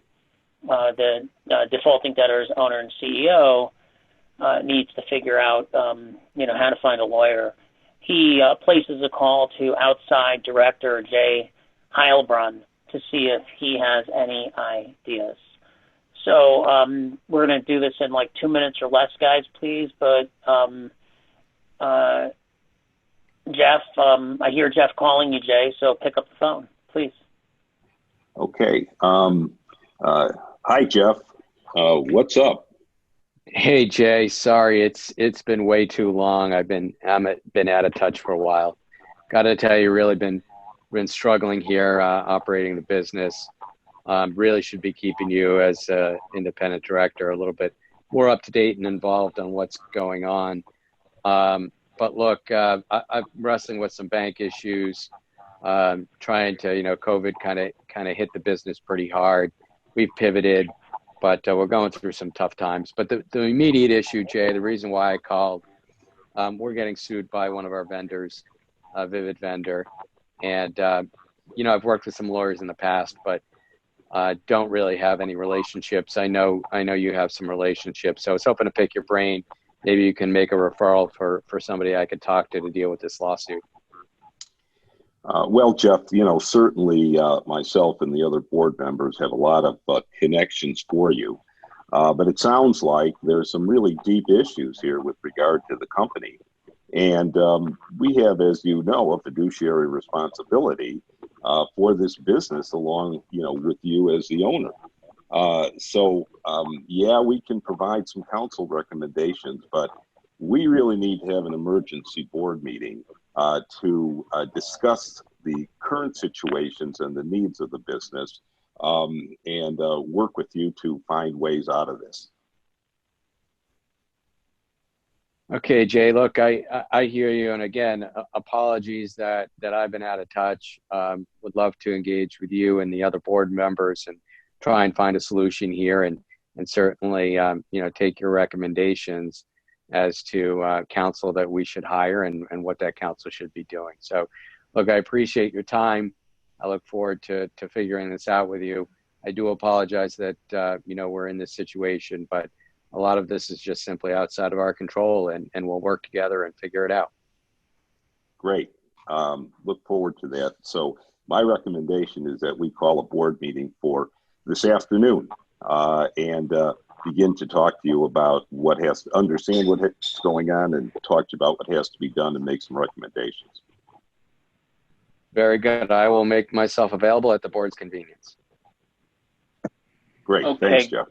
the defaulting debtor's owner and CEO, needs to figure out, how to find a lawyer. He places a call to outside director Jay Heilbrunn to see if he has any ideas. So we're going to do this in like 2 minutes or less, guys, please. But Jeff, I hear Jeff calling you, Jay, so pick up the phone, please. Okay. Hi, Jeff. What's up? Hey, Jay. Sorry, it's been way too long. I've been out of touch for a while. Got to tell you, really been struggling here operating the business. Really should be keeping you as an independent director a little bit more up to date and involved on what's going on. But look, I'm wrestling with some bank issues, trying to, COVID kind of hit the business pretty hard. We've pivoted, but we're going through some tough times. But the immediate issue, Jay, the reason why I called, we're getting sued by one of our vendors, Vivid Vendor. And, I've worked with some lawyers in the past, but don't really have any relationships. I know you have some relationships. So I was hoping to pick your brain. Maybe you can make a referral for somebody I could talk to deal with this lawsuit. Well, Jeff, certainly myself and the other board members have a lot of connections for you. But it sounds like there's some really deep issues here with regard to the company. And we have, as you know, a fiduciary responsibility for this business along, with you as the owner. We can provide some counsel recommendations, but we really need to have an emergency board meeting to discuss the current situations and the needs of the business and work with you to find ways out of this. Okay, Jay, look, I hear you. And again, apologies that I've been out of touch. Would love to engage with you and the other board members and try and find a solution here and certainly, take your recommendations as to counsel that we should hire and what that counsel should be doing. So, look, I appreciate your time. I look forward to figuring this out with you. I do apologize that, we're in this situation, but a lot of this is just simply outside of our control, and we'll work together and figure it out. Great. Look forward to that. So my recommendation is that we call a board meeting for this afternoon and begin to talk to you about understand what's going on and talk to you about what has to be done and make some recommendations. Very good. I will make myself available at the board's convenience. Great. Okay. Thanks, Jeff.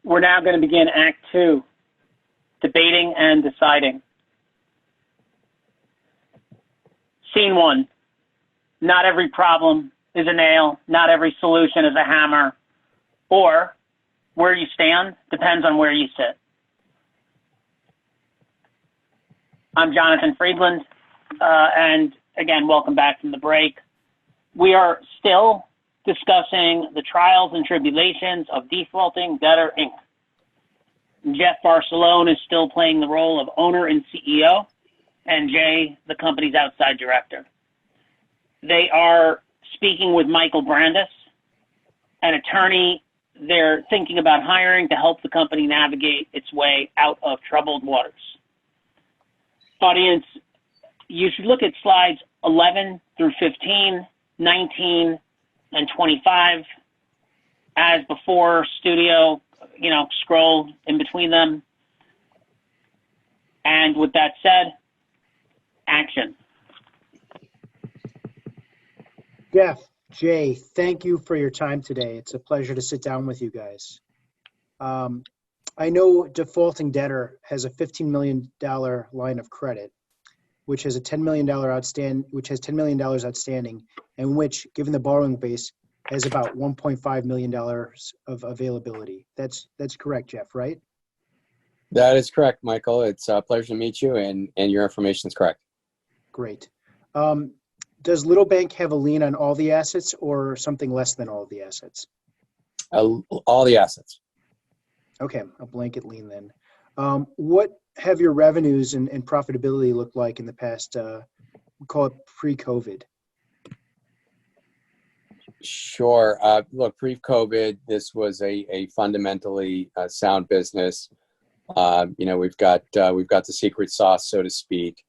We're now going to begin Act 2, debating and deciding. Scene 1. Not every problem is a nail, not every solution is a hammer, or where you stand depends on where you sit. I'm Jonathan Friedland, and again, welcome back from the break. We are still discussing the trials and tribulations of defaulting debtor Inc. Jeff Barcelone is still playing the role of owner and CEO, and Jay, the company's outside director. They are speaking with Michael Brandis, an attorney they're thinking about hiring to help the company navigate its way out of troubled waters. Audience, you should look at slides 11 through 15, 19, and 25. As before, studio, scroll in between them. And with that said, action. Jeff, Jay, thank you for your time today. It's a pleasure to sit down with you guys. I know defaulting debtor has a $15 million line of credit, which has $10 million outstanding, and which, given the borrowing base, has about $1.5 million of availability. That's correct, Jeff, right? That is correct, Michael. It's a pleasure to meet you, and your information is correct. Great. Does Little Bank have a lien on all the assets or something less than all of the assets? All the assets. Okay, a blanket lien then. What have your revenues and profitability looked like in the past, we call it pre-COVID? Sure. Look, pre-COVID, this was a fundamentally sound business. We've got the secret sauce, so to speak.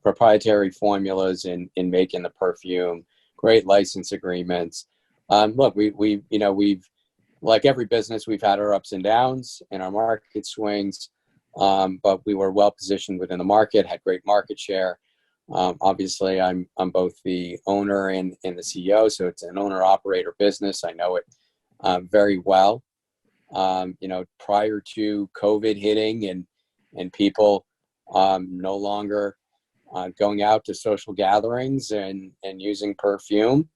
Proprietary formulas in making the perfume, great license agreements. Look, we've like every business, we've had our ups and downs and our market swings, but we were well positioned within the market, had great market share. Obviously, I'm both the owner and the CEO, so it's an owner-operator business. I know it very well. Prior to COVID hitting and people no longer going out to social gatherings and using perfume,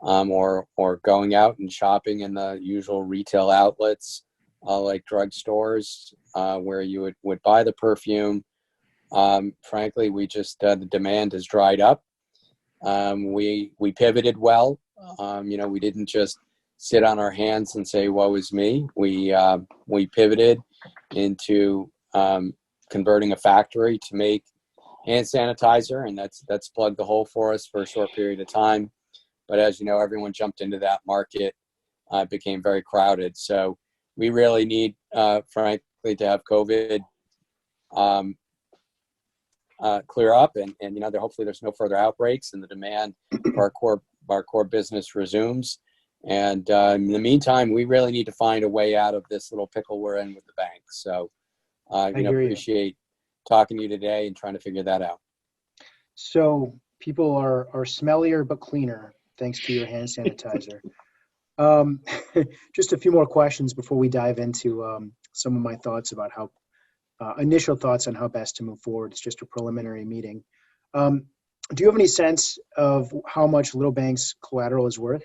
or going out and shopping in the usual retail outlets like drugstores where you would buy the perfume. Frankly, we just the demand has dried up. We pivoted well. We didn't just sit on our hands and say, "Woe is me." We pivoted into converting a factory to make hand sanitizer, and that's plugged the hole for us for a short period of time. But as you know, everyone jumped into that market. It became very crowded. So we really need, frankly, to have COVID clear up, and hopefully there's no further outbreaks, and the demand for our core business resumes. And in the meantime, we really need to find a way out of this little pickle we're in with the bank. So appreciate talking to you today and trying to figure that out. So people are smellier but cleaner thanks to your hand sanitizer. Just a few more questions before we dive into some of my thoughts about how initial thoughts on how best to move forward. It's just a preliminary meeting. Do you have any sense of how much Little Bank's collateral is worth?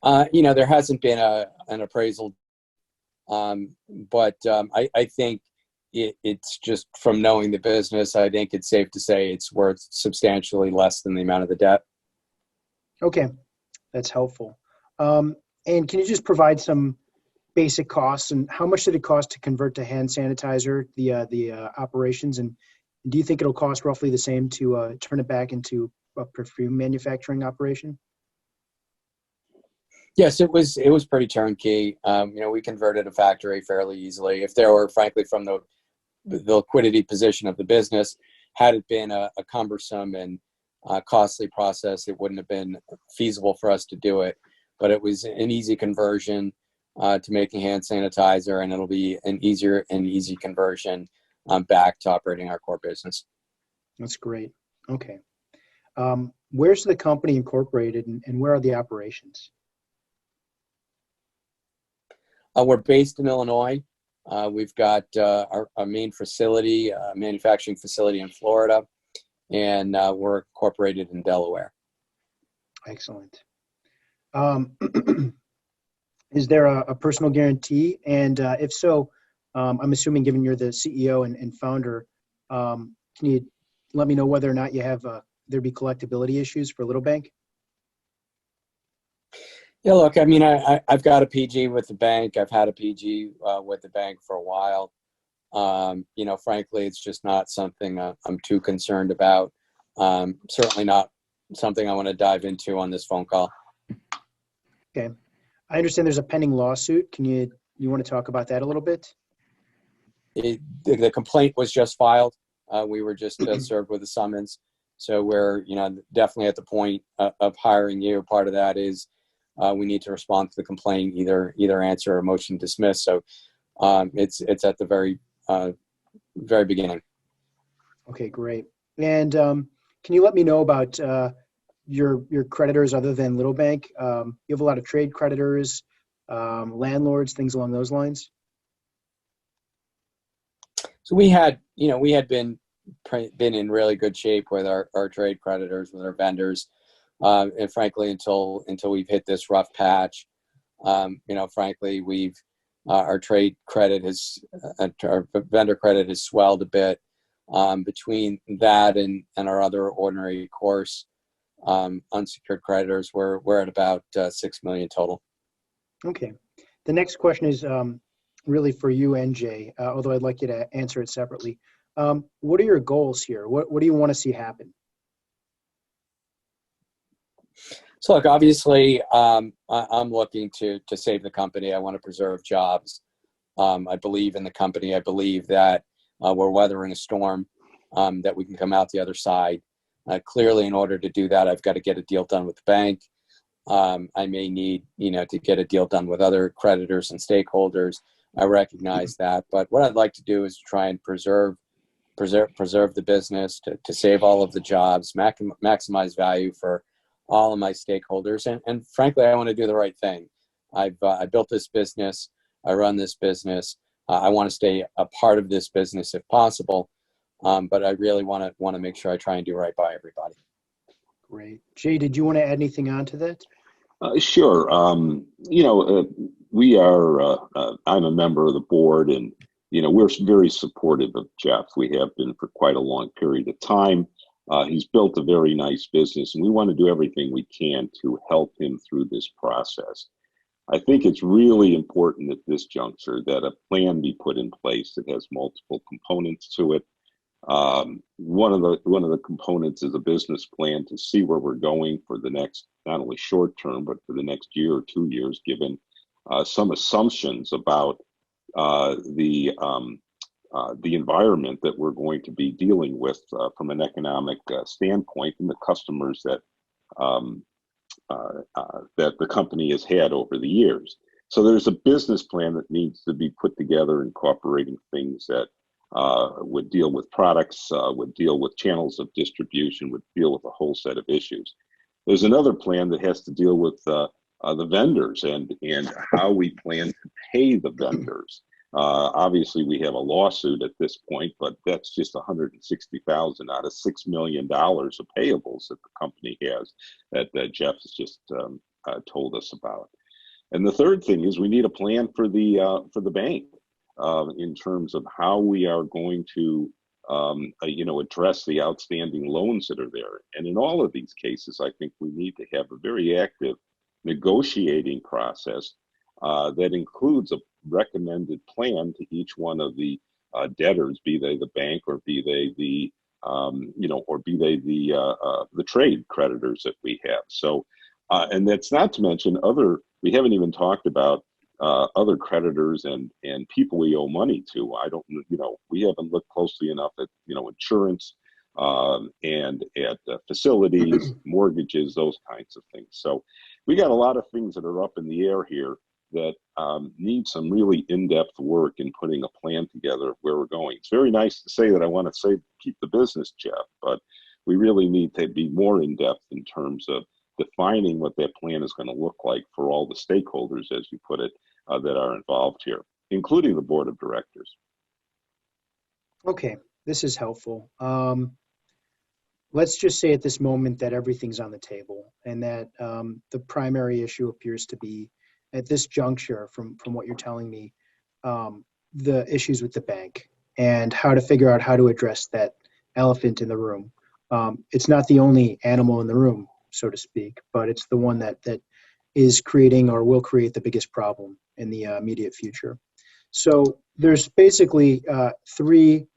There hasn't been an appraisal, but I think it's just from knowing the business, I think it's safe to say it's worth substantially less than the amount of the debt. Okay, that's helpful. And can you just provide some basic costs, and how much did it cost to convert to hand sanitizer, the operations, and do you think it'll cost roughly the same to turn it back into a perfume manufacturing operation? Yes, it was pretty turnkey. We converted a factory fairly easily. If there were, frankly, from the liquidity position of the business, had it been a cumbersome and costly process, it wouldn't have been feasible for us to do it. But it was an easy conversion to making hand sanitizer, and it'll be an easy conversion back to operating our core business. That's great. Okay. Where's the company incorporated and where are the operations? We're based in Illinois. We've got our main facility, manufacturing facility in Florida, and we're incorporated in Delaware. Excellent. Is there a personal guarantee? And if so, I'm assuming given you're the CEO and founder, can you let me know whether or not you have there be collectability issues for Little Bank? Yeah, look, I mean, I've got a PG with the bank. I've had a PG with the bank for a while. You know, frankly, it's just not something I'm too concerned about. Certainly not something I want to dive into on this phone call. Okay. I understand there's a pending lawsuit. Can you want to talk about that a little bit? The complaint was just filed. We were just served with a summons. So we're, you know, definitely at the point of hiring you. Part of that is we need to respond to the complaint, either answer or motion dismiss. So it's at the very beginning. Okay, great. And can you let me know about your creditors other than Little Bank? You have a lot of trade creditors, landlords, things along those lines. So we had been in really good shape with our trade creditors, with our vendors, and frankly, until we've hit this rough patch, you know, frankly, our trade credit our vendor credit has swelled a bit. Between that and our other ordinary course unsecured creditors, we're at about $6 million total. Okay. The next question is really for you and Jay, although I'd like you to answer it separately. What are your goals here? What do you want to see happen? So look, obviously, I'm looking to save the company. I want to preserve jobs. I believe in the company. I believe that we're weathering a storm, that we can come out the other side. Clearly, in order to do that, I've got to get a deal done with the bank. I may need, you know, to get a deal done with other creditors and stakeholders. I recognize that, but what I'd like to do is try and preserve the business, to save all of the jobs, maximize value for all of my stakeholders, and frankly, I want to do the right thing. I built this business. I run this business. I want to stay a part of this business if possible, but I really want to make sure I try and do right by everybody. Great. Jay, did you want to add anything on to that? Sure. You know, we are, I'm a member of the board, and, you know, we're very supportive of Jeff. We have been for quite a long period of time. He's built a very nice business, and we want to do everything we can to help him through this process. I think it's really important at this juncture that a plan be put in place that has multiple components to it. One of the components is a business plan to see where we're going for the next, not only short term, but for the next year or 2 years, given some assumptions about the environment that we're going to be dealing with from an economic standpoint, and the customers that that the company has had over the years. So there's a business plan that needs to be put together, incorporating things that would deal with products, would deal with channels of distribution, would deal with a whole set of issues. There's another plan that has to deal with the vendors and how we plan to pay the vendors. Obviously, we have a lawsuit at this point, but that's just $160,000 out of $6 million of payables that the company has that Jeff has just told us about. And the third thing is we need a plan for the bank in terms of how we are going to you know, address the outstanding loans that are there. And in all of these cases, I think we need to have a very active negotiating process that includes a recommended plan to each one of the debtors, be they the bank or be they the you know, or be they the trade creditors that we have. So, and that's not to mention we haven't even talked about other creditors and people we owe money to. I don't, you know, we haven't looked closely enough at, you know, insurance and at facilities, mortgages, those kinds of things. So we got a lot of things that are up in the air here that need some really in-depth work in putting a plan together of where we're going. It's very nice to say that I want to keep the business, Jeff, but we really need to be more in depth in terms of defining what that plan is going to look like for all the stakeholders, as you put it, that are involved here, including the board of directors. Okay, this is helpful. Let's just say at this moment that everything's on the table and that the primary issue appears to be, at this juncture, from what you're telling me, the issues with the bank and how to figure out how to address that elephant in the room. It's not the only animal in the room, so to speak, but it's the one that is creating or will create the biggest problem in the immediate future. So there's basically three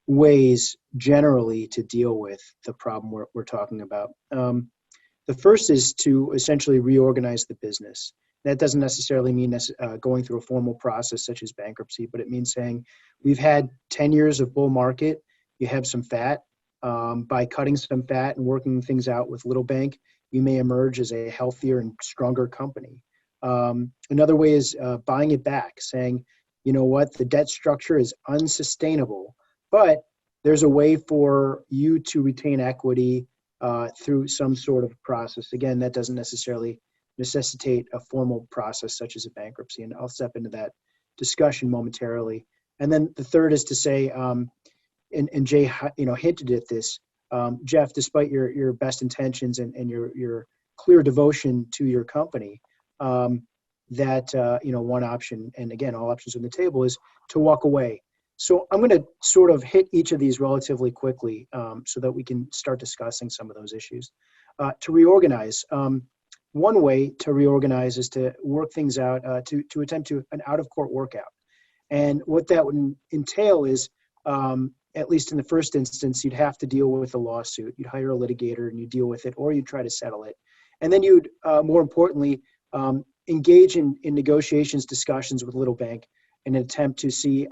ways generally to deal with the problem we're talking about. The first is to essentially reorganize the business. That doesn't necessarily mean going through a formal process such as bankruptcy, but it means saying we've had 10 years of bull market, you have some fat. By cutting some fat and working things out with Little Bank, you may emerge as a healthier and stronger company. Another way is buying it back, saying, you know what, the debt structure is unsustainable, but there's a way for you to retain equity through some sort of process. Again, that doesn't necessarily necessitate a formal process such as a bankruptcy, and I'll step into that discussion momentarily. And then the third is to say, and Jay, hinted at this, Jeff, despite your best intentions and your clear devotion to your company, that one option, and again, all options on the table, is to walk away. So I'm going to sort of hit each of these relatively quickly so that we can start discussing some of those issues. To reorganize, one way to reorganize is to work things out, to attempt to an out-of-court workout. And what that would entail is, at least in the first instance, you'd have to deal with a lawsuit. You'd hire a litigator and you deal with it, or you'd try to settle it. And then you'd, more importantly, engage in negotiations, discussions with Little Bank in an attempt to see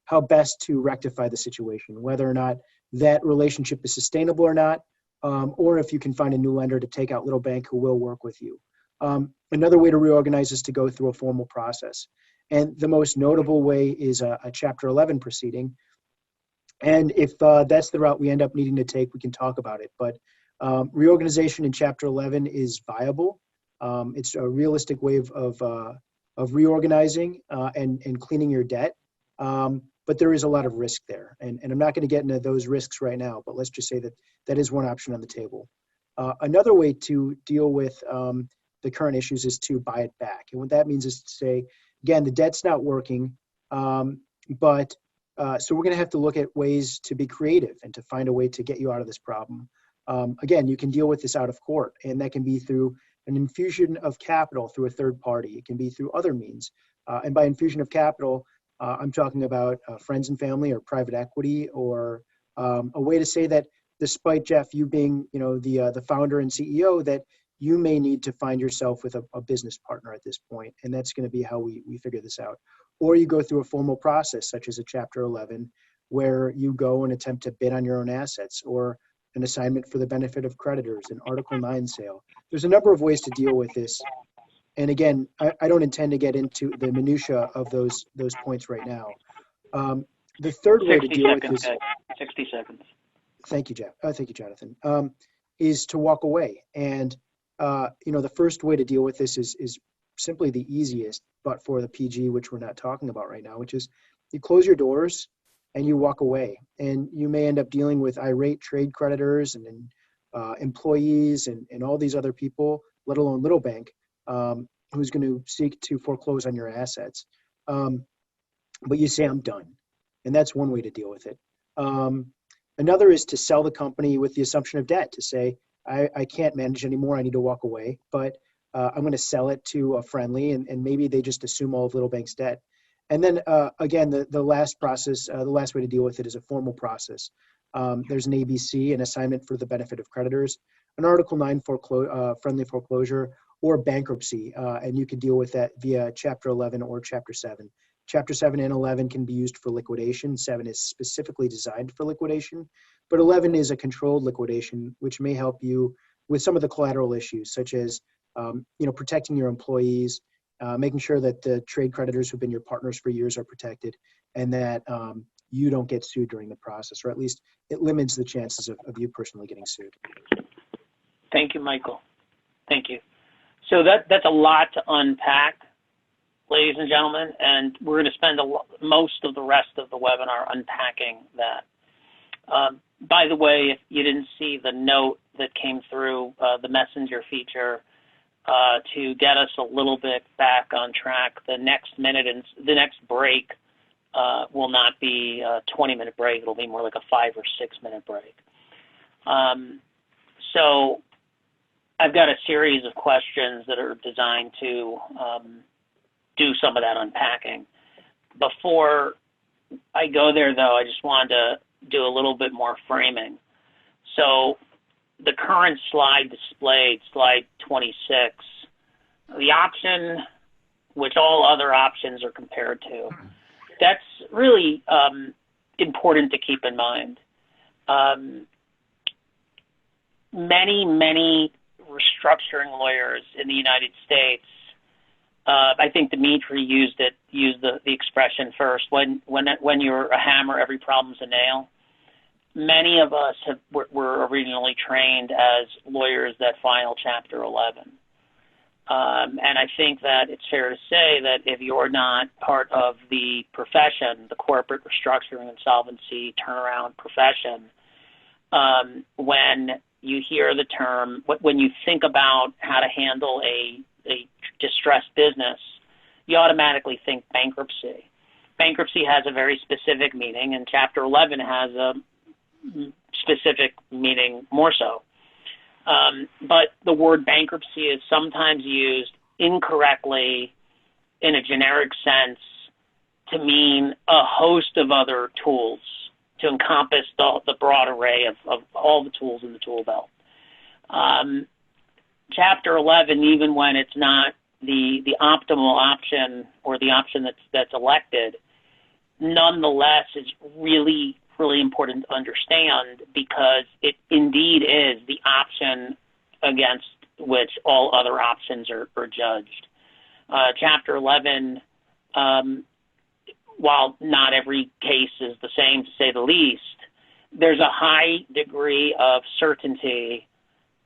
how best to rectify the situation, whether or not that relationship is sustainable or not, or if you can find a new lender to take out Little Bank who will work with you. Another way to reorganize is to go through a formal process. And the most notable way is a Chapter 11 proceeding. And if that's the route we end up needing to take, we can talk about it. But reorganization in Chapter 11 is viable. It's a realistic way of reorganizing and cleaning your debt. But there is a lot of risk there. And I'm not going to get into those risks right now, but let's just say that is one option on the table. Another way to deal with the current issues is to buy it back. And what that means is to say, again, the debt's not working, but so we're going to have to look at ways to be creative and to find a way to get you out of this problem. Again, you can deal with this out of court, and that can be through an infusion of capital through a third party. It can be through other means. And by infusion of capital, I'm talking about friends and family or private equity, or a way to say that despite, Jeff, you being the founder and CEO, that you may need to find yourself with a business partner at this point, and that's going to be how we figure this out. Or you go through a formal process, such as a Chapter 11, where you go and attempt to bid on your own assets, or an assignment for the benefit of creditors, an Article 9 sale. There's a number of ways to deal with this. And again, I don't intend to get into the minutia of those points right now. The third way to deal with this— 60 seconds. Thank you, Jeff. Thank you, Jonathan. Is to walk away. And the first way to deal with this is simply the easiest, but for the PG, which we're not talking about right now, which is you close your doors and you walk away. And you may end up dealing with irate trade creditors and employees and all these other people, let alone Little Bank, who's going to seek to foreclose on your assets. But you say, I'm done. And that's one way to deal with it. Another is to sell the company with the assumption of debt, to say, I can't manage anymore, I need to walk away, but I'm going to sell it to a friendly, and maybe they just assume all of Little Bank's debt. And then again, the last process, the last way to deal with it is a formal process. There's an ABC, an assignment for the benefit of creditors, an Article 9 friendly foreclosure, or bankruptcy, and you can deal with that via Chapter 11 or Chapter 7. Chapter 7 and 11 can be used for liquidation. 7 is specifically designed for liquidation, but 11 is a controlled liquidation, which may help you with some of the collateral issues, such as protecting your employees, making sure that the trade creditors who've been your partners for years are protected, and that you don't get sued during the process, or at least it limits the chances of you personally getting sued. Thank you, Michael. Thank you. So that's a lot to unpack, ladies and gentlemen, and we're going to spend most of the rest of the webinar unpacking that. By the way, if you didn't see the note that came through the messenger feature to get us a little bit back on track, the next break will not be a 20-minute break. It'll be more like a 5 or 6 minute break. So I've got a series of questions that are designed to do some of that unpacking. Before I go there, though, I just wanted to do a little bit more framing. So the current slide displayed, slide 26, the option which all other options are compared to, that's really important to keep in mind. Many restructuring lawyers in the United States, I think Dimitri used the expression first, when you're a hammer, every problem's a nail. Many of us were originally trained as lawyers that file Chapter 11. And I think that it's fair to say that if you're not part of the profession, the corporate restructuring, insolvency, turnaround profession, when you hear the term, when you think about how to handle a distressed business, you automatically think bankruptcy. Bankruptcy has a very specific meaning, and Chapter 11 has a specific meaning more so. But the word bankruptcy is sometimes used incorrectly in a generic sense to mean a host of other tools, to encompass the broad array of all the tools in the tool belt. Chapter 11, even when it's not the optimal option or the option that's elected, nonetheless is really important to understand, because it indeed is the option against which all other options are judged. Chapter 11, while not every case is the same, to say the least, there's a high degree of certainty,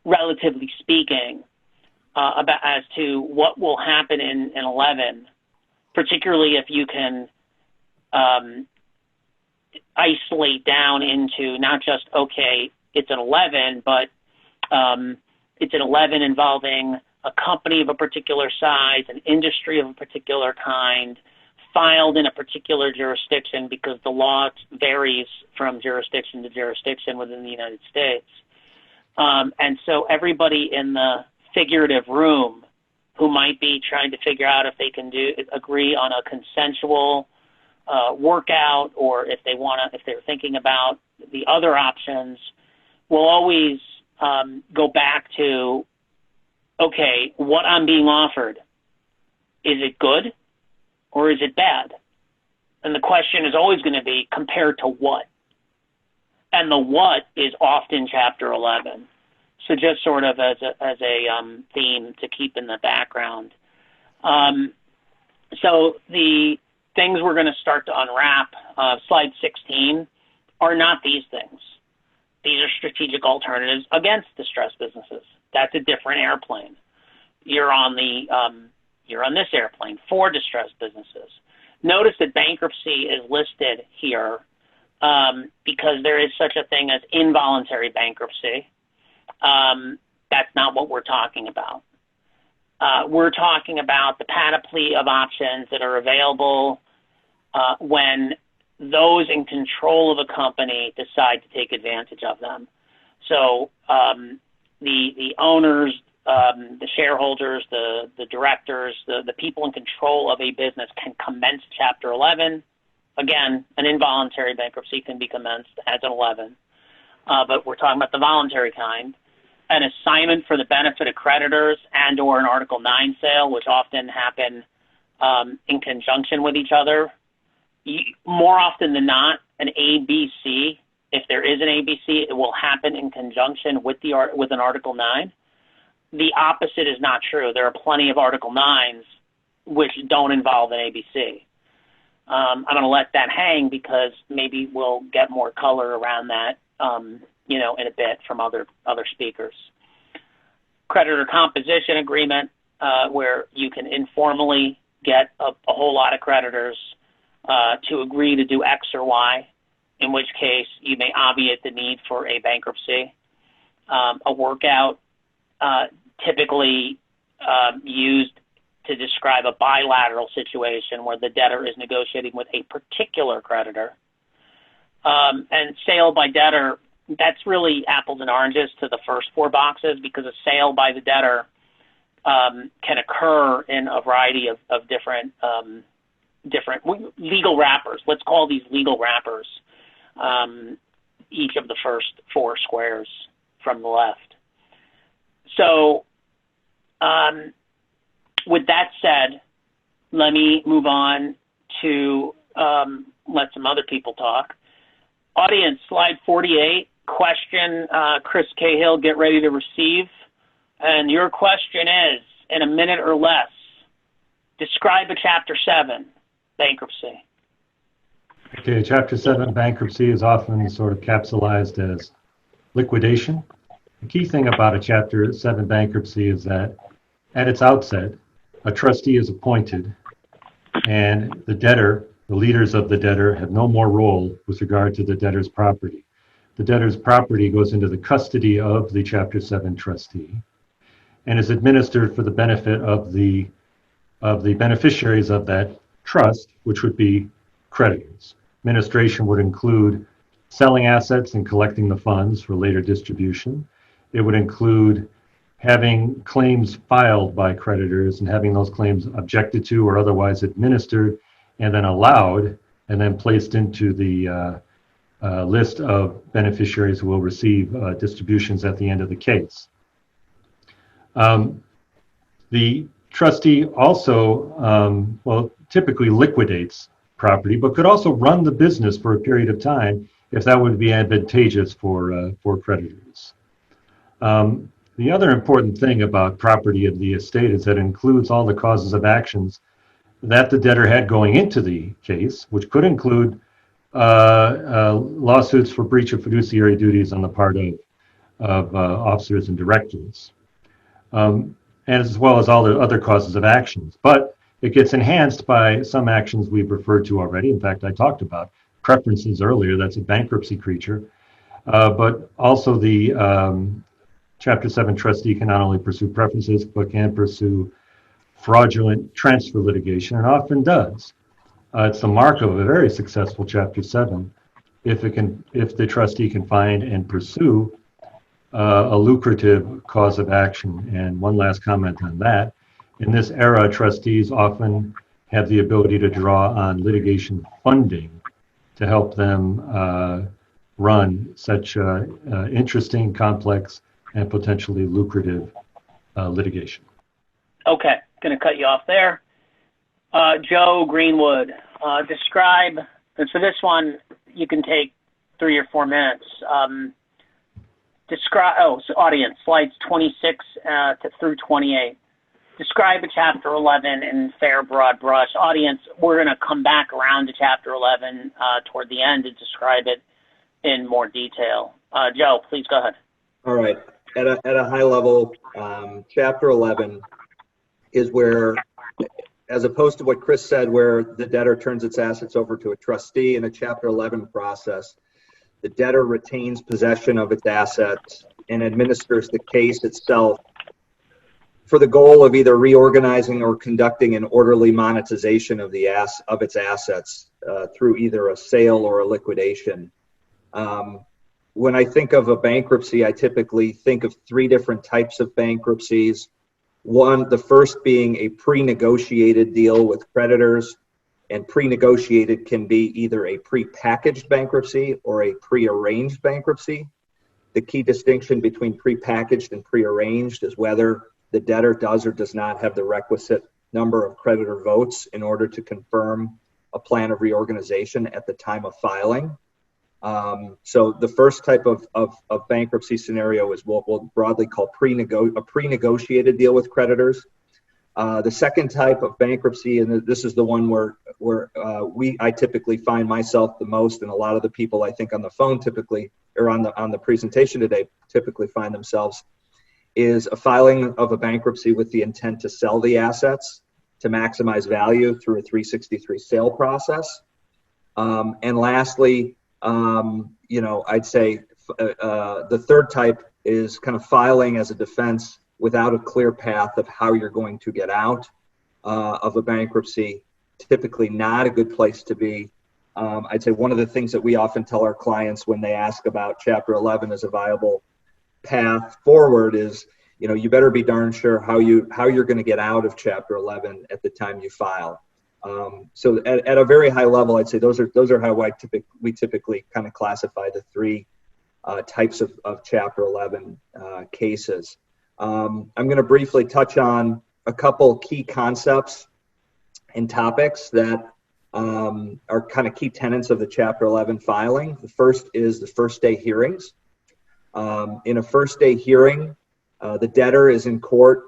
relatively speaking, as to what will happen in 11, particularly if you can isolate down into not just, okay, it's an 11, but it's an 11 involving a company of a particular size, an industry of a particular kind, filed in a particular jurisdiction, because the law varies from jurisdiction to jurisdiction within the United States. And so everybody in the figurative room who might be trying to figure out if they can agree on a consensual workout, or if they're thinking about the other options, will always go back to, okay, what I'm being offered, is it good or is it bad? And the question is always going to be compared to what? And the what is often Chapter 11. So just sort of as a theme to keep in the background. So the things we're going to start to unwrap, slide 16, are not these things. These are strategic alternatives against distressed businesses. That's a different airplane. You're on this airplane for distressed businesses. Notice that bankruptcy is listed here because there is such a thing as involuntary bankruptcy. That's not what we're talking about. We're talking about the panoply of options that are available when those in control of a company decide to take advantage of them. So the owners, the shareholders, the directors, the people in control of a business can commence Chapter 11. Again, an involuntary bankruptcy can be commenced as an 11, but we're talking about the voluntary kind. An assignment for the benefit of creditors and or an Article 9 sale, which often happen in conjunction with each other. More often than not, an ABC, if there is an ABC, it will happen in conjunction with an Article 9. The opposite is not true. There are plenty of Article 9s which don't involve an ABC. I'm going to let that hang because maybe we'll get more color around that, in a bit from other speakers. Creditor composition agreement, where you can informally get a whole lot of creditors to agree to do X or Y, in which case you may obviate the need for a bankruptcy. A workout, typically used to describe a bilateral situation where the debtor is negotiating with a particular creditor. And sale by debtor, that's really apples and oranges to the first four boxes, because a sale by the debtor can occur in a variety of different legal wrappers. Let's call these legal wrappers, each of the first four squares from the left. So with that said, let me move on to let some other people talk. Audience, slide 48, question Chris Cahill, get ready to receive. And your question is, in a minute or less, describe a Chapter 7 bankruptcy. Okay, Chapter 7 bankruptcy is often sort of capsulized as liquidation. The key thing about a Chapter 7 bankruptcy is that at its outset, a trustee is appointed, and the debtor, the leaders of the debtor, have no more role with regard to the debtor's property. The debtor's property goes into the custody of the Chapter 7 trustee and is administered for the benefit of the beneficiaries of that trust, which would be creditors. Administration would include selling assets and collecting the funds for later distribution. It would include having claims filed by creditors and having those claims objected to or otherwise administered and then allowed and then placed into the list of beneficiaries who will receive distributions at the end of the case. The trustee also, typically liquidates property, but could also run the business for a period of time if that would be advantageous for creditors. The other important thing about property of the estate is that it includes all the causes of actions that the debtor had going into the case, which could include lawsuits for breach of fiduciary duties on the part of officers and directors, and as well as all the other causes of actions. But it gets enhanced by some actions we've referred to already. In fact, I talked about preferences earlier. That's a bankruptcy creature. But also the Chapter 7 trustee can not only pursue preferences, but can pursue fraudulent transfer litigation, and often does. It's the mark of a very successful Chapter 7 if the trustee can find and pursue a lucrative cause of action. And one last comment on that. In this era, trustees often have the ability to draw on litigation funding to help them run such interesting, complex, and potentially lucrative litigation. Okay, going to cut you off there. Joe Greenwood, describe, and for this one, you can take 3 or 4 minutes. Audience, slides 26 through 28. Describe a Chapter 11 in fair broad brush. Audience, we're going to come back around to Chapter 11 toward the end to describe it in more detail. Joe, please go ahead. All right. At a high level, Chapter 11 is where, as opposed to what Chris said, where the debtor turns its assets over to a trustee in a Chapter 11 process, the debtor retains possession of its assets and administers the case itself for the goal of either reorganizing or conducting an orderly monetization of its assets through either a sale or a liquidation. When I think of a bankruptcy, I typically think of 3 different types of bankruptcies. The first being a pre-negotiated deal with creditors, and pre-negotiated can be either a pre-packaged bankruptcy or a pre-arranged bankruptcy. The key distinction between pre-packaged and pre-arranged is whether the debtor does or does not have the requisite number of creditor votes in order to confirm a plan of reorganization at the time of filing. So the first type of bankruptcy scenario is what we'll broadly call a pre-negotiated deal with creditors. The second type of bankruptcy, and this is the one where I typically find myself the most, and a lot of the people I think on the phone typically, or on the presentation today, typically find themselves, is a filing of a bankruptcy with the intent to sell the assets to maximize value through a 363 sale process. And lastly, I'd say the third type is kind of filing as a defense without a clear path of how you're going to get out of a bankruptcy. Typically not a good place to be. I'd say one of the things that we often tell our clients when they ask about Chapter 11 as a viable path forward is, you better be darn sure how you're going to get out of Chapter 11 at the time you file. So at a very high level, I'd say those are how we typically kind of classify the three types of Chapter 11 cases. I'm going to briefly touch on a couple key concepts and topics that are kind of key tenets of the Chapter 11 filing. The first is the first day hearings. In a first day hearing, the debtor is in court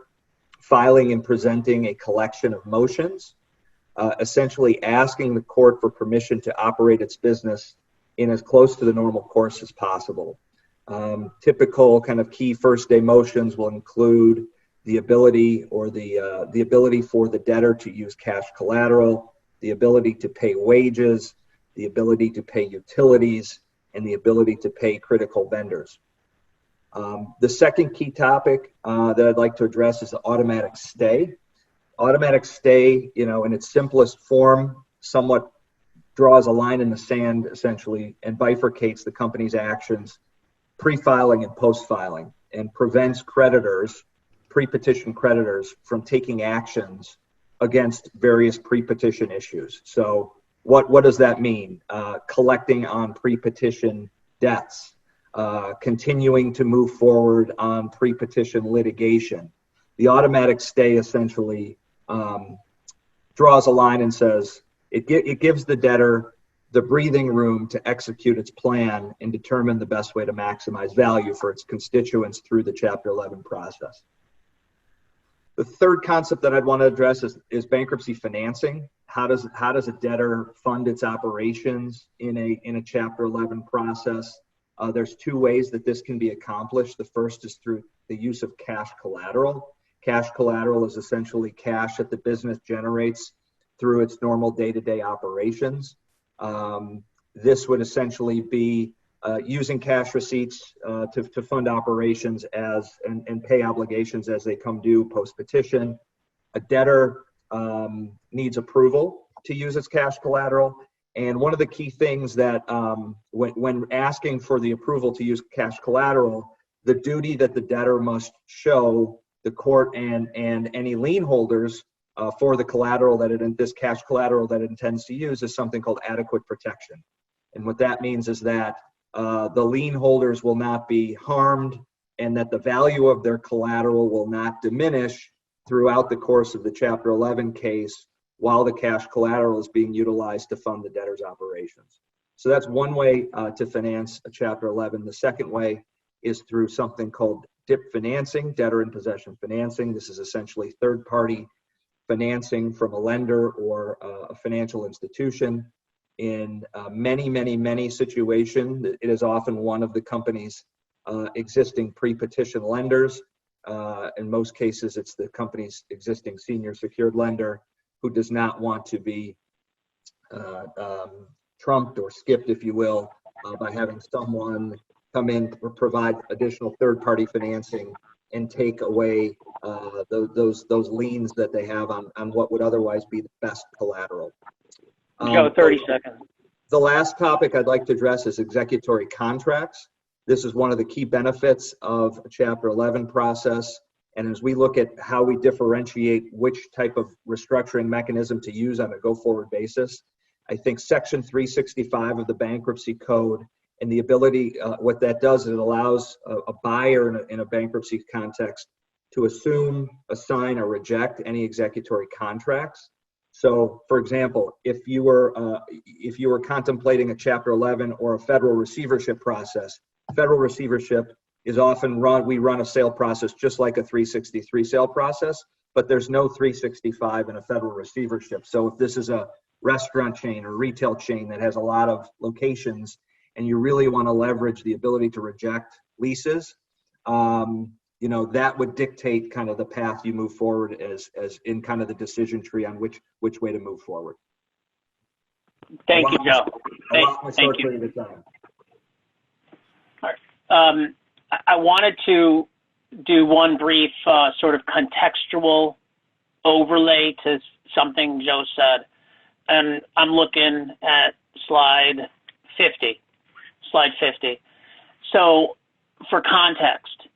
filing and presenting a collection of motions, essentially asking the court for permission to operate its business in as close to the normal course as possible. Typical kind of key first day motions will include the ability for the debtor to use cash collateral, the ability to pay wages, the ability to pay utilities, and the ability to pay critical vendors. The second key topic that I'd like to address is the automatic stay. Automatic stay, in its simplest form, somewhat draws a line in the sand, essentially, and bifurcates the company's actions pre-filing and post-filing, and prevents creditors, pre-petition creditors, from taking actions against various pre-petition issues. So what does that mean? Collecting on pre-petition debts, continuing to move forward on pre-petition litigation. The automatic stay essentially draws a line and says it gives the debtor the breathing room to execute its plan and determine the best way to maximize value for its constituents through the Chapter 11 process. The third concept that I'd want to address is bankruptcy financing. How does a debtor fund its operations in a Chapter 11 process? There's two ways that this can be accomplished. The first is through the use of cash collateral. Cash collateral is essentially cash that the business generates through its normal day-to-day operations. This would essentially be using cash receipts to fund operations and pay obligations as they come due post-petition. A debtor needs approval to use its cash collateral. And one of the key things that when asking for the approval to use cash collateral, the duty that the debtor must show the court and any lien holders for the collateral this cash collateral that it intends to use is something called adequate protection. And what that means is that the lien holders will not be harmed and that the value of their collateral will not diminish throughout the course of the Chapter 11 case while the cash collateral is being utilized to fund the debtor's operations. So that's one way to finance a Chapter 11. The second way is through something called DIP financing, debtor in possession financing. This is essentially third-party financing from a lender or a financial institution. In many situations, it is often one of the company's existing pre-petition lenders. In most cases, it's the company's existing senior secured lender who does not want to be trumped or skipped, if you will, by having someone come in or provide additional third-party financing and take away those liens that they have on what would otherwise be the best collateral. Joe, 30 seconds. The last topic I'd like to address is executory contracts. This is one of the key benefits of a Chapter 11 process. And as we look at how we differentiate which type of restructuring mechanism to use on a go-forward basis, I think Section 365 of the Bankruptcy Code and the ability, what that does is it allows a buyer in a bankruptcy context to assume, assign, or reject any executory contracts. So, for example, if you were contemplating a Chapter 11 or a federal receivership process, federal receivership is often we run a sale process just like a 363 sale process. but there's no 365 in a federal receivership. So if this is a restaurant chain or retail chain that has a lot of locations and you really want to leverage the ability to reject leases, you know, that would dictate kind of the path you move forward as in kind of the decision tree on which way to move forward. Thank you, Joe. Thank you. All right. I wanted to do one brief sort of contextual overlay to something Joe said. And I'm looking at slide 50. So for context,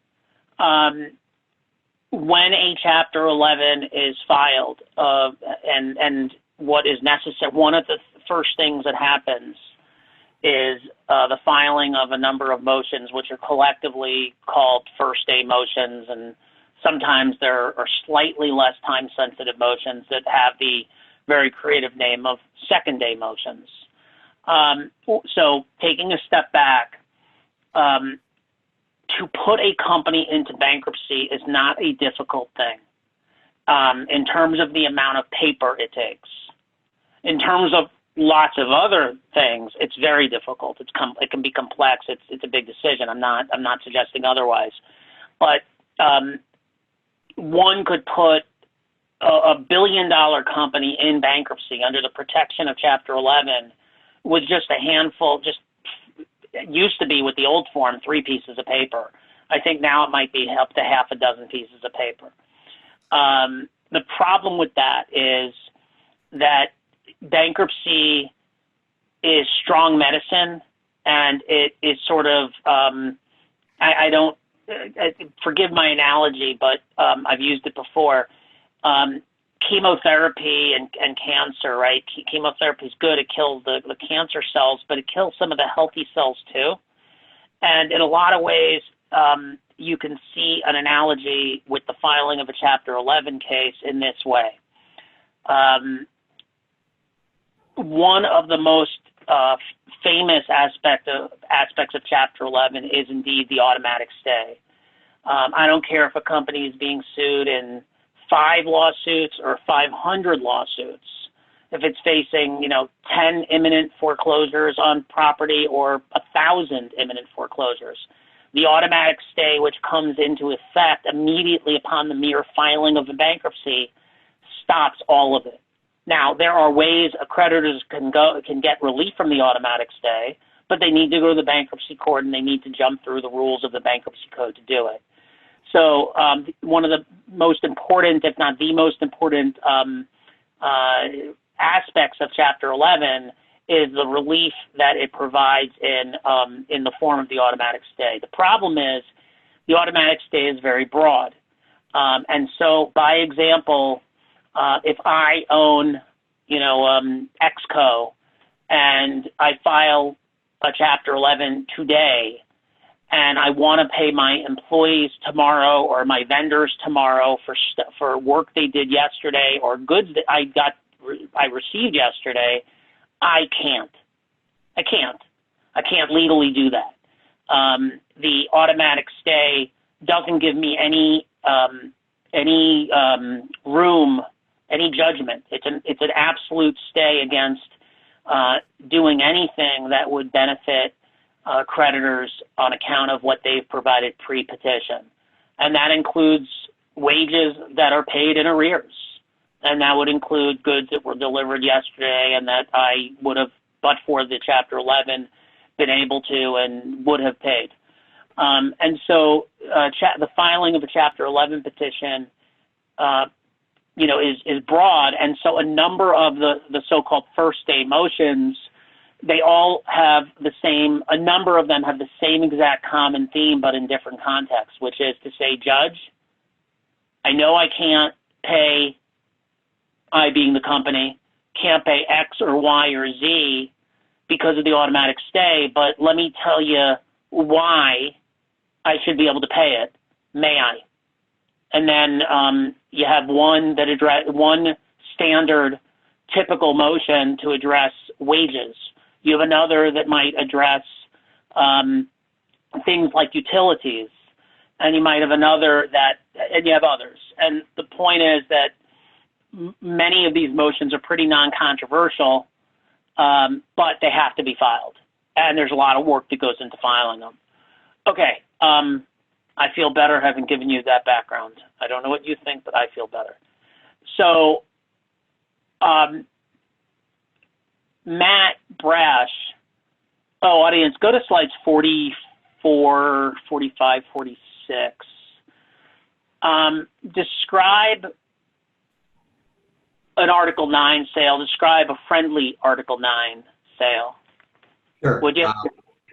when a Chapter 11 is filed and what is necessary, one of the first things that happens is the filing of a number of motions, which are collectively called first-day motions, and sometimes there are slightly less time-sensitive motions that have the very creative name of second-day motions. So taking a step back, to put a company into bankruptcy is not a difficult thing in terms of the amount of paper it takes. In terms of lots of other things, it's very difficult. It can be complex. It's a big decision. I'm not suggesting otherwise, but one could put a $1 billion company in bankruptcy under the protection of Chapter 11 with just a handful. It used to be with the old form 3 pieces of paper. I think now it might be up to half a dozen pieces of paper. The problem with that is that bankruptcy is strong medicine, and it is sort of, I don't, forgive my analogy, but I've used it before. Chemotherapy and cancer, right? Chemotherapy is good. It kills the cancer cells, but it kills some of the healthy cells too. And in a lot of ways, you can see an analogy with the filing of a Chapter 11 case in this way. One of the most famous aspects of Chapter 11 is indeed the automatic stay. I don't care if a company is being sued in 5 lawsuits or 500 lawsuits. If it's facing, 10 imminent foreclosures on property or 1,000 imminent foreclosures, the automatic stay, which comes into effect immediately upon the mere filing of a bankruptcy, stops all of it. Now, there are ways creditors can get relief from the automatic stay, but they need to go to the bankruptcy court and they need to jump through the rules of the bankruptcy code to do it. So one of the most important, if not the most important aspects of Chapter 11 is the relief that it provides in the form of the automatic stay. The problem is the automatic stay is very broad. And so, by example, if I own, Exco and I file a Chapter 11 today, and I want to pay my employees tomorrow or my vendors tomorrow for work they did yesterday or goods that I received yesterday, I can't legally do that. The automatic stay doesn't give me any room, any judgment. It's an absolute stay against doing anything that would benefit creditors on account of what they've provided pre-petition. And that includes wages that are paid in arrears. And that would include goods that were delivered yesterday and that I would have, but for the Chapter 11, been able to and would have paid. And so the filing of a Chapter 11 petition, is broad. And so a number of the so-called first-day motions, they all have a number of them have the same exact common theme, but in different contexts, which is to say, Judge, I know I can't pay, I being the company, can't pay X or Y or Z because of the automatic stay, but let me tell you why I should be able to pay it. May I? And then you have one standard typical motion to address wages. You have another that might address things like utilities. and you might have another and you have others. And the point is that many of these motions are pretty non-controversial, but they have to be filed. And there's a lot of work that goes into filing them. Okay, I feel better having given you that background. I don't know what you think, but I feel better. So, Matt Brash, audience, go to slides 44, 45, 46. Describe an Article 9 sale. Describe a friendly Article 9 sale. Sure. Would you?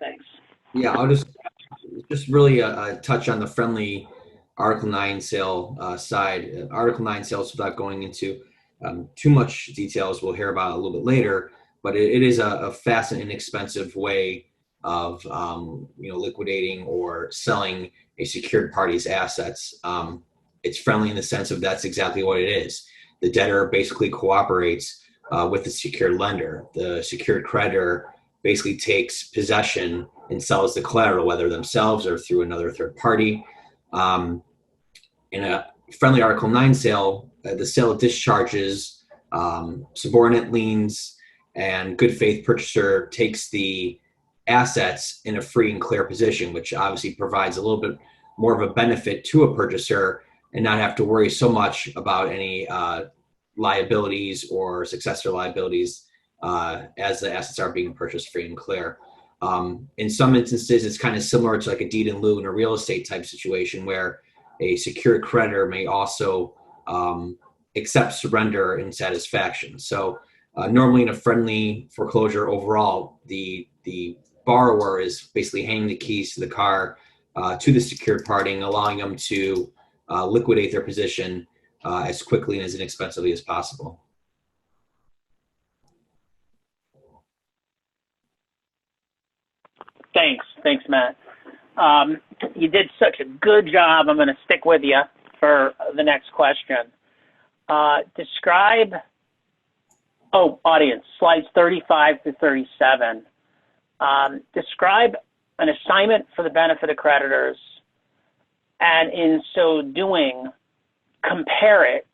Thanks. Yeah, I'll just really touch on the friendly Article 9 sale side. Article 9 sales, without going into too much details, we'll hear about a little bit later, but it is a fast and inexpensive way of liquidating or selling a secured party's assets. It's friendly in the sense of that's exactly what it is. The debtor basically cooperates with the secured lender. The secured creditor basically takes possession and sells the collateral, whether themselves or through another third party. In a friendly Article 9 sale, the sale discharges subordinate liens, and good faith purchaser takes the assets in a free and clear position, which obviously provides a little bit more of a benefit to a purchaser and not have to worry so much about any liabilities or successor liabilities as the assets are being purchased free and clear. In some instances, it's kind of similar to like a deed in lieu in a real estate type situation where a secured creditor may also accept surrender and satisfaction. So normally in a friendly foreclosure overall, the borrower is basically handing the keys to the car to the secured party and allowing them to liquidate their position as quickly and as inexpensively as possible. Thanks, Matt. You did such a good job. I'm going to stick with you for the next question. Describe, audience, slides 35 to 37. Describe an assignment for the benefit of creditors, and in so doing, compare it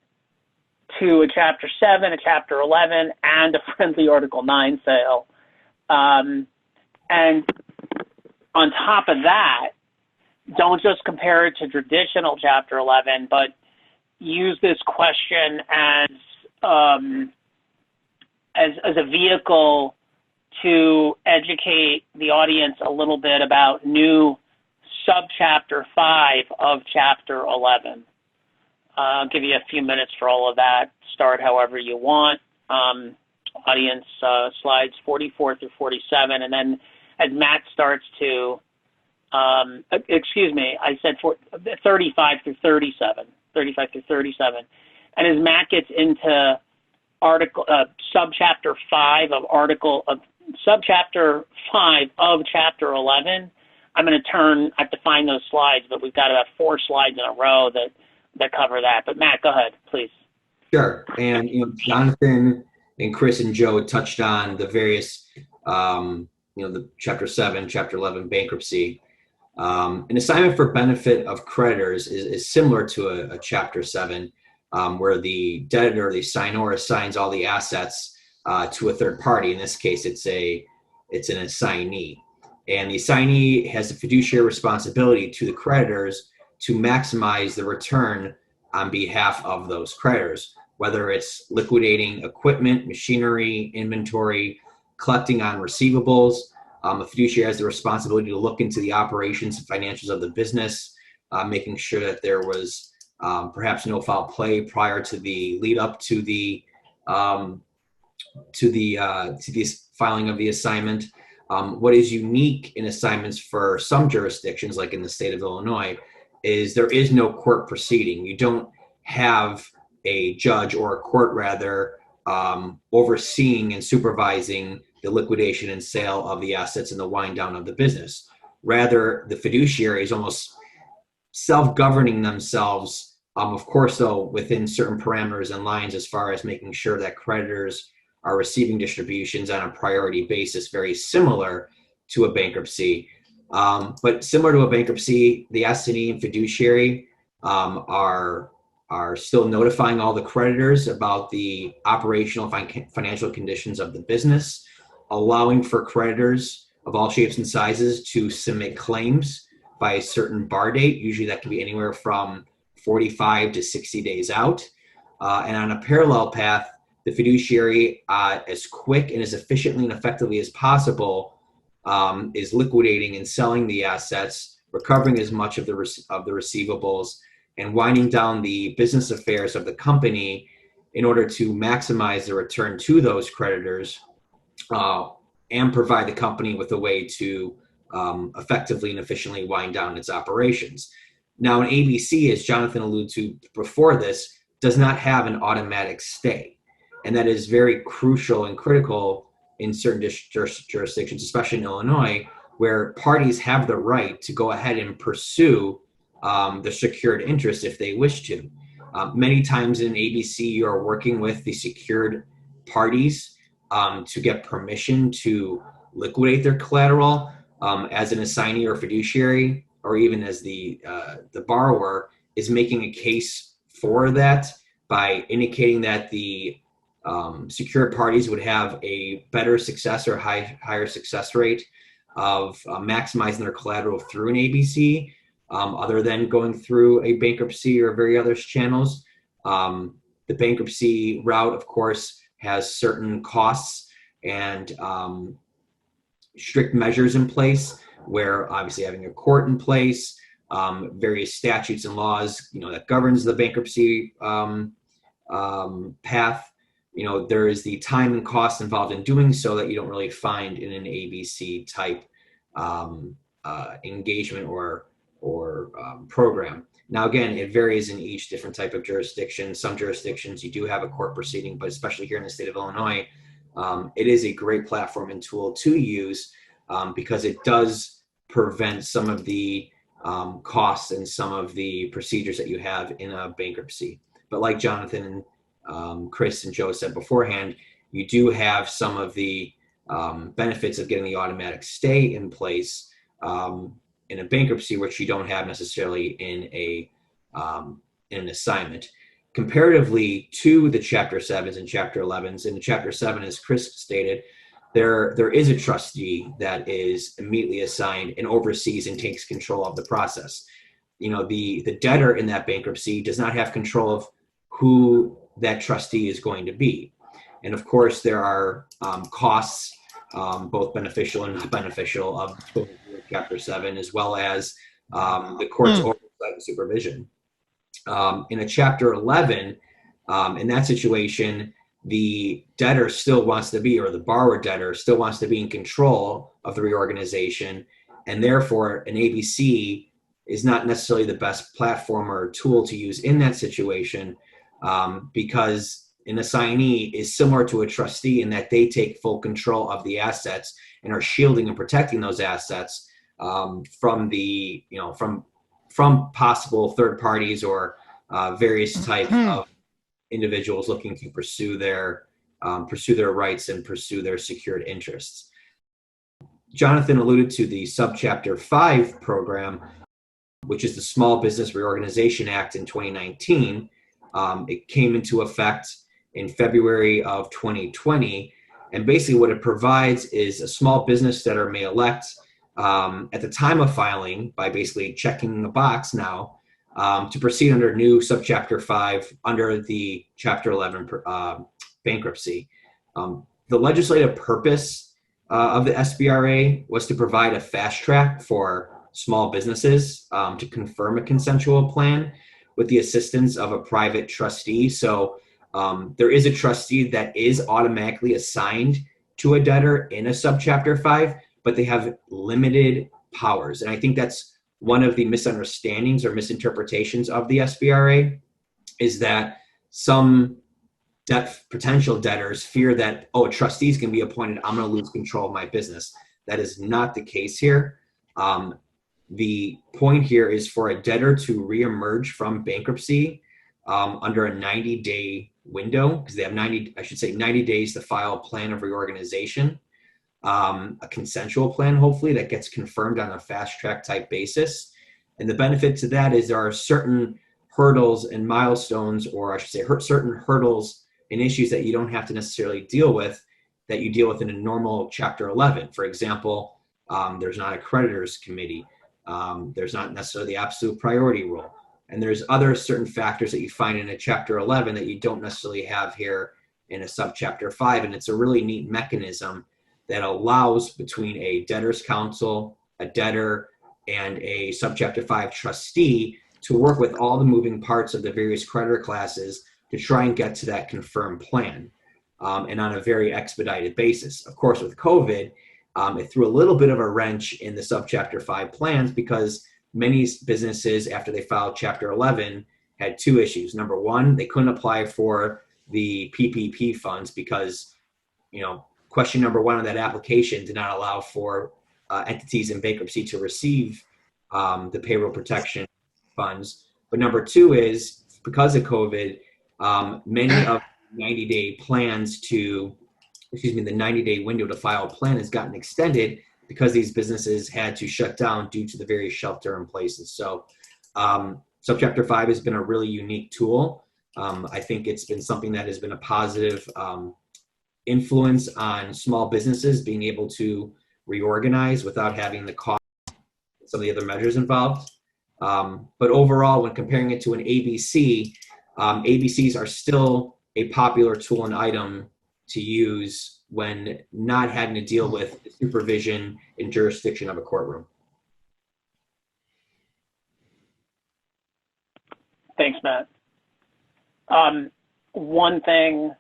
to a Chapter 7, a Chapter 11, and a friendly Article 9 sale. And on top of that, don't just compare it to traditional Chapter 11, but use this question as a vehicle to educate the audience a little bit about new subchapter 5 of Chapter 11. I'll give you a few minutes for all of that. Start however you want. Audience, slides 44 through 47, and then as Matt starts to, excuse me, I said 35 through 37, and as Matt gets into subchapter 5 of Chapter 11, I'm going to I have to find those slides, but we've got about 4 slides in a row that cover that. But Matt, go ahead, please. Sure. And Jonathan and Chris and Joe touched on the various, the Chapter 7, Chapter 11 bankruptcy. An assignment for benefit of creditors is similar to a Chapter 7, where the debtor, the assignor, assigns all the assets to a third party. In this case, it's an assignee. And the assignee has a fiduciary responsibility to the creditors to maximize the return on behalf of those creditors, whether it's liquidating equipment, machinery, inventory, collecting on receivables. A fiduciary has the responsibility to look into the operations and financials of the business, making sure that there was perhaps no foul play prior to the lead up to the filing of the assignment. What is unique in assignments for some jurisdictions, like in the state of Illinois, is there is no court proceeding. You don't have a judge or a court, rather, overseeing and supervising the liquidation and sale of the assets and the wind down of the business. Rather, the fiduciary is almost self-governing themselves, of course, though, within certain parameters and lines as far as making sure that creditors are receiving distributions on a priority basis, very similar to a bankruptcy. But similar to a bankruptcy, the S&E and fiduciary are still notifying all the creditors about the operational financial conditions of the business, allowing for creditors of all shapes and sizes to submit claims by a certain bar date. Usually that can be anywhere from 45 to 60 days out. And on a parallel path, the fiduciary, as quick and as efficiently and effectively as possible, is liquidating and selling the assets, recovering as much of the receivables, and winding down the business affairs of the company in order to maximize the return to those creditors, and provide the company with a way to effectively and efficiently wind down its operations. Now, an ABC, as Jonathan alluded to before this, does not have an automatic stay. And that is very crucial and critical in certain jurisdictions, especially in Illinois, where parties have the right to go ahead and pursue the secured interest if they wish to. Many times in ABC, you are working with the secured parties to get permission to liquidate their collateral. As an assignee or fiduciary, or even as the borrower is making a case for that by indicating that the secured parties would have a better success or higher success rate of maximizing their collateral through an ABC, other than going through a bankruptcy or various other channels. The bankruptcy route, of course, has certain costs and strict measures in place, where obviously having a court in place, various statutes and laws, that governs the bankruptcy path. There is the time and cost involved in doing so that you don't really find in an ABC type engagement or program. Now, again, it varies in each different type of jurisdiction. Some jurisdictions you do have a court proceeding, but especially here in the state of Illinois, it is a great platform and tool to use because it does prevent some of the costs and some of the procedures that you have in a bankruptcy. But like Jonathan and Chris and Joe said beforehand, you do have some of the benefits of getting the automatic stay in place in a bankruptcy, which you don't have necessarily in an assignment. Comparatively to the Chapter 7s and Chapter 11s, in Chapter 7, as Chris stated, there is a trustee that is immediately assigned and oversees and takes control of the process. The debtor in that bankruptcy does not have control of who that trustee is going to be. And of course, there are costs, both beneficial and not beneficial, of Chapter 7, as well as the court's oversight and supervision. In a Chapter 11, in that situation, the debtor still wants to be, or the borrower debtor still wants to be in control of the reorganization, and therefore an ABC is not necessarily the best platform or tool to use in that situation, because an assignee is similar to a trustee in that they take full control of the assets and are shielding and protecting those assets from the, from possible third parties or various types of individuals looking to pursue their rights and pursue their secured interests. Jonathan alluded to the Subchapter 5 program, which is the Small Business Reorganization Act in 2019. It came into effect in February of 2020. And basically what it provides is a small business debtor may elect at the time of filing, by basically checking the box now, to proceed under new Subchapter 5 under the Chapter 11 bankruptcy. The legislative purpose of the SBRA was to provide a fast track for small businesses to confirm a consensual plan with the assistance of a private trustee. So there is a trustee that is automatically assigned to a debtor in a Subchapter 5, but they have limited powers. And I think that's one of the misunderstandings or misinterpretations of the SBRA, is that some potential debtors fear that, trustees can be appointed, I'm going to lose control of my business. That is not the case here. The point here is for a debtor to reemerge from bankruptcy under a 90-day window, because they have 90 days to file a plan of reorganization. a consensual plan, hopefully, that gets confirmed on a fast track type basis. And the benefit to that is there are certain hurdles and milestones, or I should say certain hurdles and issues that you don't have to necessarily deal with that you deal with in a normal Chapter 11. For example, there's not a creditors committee. There's not necessarily the absolute priority rule. And there's other certain factors that you find in a Chapter 11 that you don't necessarily have here in a subchapter 5. And it's a really neat mechanism that allows between a debtor's counsel, a debtor, and a subchapter 5 trustee to work with all the moving parts of the various creditor classes to try and get to that confirmed plan, and on a very expedited basis. Of course, with COVID, it threw a little bit of a wrench in the subchapter 5 plans because many businesses, after they filed Chapter 11, had two issues. Number one, they couldn't apply for the PPP funds because, question number one on that application did not allow for entities in bankruptcy to receive the payroll protection funds. But number two is, because of COVID, many of the 90-day plans the 90-day window to file a plan has gotten extended because these businesses had to shut down due to the various shelter in places. So subchapter 5 has been a really unique tool. I think it's been something that has been a positive influence on small businesses being able to reorganize without having the cost of some of the other measures involved. But overall, when comparing it to an ABC, ABCs are still a popular tool and item to use when not having to deal with the supervision and jurisdiction of a courtroom. Thanks, Matt. One thing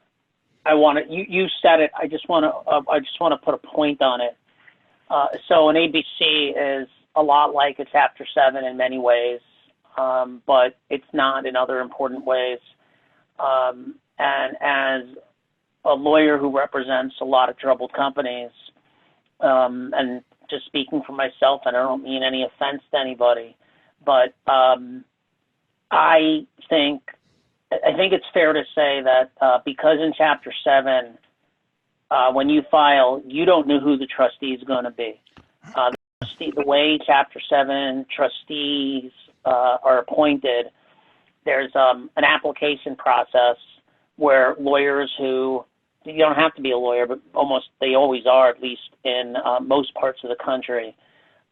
I want to, you said it, I just want to put a point on it. So an ABC is a lot like a Chapter 7 in many ways, but it's not in other important ways. And as a lawyer who represents a lot of troubled companies, and just speaking for myself, and I don't mean any offense to anybody, but I think it's fair to say that because in Chapter 7, when you file, you don't know who the trustee is going to be. The way Chapter 7 trustees are appointed, there's an application process where lawyers who, you don't have to be a lawyer, but they always are, at least in most parts of the country,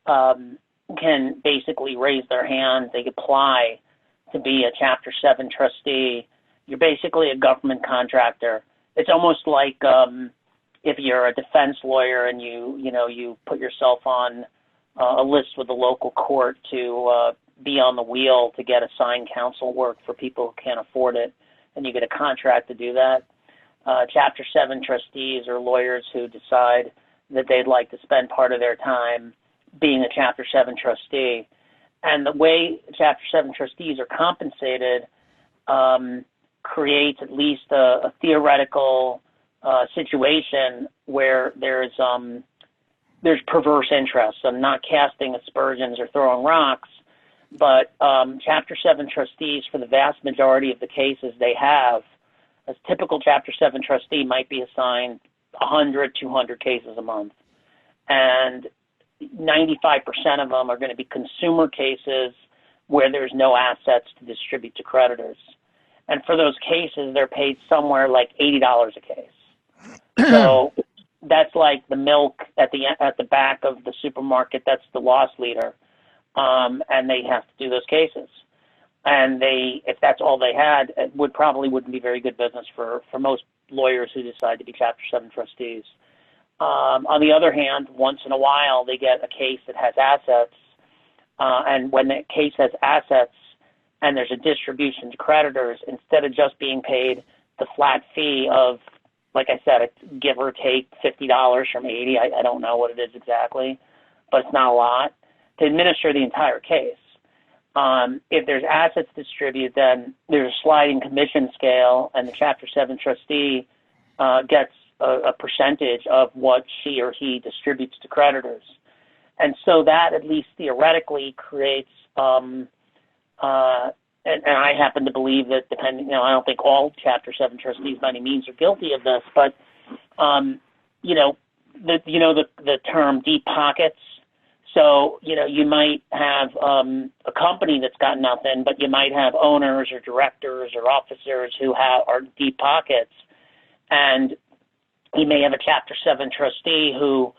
can basically raise their hand. They apply to be a Chapter 7 trustee. You're basically a government contractor. It's almost like if you're a defense lawyer and you put yourself on a list with the local court to be on the wheel to get assigned counsel work for people who can't afford it, and you get a contract to do that. Chapter 7 trustees are lawyers who decide that they'd like to spend part of their time being a Chapter 7 trustee. And the way Chapter 7 trustees are compensated creates at least a theoretical situation where there's perverse interests. I'm not casting aspersions or throwing rocks, but Chapter 7 trustees, for the vast majority of the cases they have, a typical Chapter 7 trustee might be assigned 100, 200 cases a month. And 95% of them are going to be consumer cases where there's no assets to distribute to creditors. And for those cases, they're paid somewhere like $80 a case. So that's like the milk at the back of the supermarket. That's the loss leader. And they have to do those cases. And if that's all they had, it wouldn't be very good business for most lawyers who decide to be Chapter 7 trustees. On the other hand, once in a while, they get a case that has assets. And when that case has assets and there's a distribution to creditors, instead of just being paid the flat fee of, like I said, give or take $50 from 80, I don't know what it is exactly, but it's not a lot, to administer the entire case. If there's assets distributed, then there's a sliding commission scale, and the Chapter 7 trustee gets a percentage of what she or he distributes to creditors. And so that, at least theoretically, creates, and I happen to believe that I don't think all Chapter 7 trustees by any means are guilty of this, but, the term deep pockets. So, you might have a company that's got nothing, but you might have owners or directors or officers who are deep pockets. And you may have a Chapter 7 trustee who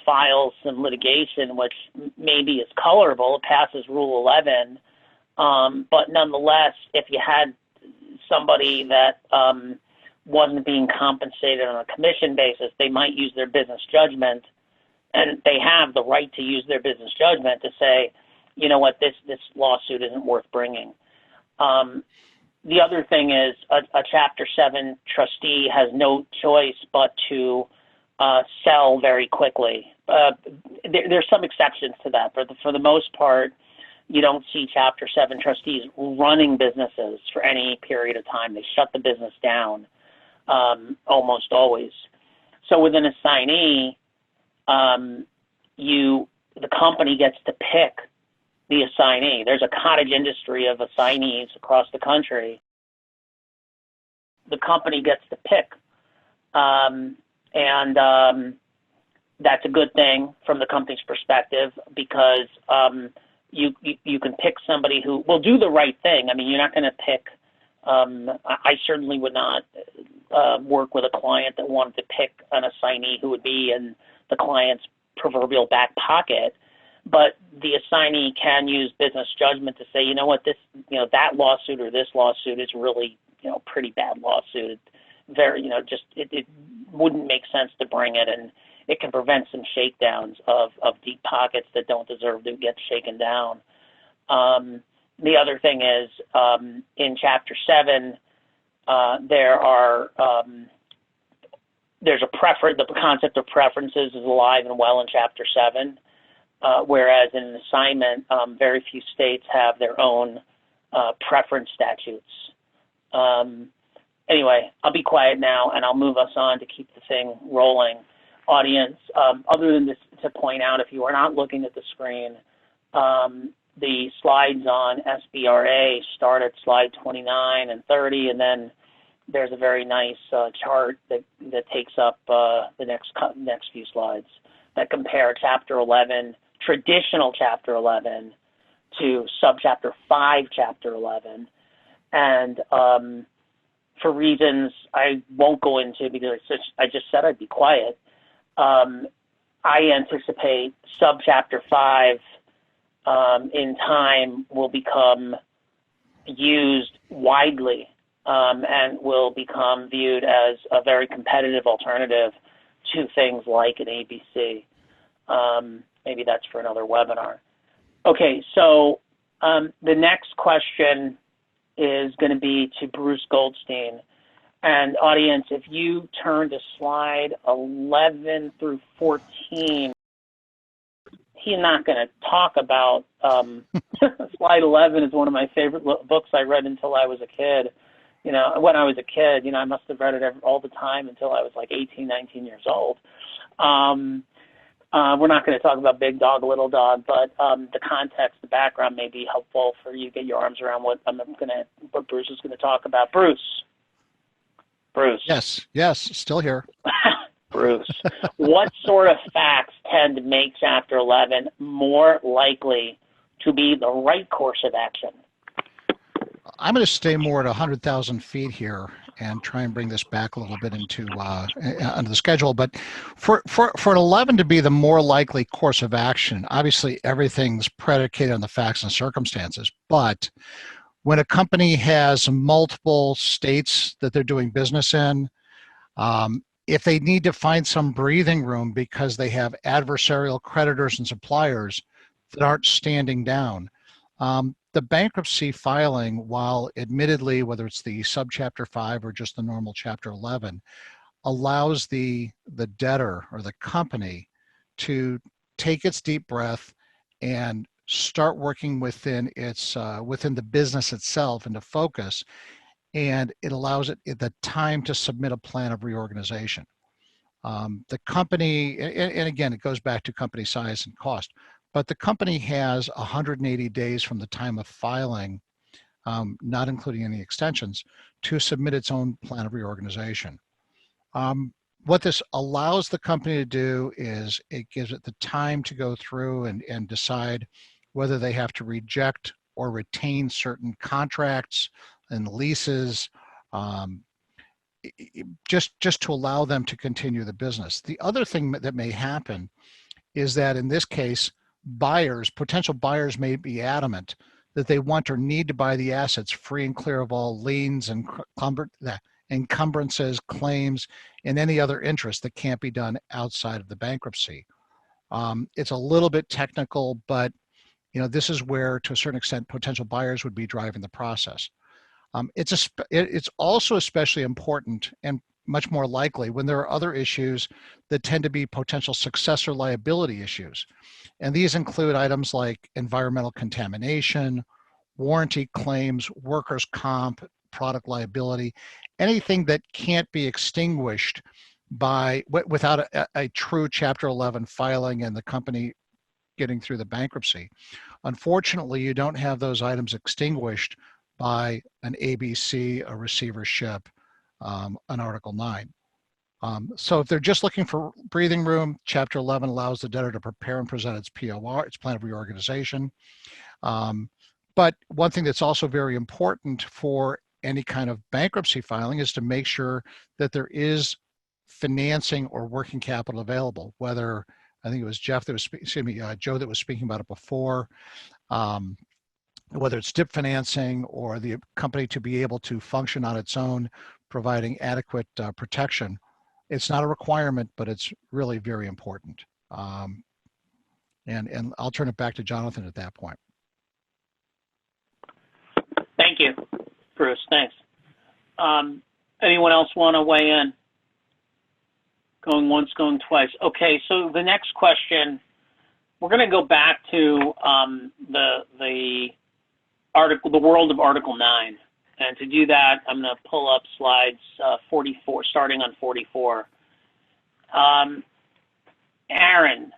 files some litigation, which maybe is colorable, it passes Rule 11. But nonetheless, if you had somebody that wasn't being compensated on a commission basis, they might use their business judgment, and they have the right to use their business judgment to say, you know what, this lawsuit isn't worth bringing. The other thing is a Chapter 7 trustee has no choice but to sell very quickly. There's some exceptions to that, but for the most part, you don't see Chapter 7 trustees running businesses for any period of time. They shut the business down almost always. So with an assignee, the company gets to pick the assignee. There's a cottage industry of assignees across the country. The company gets to pick. And that's a good thing from the company's perspective, because you can pick somebody who will do the right thing. I mean, you're not going to pick, I certainly would not work with a client that wanted to pick an assignee who would be in the client's proverbial back pocket. But the assignee can use business judgment to say, you know what, that lawsuit or this lawsuit is really, pretty bad lawsuit. Very, it wouldn't make sense to bring it, and it can prevent some shakedowns of deep pockets that don't deserve to get shaken down. The other thing is, in Chapter 7, there's a preference. The concept of preferences is alive and well in Chapter 7, whereas in an assignment, very few states have their own preference statutes. Anyway, I'll be quiet now, and I'll move us on to keep the thing rolling. Audience, other than this, to point out, if you are not looking at the screen, the slides on SBRA start at slide 29 and 30, and then there's a very nice chart that takes up the next few slides that compare Chapter 11, traditional Chapter 11, to Subchapter 5, Chapter 11. And for reasons I won't go into, because I just said I'd be quiet, I anticipate Subchapter 5 in time will become used widely and will become viewed as a very competitive alternative to things like an ABC. Maybe that's for another webinar. Okay, so the next question is going to be to Bruce Goldstein. And audience, if you turn to slide 11 through 14, he's not going to talk about, slide 11 is one of my favorite books I read until I was a kid. When I was a kid, I must have read it all the time until I was like 18, 19 years old. We're not going to talk about Big Dog, Little Dog, but the context, the background may be helpful for you to get your arms around what Bruce is going to talk about. Bruce. Yes, still here. Bruce, what sort of facts tend to make Chapter 11 more likely to be the right course of action? I'm going to stay more at 100,000 feet here and try and bring this back a little bit into the schedule. But for an 11 to be the more likely course of action, obviously everything's predicated on the facts and circumstances. But when a company has multiple states that they're doing business in, if they need to find some breathing room because they have adversarial creditors and suppliers that aren't standing down, the bankruptcy filing, while admittedly, whether it's the subchapter 5 or just the normal Chapter 11, allows the debtor or the company to take its deep breath and start working within the business itself and to focus, and it allows it the time to submit a plan of reorganization. The company, and again, it goes back to company size and cost, but the company has 180 days from the time of filing, not including any extensions, to submit its own plan of reorganization. What this allows the company to do is it gives it the time to go through and decide whether they have to reject or retain certain contracts and leases, just to allow them to continue the business. The other thing that may happen is that in this case, potential buyers may be adamant that they want or need to buy the assets free and clear of all liens and encumbrances, claims, and any other interest that can't be done outside of the bankruptcy. It's a little bit technical, but this is where, to a certain extent, potential buyers would be driving the process. It's also especially important and much more likely when there are other issues that tend to be potential successor liability issues. And these include items like environmental contamination, warranty claims, workers' comp, product liability, anything that can't be extinguished without a true Chapter 11 filing and the company getting through the bankruptcy. Unfortunately, you don't have those items extinguished by an ABC, a receivership, an Article 9. So if they're just looking for breathing room, Chapter 11 allows the debtor to prepare and present its POR, its plan of reorganization. But one thing that's also very important for any kind of bankruptcy filing is to make sure that there is financing or working capital available, whether, I think it was Joe that was speaking about it before, whether it's DIP financing or the company to be able to function on its own, providing adequate protection. It's not a requirement, but it's really very important. And I'll turn it back to Jonathan at that point. Thank you, Bruce. Thanks. Anyone else want to weigh in? Going once, going twice. Okay, so the next question, we're going to go back to the world of Article 9. And to do that, I'm going to pull up slides 44, starting on 44. Aaron,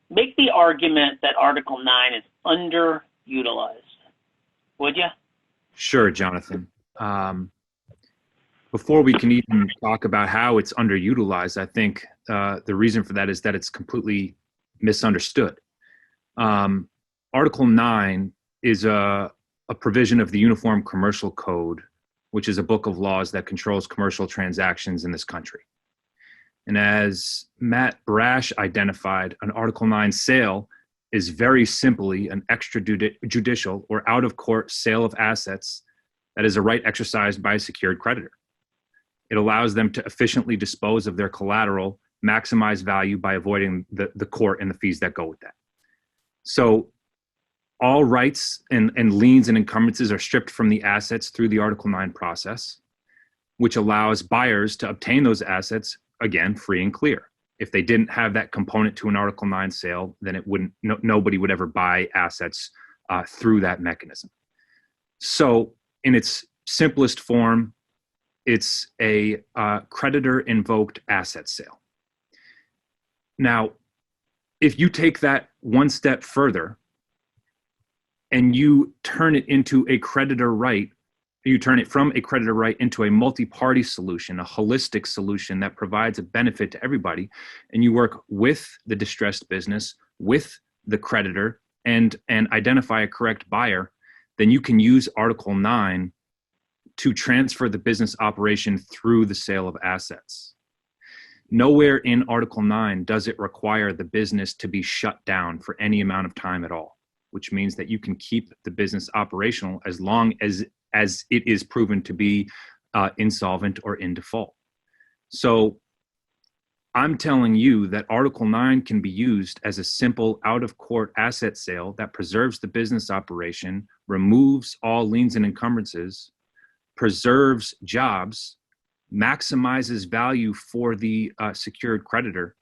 make the argument that Article 9 is underutilized, would you? Sure, Jonathan. Before we can even talk about how it's underutilized, I think the reason for that is that it's completely misunderstood. Article 9 is a provision of the Uniform Commercial Code, which is a book of laws that controls commercial transactions in this country. And as Matt Brash identified, an Article 9 sale is very simply an extrajudicial or out-of-court sale of assets that is a right exercised by a secured creditor. It allows them to efficiently dispose of their collateral, maximize value by avoiding the court and the fees that go with that. So all rights and liens and encumbrances are stripped from the assets through the Article 9 process, which allows buyers to obtain those assets, again, free and clear. If they didn't have that component to an Article 9 sale, then it wouldn't. Nobody would ever buy assets through that mechanism. So in its simplest form, it's a creditor-invoked asset sale. Now, if you take that one step further and you turn it into a creditor right, you turn it from a creditor right into a multi-party solution, a holistic solution that provides a benefit to everybody, and you work with the distressed business, with the creditor, and identify a correct buyer, then you can use Article 9 to transfer the business operation through the sale of assets. Nowhere in Article 9 does it require the business to be shut down for any amount of time at all, which means that you can keep the business operational as long as it is proven to be insolvent or in default. So I'm telling you that Article 9 can be used as a simple out-of-court asset sale that preserves the business operation, removes all liens and encumbrances, preserves jobs, maximizes value for the secured creditor,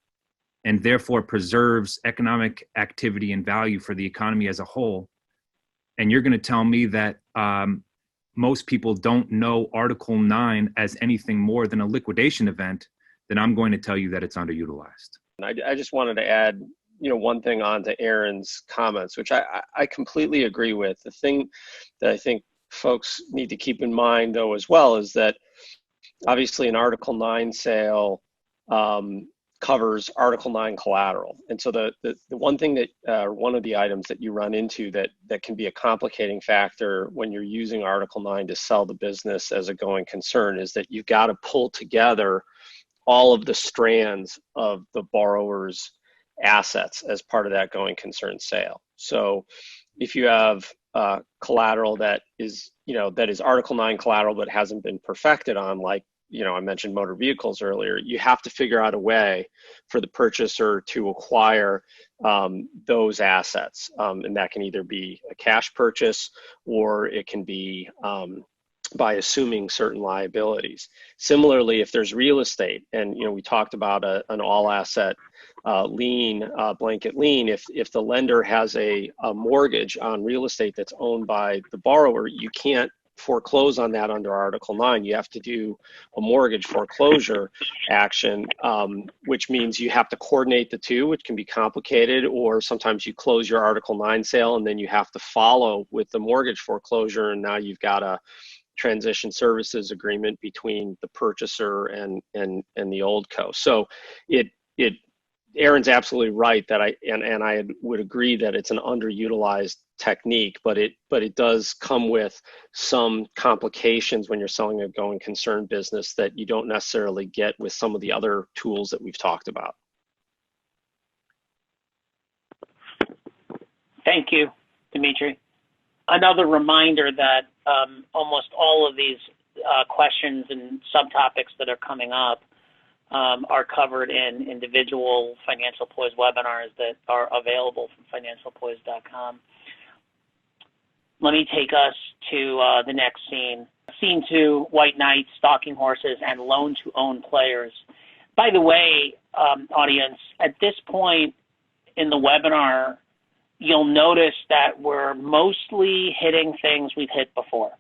and therefore preserves economic activity and value for the economy as a whole. And you're going to tell me that most people don't know Article 9 as anything more than a liquidation event, then I'm going to tell you that it's underutilized. I just wanted to add, one thing on to Aaron's comments, which I completely agree with. The thing that I think folks need to keep in mind, though, as well, is that obviously an Article 9 sale covers Article 9 collateral. And so the one thing that, one of the items that you run into that can be a complicating factor when you're using Article 9 to sell the business as a going concern is that you've got to pull together all of the strands of the borrower's assets as part of that going concern sale. So if you have collateral that is, that is Article 9 collateral but hasn't been perfected on, like, I mentioned motor vehicles earlier, you have to figure out a way for the purchaser to acquire those assets. And that can either be a cash purchase or it can be by assuming certain liabilities. Similarly, if there's real estate, and we talked about an all asset lien, blanket lien, if the lender has a mortgage on real estate that's owned by the borrower, you can't foreclose on that under Article 9. You have to do a mortgage foreclosure action, which means you have to coordinate the two, which can be complicated, or sometimes you close your Article 9 sale and then you have to follow with the mortgage foreclosure, and now you've got a transition services agreement between the purchaser and the old co. So Aaron's absolutely right that I would agree that it's an underutilized technique, but it does come with some complications when you're selling a going concern business that you don't necessarily get with some of the other tools that we've talked about. Thank you, Dimitri. Another reminder that almost all of these questions and subtopics that are coming up are covered in individual Financial Poise webinars that are available from financialpoise.com. Let me take us to the next scene. Scene 2, White Knights, Stalking Horses, and Loan-to-Own Players. By the way, audience, at this point in the webinar, you'll notice that we're mostly hitting things we've hit before,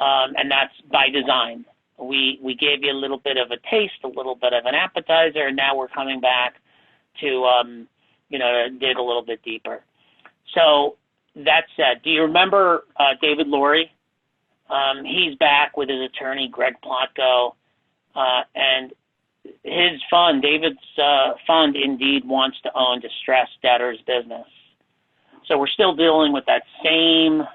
and that's by design. We gave you a little bit of a taste, a little bit of an appetizer, and now we're coming back to dig a little bit deeper. So that said, do you remember David Laurie? He's back with his attorney, Greg Plotko, and his fund, David's fund, indeed wants to own distressed debtors' business. So we're still dealing with that same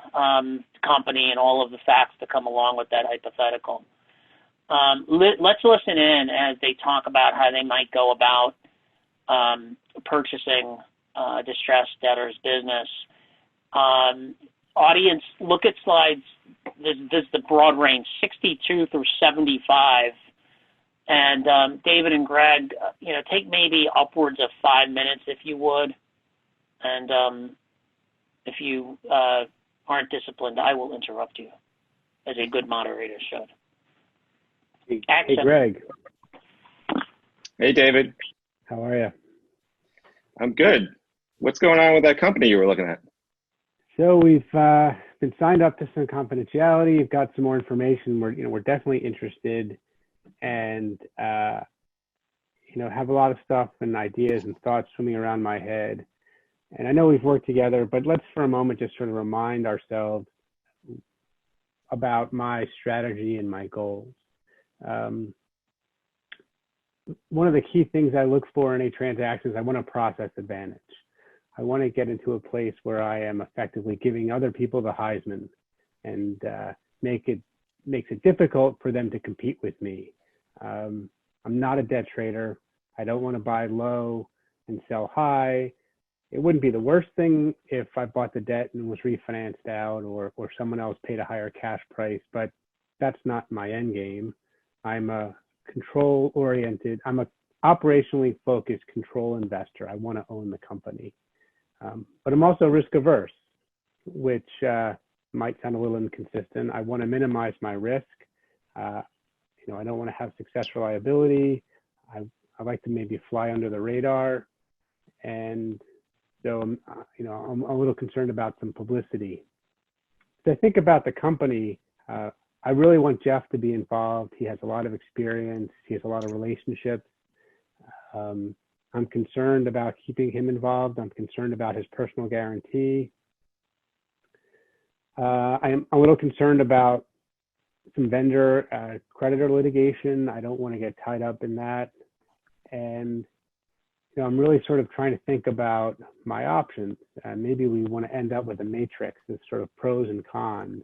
company and all of the facts that come along with that hypothetical. Let's listen in as they talk about how they might go about purchasing distressed debtors' business. Audience, look at slides. This is the broad range, 62 through 75. And David and Greg, take maybe upwards of 5 minutes if you would. And if you aren't disciplined, I will interrupt you, as a good moderator should. Hey, Greg. Hey, David. How are you? I'm good. What's going on with that company you were looking at? So we've been signed up to some confidentiality. You've got some more information. We're definitely interested, and have a lot of stuff and ideas and thoughts swimming around my head. And I know we've worked together, but let's for a moment just sort of remind ourselves about my strategy and my goals. One of the key things I look for in a transaction is I want a process advantage. I want to get into a place where I am effectively giving other people the Heisman and makes it difficult for them to compete with me. I'm not a debt trader. I don't want to buy low and sell high. It wouldn't be the worst thing if I bought the debt and was refinanced out or someone else paid a higher cash price, but that's not my end game. I'm a I'm an operationally focused control investor. I want to own the company. But I'm also risk averse, which might sound a little inconsistent. I want to minimize my risk. I don't want to have successor liability. I like to maybe fly under the radar. And so, I'm a little concerned about some publicity. As I think about the company, I really want Jeff to be involved. He has a lot of experience. He has a lot of relationships. I'm concerned about keeping him involved. I'm concerned about his personal guarantee. I'm a little concerned about some vendor creditor litigation. I don't want to get tied up in that. And I'm really sort of trying to think about my options. Maybe we want to end up with a matrix of sort of pros and cons.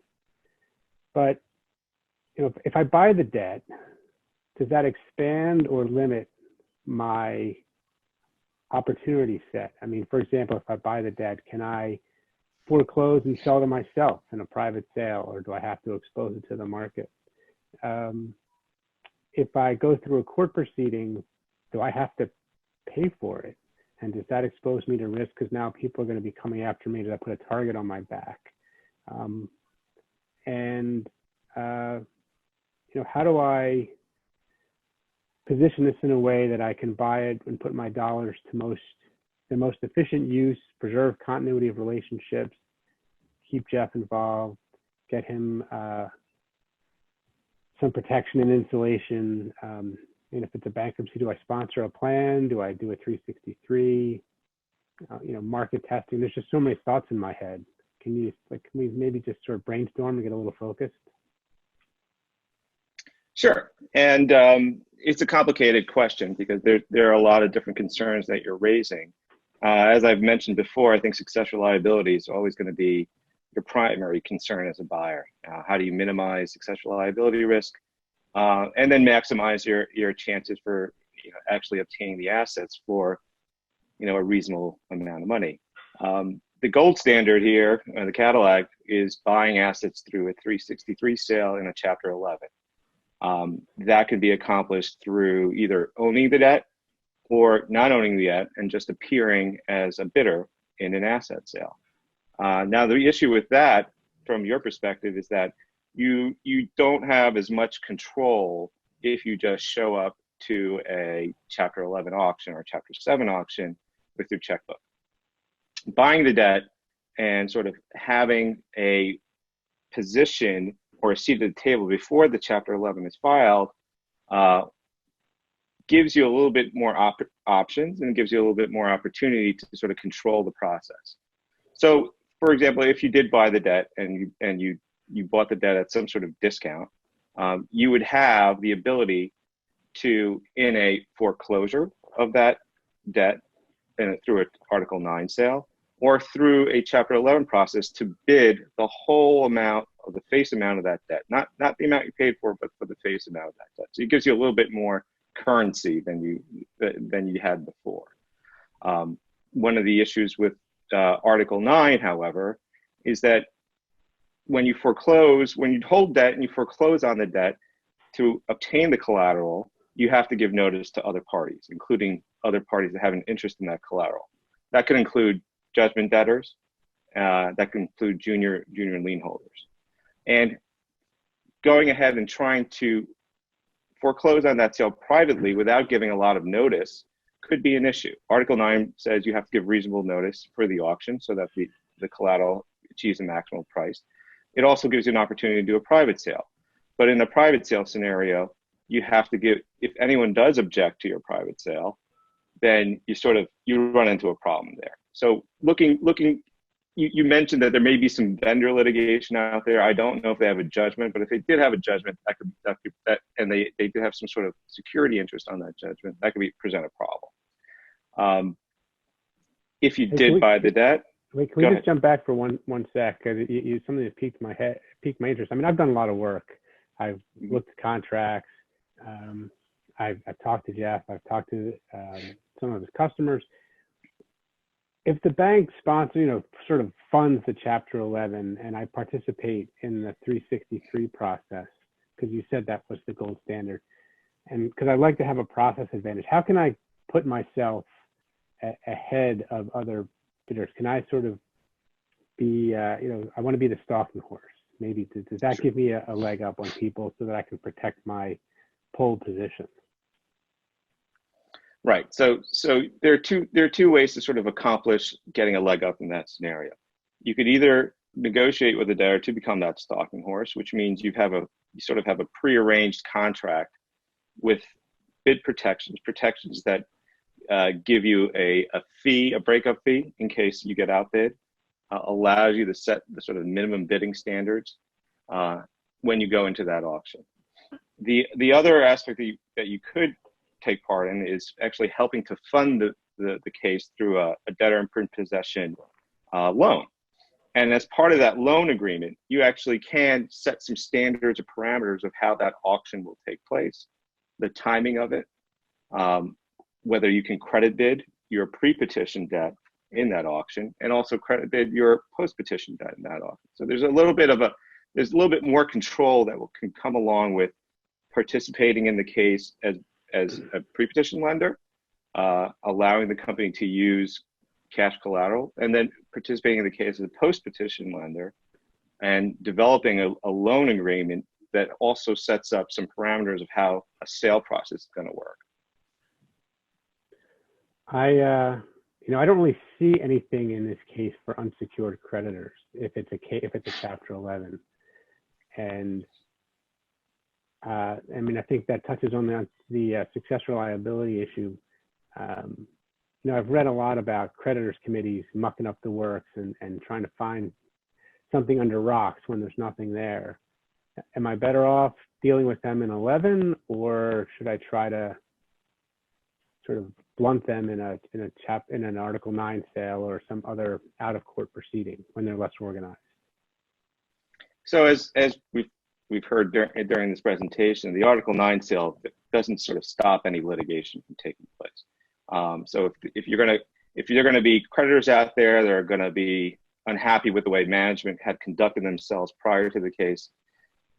But if I buy the debt, does that expand or limit my opportunity set? I mean, for example, if I buy the debt, can I foreclose and sell to myself in a private sale, or do I have to expose it to the market? If I go through a court proceeding, do I have to pay for it? And does that expose me to risk? Because now people are going to be coming after me. Did I put a target on my back? How do I position this in a way that I can buy it and put my dollars to the most efficient use, preserve continuity of relationships, keep Jeff involved, get him some protection and insulation. And if it's a bankruptcy, do I sponsor a plan? Do I do a 363? Market testing. There's just so many thoughts in my head. Can we maybe just sort of brainstorm and get a little focused? Sure. And it's a complicated question because there are a lot of different concerns that you're raising. As I've mentioned before, I think successor liability is always going to be your primary concern as a buyer. How do you minimize successor liability risk and then maximize your chances for actually obtaining the assets for a reasonable amount of money? The gold standard here, the Cadillac, is buying assets through a 363 sale in a Chapter 11. That could be accomplished through either owning the debt or not owning the debt and just appearing as a bidder in an asset sale. Now, the issue with that, from your perspective, is that you don't have as much control if you just show up to a Chapter 11 auction or Chapter 7 auction with your checkbook. Buying the debt and sort of having a position or a seat at the table before the Chapter 11 is filed gives you a little bit more options and gives you a little bit more opportunity to sort of control the process. So, for example, if you did buy the debt and you bought the debt at some sort of discount, you would have the ability to, in a foreclosure of that debt and through an Article 9 sale, or through a Chapter 11 process, to bid the whole amount of the face amount of that debt, not the amount you paid for, but for the face amount of that debt. So it gives you a little bit more currency than you had before. One of the issues with Article 9, however, is that when you hold debt and you foreclose on the debt, to obtain the collateral, you have to give notice to other parties, including other parties that have an interest in that collateral. That could include judgment debtors, that can include junior lien holders. And going ahead and trying to foreclose on that sale privately without giving a lot of notice could be an issue. Article 9 says you have to give reasonable notice for the auction so that the collateral achieves the maximum price. It also gives you an opportunity to do a private sale. But in a private sale scenario, you have to give, if anyone does object to your private sale, then you run into a problem there. So you mentioned that there may be some vendor litigation out there. I don't know if they have a judgment, but if they did have a judgment, and they did have some sort of security interest on that judgment, that could present a problem. If you did buy the debt. Wait, can we just jump back for one sec? Because something that piqued my interest. I mean, I've done a lot of work. I've looked at contracts. I've talked to Jeff. I've talked to some of his customers. If the bank sponsor, sort of funds the Chapter 11, and I participate in the 363 process, because you said that was the gold standard, and because I'd like to have a process advantage, how can I put myself ahead of other bidders? Can I sort of be, I want to be the stalking horse. Maybe does that give me a leg up on people so that I can protect my pole position? Right. So there are two ways to sort of accomplish getting a leg up in that scenario. You could either negotiate with the debtor to become that stalking horse, which means you sort of have a prearranged contract with bid protections that give you a fee, a breakup fee, in case you get outbid, allows you to set the sort of minimum bidding standards when you go into that auction. The other aspect that you could take part in is actually helping to fund the case through a debtor in possession loan. And as part of that loan agreement, you actually can set some standards or parameters of how that auction will take place, the timing of it, whether you can credit bid your pre-petition debt in that auction, and also credit bid your post-petition debt in that auction. So there's a little bit more control that can come along with participating in the case as a pre-petition lender, allowing the company to use cash collateral, and then participating in the case as a post-petition lender and developing a loan agreement that also sets up some parameters of how a sale process is going to work. I don't really see anything in this case for unsecured creditors if it's a Chapter 11, and I think that touches on the successor liability issue. I've read a lot about creditors committees mucking up the works and trying to find something under rocks when there's nothing there. Am I better off dealing with them in 11, or should I try to sort of blunt them in an Article 9 sale or some other out-of-court proceeding when they're less organized? So as we've heard during this presentation, the Article 9 sale doesn't sort of stop any litigation from taking place. So if you're going to be creditors out there that are going to be unhappy with the way management had conducted themselves prior to the case,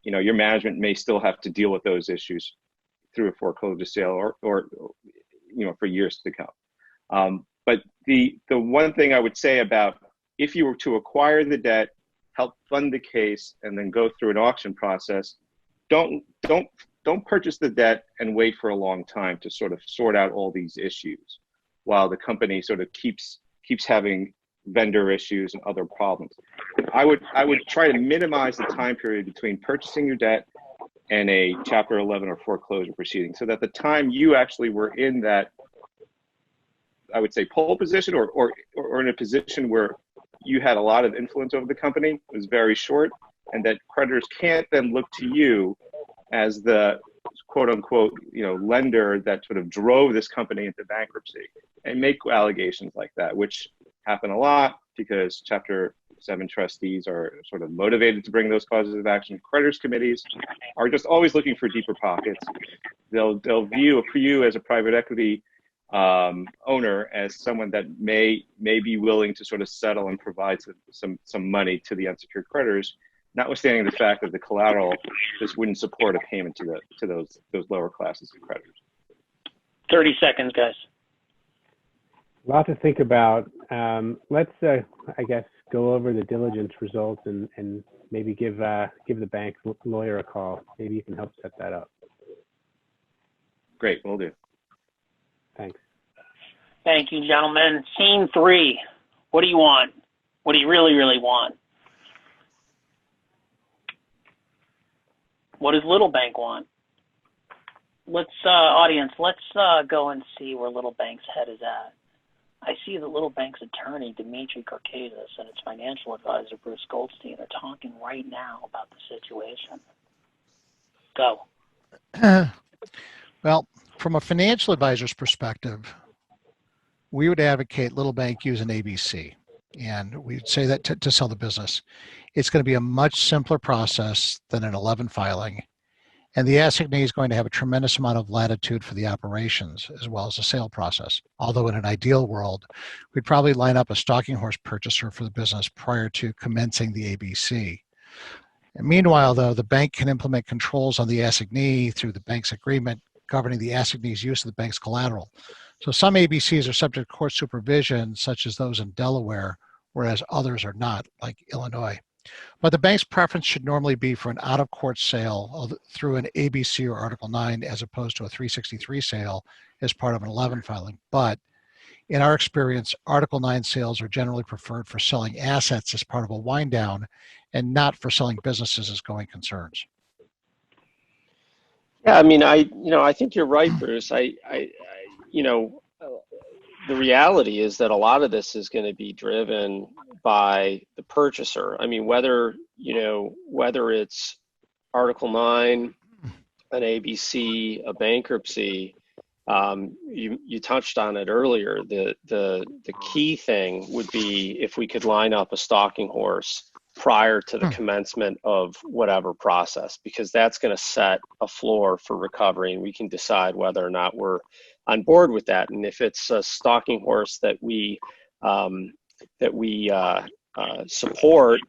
your management may still have to deal with those issues through a foreclosure sale or for years to come. But the one thing I would say about if you were to acquire the debt, help fund the case, and then go through an auction process, don't purchase the debt and wait for a long time to sort of sort out all these issues while the company sort of keeps having vendor issues and other problems. I would try to minimize the time period between purchasing your debt and a Chapter 11 or foreclosure proceeding, so that the time you actually were in that, I would say, pole position or in a position where you had a lot of influence over the company was very short, and that creditors can't then look to you as the quote unquote lender that sort of drove this company into bankruptcy and make allegations like that, which happen a lot because Chapter 7 trustees are sort of motivated to bring those causes of action. Creditors committees are just always looking for deeper pockets. They'll view you as a private equity owner as someone that may be willing to sort of settle and provide some money to the unsecured creditors, notwithstanding the fact that the collateral just wouldn't support a payment to those lower classes of creditors. 30 seconds, guys. A lot to think about. Let's, I guess, go over the diligence results and maybe give the bank lawyer a call. Maybe you can help set that up. Great, will do. Thanks. Thank you, gentlemen. Scene 3. What do you want? What do you really, really want? What does Little Bank want? Let's, audience, let's go and see where Little Bank's head is at. I see the Little Bank's attorney, Dimitri Korkazis, and its financial advisor, Bruce Goldstein, are talking right now about the situation. Go. Well, from a financial advisor's perspective, we would advocate Little Bank use an ABC, and we'd say that to sell the business. It's going to be a much simpler process than an 11 filing, and the assignee is going to have a tremendous amount of latitude for the operations as well as the sale process. Although in an ideal world, we'd probably line up a stalking horse purchaser for the business prior to commencing the ABC. And meanwhile, though, the bank can implement controls on the assignee through the bank's agreement governing the assignee's use of the bank's collateral. So some ABCs are subject to court supervision, such as those in Delaware, whereas others are not, like Illinois. But the bank's preference should normally be for an out-of-court sale through an ABC or Article 9 as opposed to a 363 sale as part of an 11 filing. But in our experience, Article 9 sales are generally preferred for selling assets as part of a wind down and not for selling businesses as going concerns. Yeah, I mean, I think you're right, Bruce. The reality is that a lot of this is going to be driven by the purchaser. I mean, whether it's Article 9, an ABC, a bankruptcy, You touched on it earlier. The key thing would be if we could line up a stalking horse prior to the commencement of whatever process, because that's going to set a floor for recovery, and we can decide whether or not we're on board with that. And if it's a stalking horse that we support,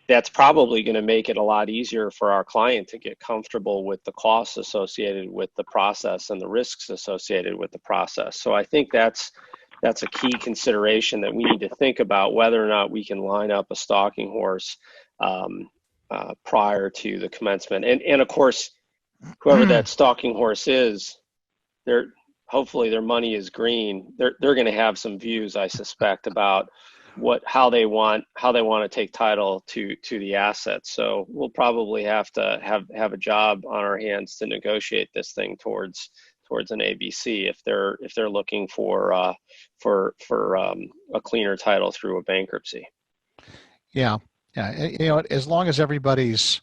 that's probably going to make it a lot easier for our client to get comfortable with the costs associated with the process and the risks associated with the process. So I think that's a key consideration that we need to think about, whether or not we can line up a stalking horse prior to the commencement. And of course, whoever that stalking horse is, hopefully their money is green. They're going to have some views, I suspect, about how they want to take title to the assets. So we'll probably have to have a job on our hands to negotiate this thing towards an ABC if they're looking for a cleaner title through a bankruptcy. Yeah. As long as everybody's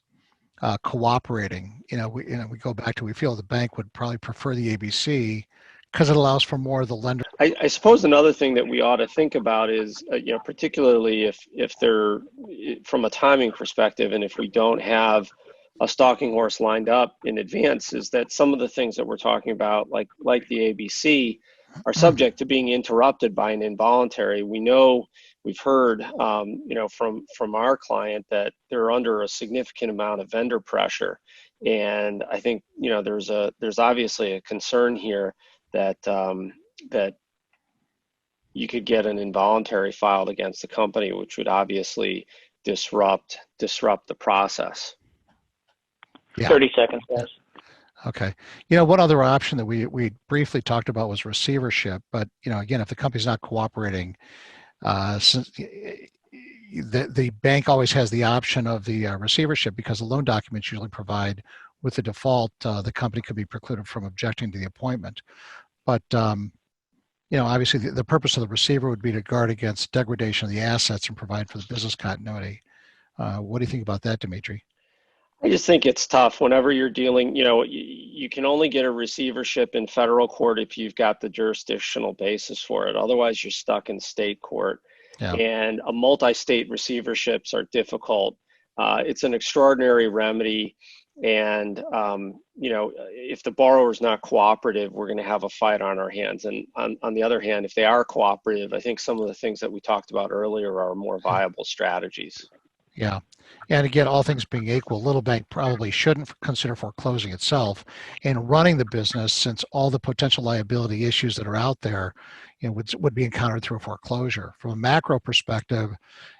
cooperating, we go back to, we feel the bank would probably prefer the ABC because it allows for more of the lender. I suppose another thing that we ought to think about is, particularly if they're from a timing perspective, and if we don't have a stalking horse lined up in advance, is that some of the things that we're talking about, like the ABC, are subject to being interrupted by an involuntary. We've heard, from our client that they're under a significant amount of vendor pressure, and I think there's obviously a concern here that you could get an involuntary filed against the company, which would obviously disrupt the process. Yeah. 30 seconds, guys. Okay. One other option that we briefly talked about was receivership, but again, if the company's not cooperating, since the bank always has the option of the receivership, because the loan documents usually provide with the default, the company could be precluded from objecting to the appointment. But obviously the purpose of the receiver would be to guard against degradation of the assets and provide for the business continuity. What do you think about that, Dimitri? I just think it's tough whenever you're dealing, you can only get a receivership in federal court if you've got the jurisdictional basis for it. Otherwise, you're stuck in state court. Yeah. And multi-state receiverships are difficult. It's an extraordinary remedy. And, if the borrower is not cooperative, we're going to have a fight on our hands. And on the other hand, if they are cooperative, I think some of the things that we talked about earlier are more viable strategies. Yeah. And again, all things being equal, little bank probably shouldn't consider foreclosing itself and running the business, since all the potential liability issues that are out there would be encountered through a foreclosure. From a macro perspective,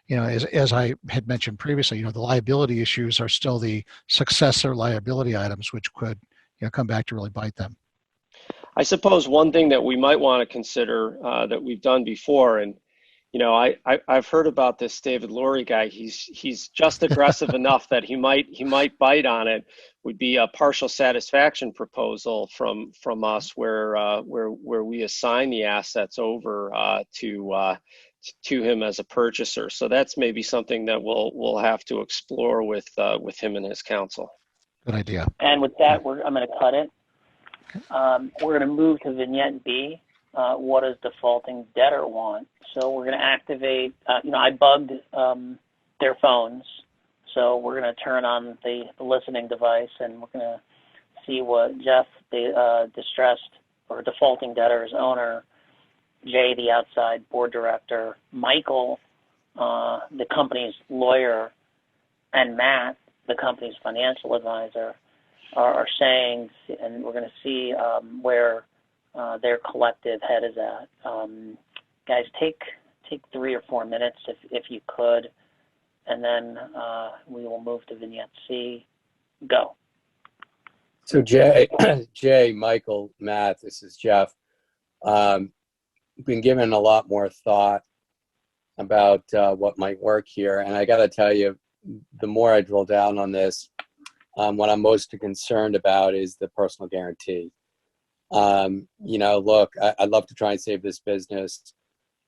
as I had mentioned previously, the liability issues are still the successor liability items, which could come back to really bite them. I suppose one thing that we might want to consider that we've done before, and I've heard about this David Lurie guy. He's just aggressive enough that he might bite on it. Would be a partial satisfaction proposal from us, where we assign the assets over to him as a purchaser. So that's maybe something that we'll have to explore with him and his counsel. Good idea. And with that, I'm going to cut it. We're going to move to vignette B. What does defaulting debtor want? So we're going to activate, I bugged their phones. So we're going to turn on the listening device, and we're going to see what Jeff, the distressed or defaulting debtor's owner, Jay, the outside board director, Michael, the company's lawyer, and Matt, the company's financial advisor, are saying, and we're going to see where their collective head is at. Guys, take 3 or 4 minutes if you could, and then we will move to vignette C. Go. So Jay, Michael, Matt, this is Jeff. Been given a lot more thought about what might work here, and I got to tell you, the more I drill down on this, what I'm most concerned about is the personal guarantee. Look, I'd love to try and save this business.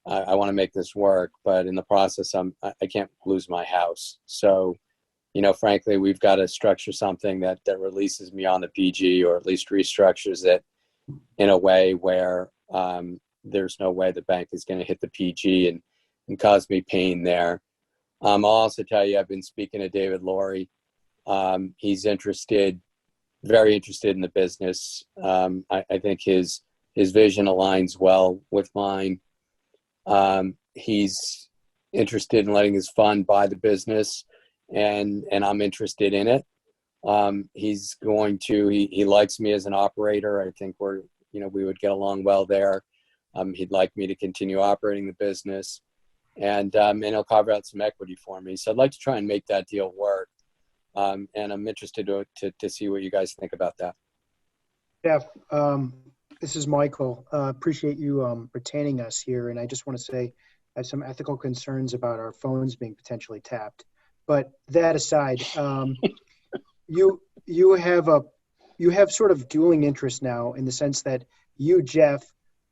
I want to make this work, but in the process, I can't lose my house. So, frankly, we've got to structure something that releases me on the PG, or at least restructures it in a way where there's no way the bank is going to hit the PG and cause me pain there. I'll also tell you, I've been speaking to David Laurie. He's very interested in the business. I think his vision aligns well with mine. He's interested in letting his fund buy the business, and I'm interested in it. He likes me as an operator. I think we would get along well there. He'd like me to continue operating the business, and he'll carve out some equity for me. So I'd like to try and make that deal work. And I'm interested to see what you guys think about that. Jeff, this is Michael. Appreciate you retaining us here. And I just want to say I have some ethical concerns about our phones being potentially tapped. But that aside, you have sort of dueling interests now in the sense that you, Jeff,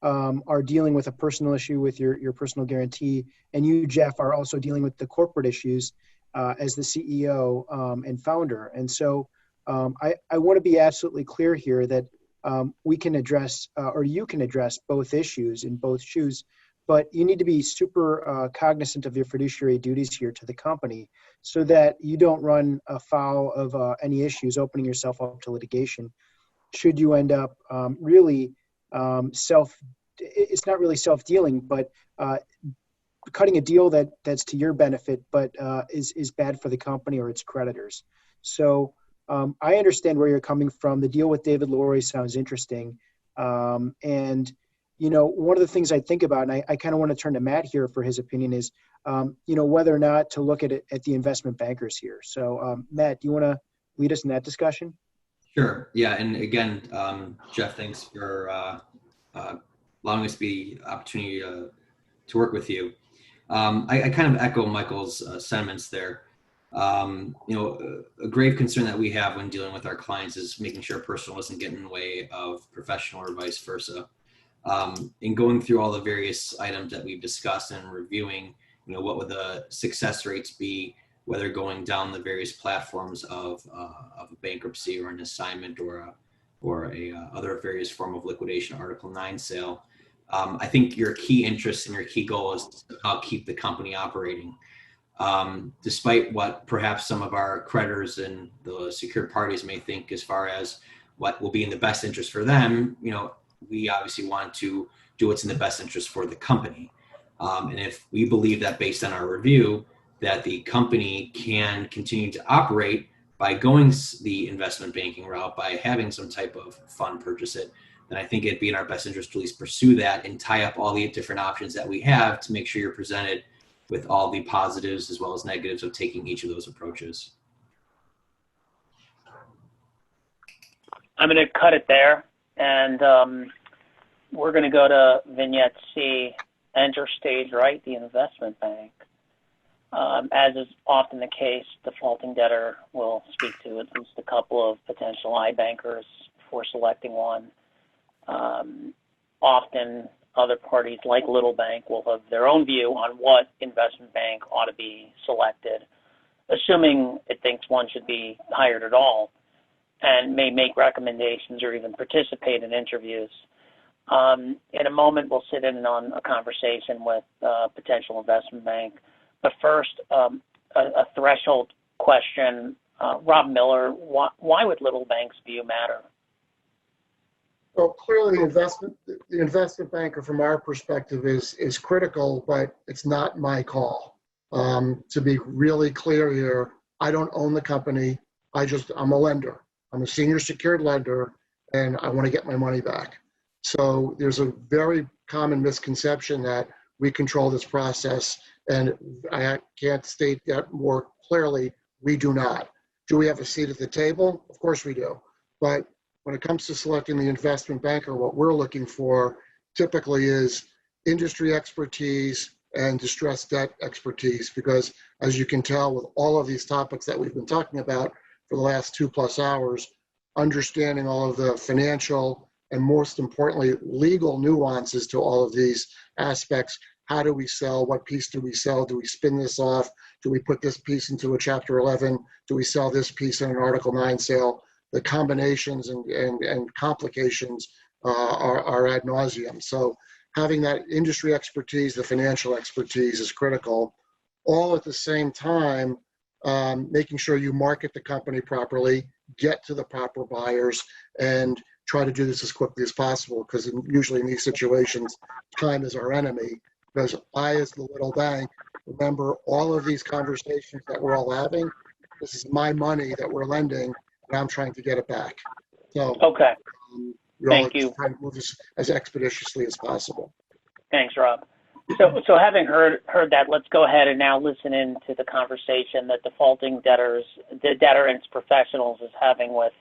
are dealing with a personal issue with your personal guarantee, and you, Jeff, are also dealing with the corporate issues as the CEO and founder. And so I want to be absolutely clear here that we can address, or you can address both issues in both shoes, but you need to be super cognizant of your fiduciary duties here to the company so that you don't run afoul of any issues, opening yourself up to litigation. Should you end up really it's not really self-dealing, but cutting a deal that's to your benefit, but is bad for the company or its creditors. So I understand where you're coming from. The deal with David Laurie sounds interesting. And, one of the things I think about, and I kind of want to turn to Matt here for his opinion is, whether or not to look at it at the investment bankers here. So Matt, do you want to lead us in that discussion? Sure. Yeah. And again, Jeff, thanks for allowing us the opportunity to work with you. I kind of echo Michael's sentiments there. A grave concern that we have when dealing with our clients is making sure personal doesn't get in the way of professional or vice versa. In going through all the various items that we've discussed and reviewing, what would the success rates be, whether going down the various platforms of a bankruptcy or an assignment or a other various form of liquidation, Article 9 sale. I think your key interest and your key goal is to keep the company operating. Despite what perhaps some of our creditors and the secured parties may think as far as what will be in the best interest for them, we obviously want to do what's in the best interest for the company. And if we believe that based on our review, that the company can continue to operate by going the investment banking route, by having some type of fund purchase it, then I think it'd be in our best interest to at least pursue that and tie up all the different options that we have to make sure you're presented with all the positives as well as negatives of taking each of those approaches. I'm going to cut it there, and we're going to go to Vignette C, enter stage right, the investment bank. As is often the case, defaulting debtor will speak to at least a couple of potential iBankers before selecting one. Often other parties like Little Bank will have their own view on what investment bank ought to be selected, assuming it thinks one should be hired at all, and may make recommendations or even participate in interviews. In a moment, we'll sit in on a conversation with a potential investment bank. But first, a threshold question. Rob Miller, why would Little Bank's view matter? Well, clearly the investment banker from our perspective is critical, but it's not my call. To be really clear here, I don't own the company. I'm a lender. I'm a senior secured lender, and I want to get my money back. So there's a very common misconception that we control this process, and I can't state that more clearly. We do not. Do we have a seat at the table? Of course we do. But when it comes to selecting the investment banker, what we're looking for typically is industry expertise and distressed debt expertise, because as you can tell with all of these topics that we've been talking about for the last 2+ hours, understanding all of the financial and most importantly, legal nuances to all of these aspects. How do we sell? What piece do we sell? Do we spin this off? Do we put this piece into a Chapter 11? Do we sell this piece in an Article 9 sale? The combinations and complications are ad nauseum. So having that industry expertise, the financial expertise is critical, all at the same time, making sure you market the company properly, get to the proper buyers, and try to do this as quickly as possible, because usually in these situations, time is our enemy. Because I, as the little bank, remember all of these conversations that we're all having. This is my money that we're lending, and I'm trying to get it back. So, Okay. Thank you. Trying to move this as expeditiously as possible. Thanks, Rob. So having heard that, let's go ahead and now listen in to the conversation that defaulting debtors, the debtor and its professionals is having with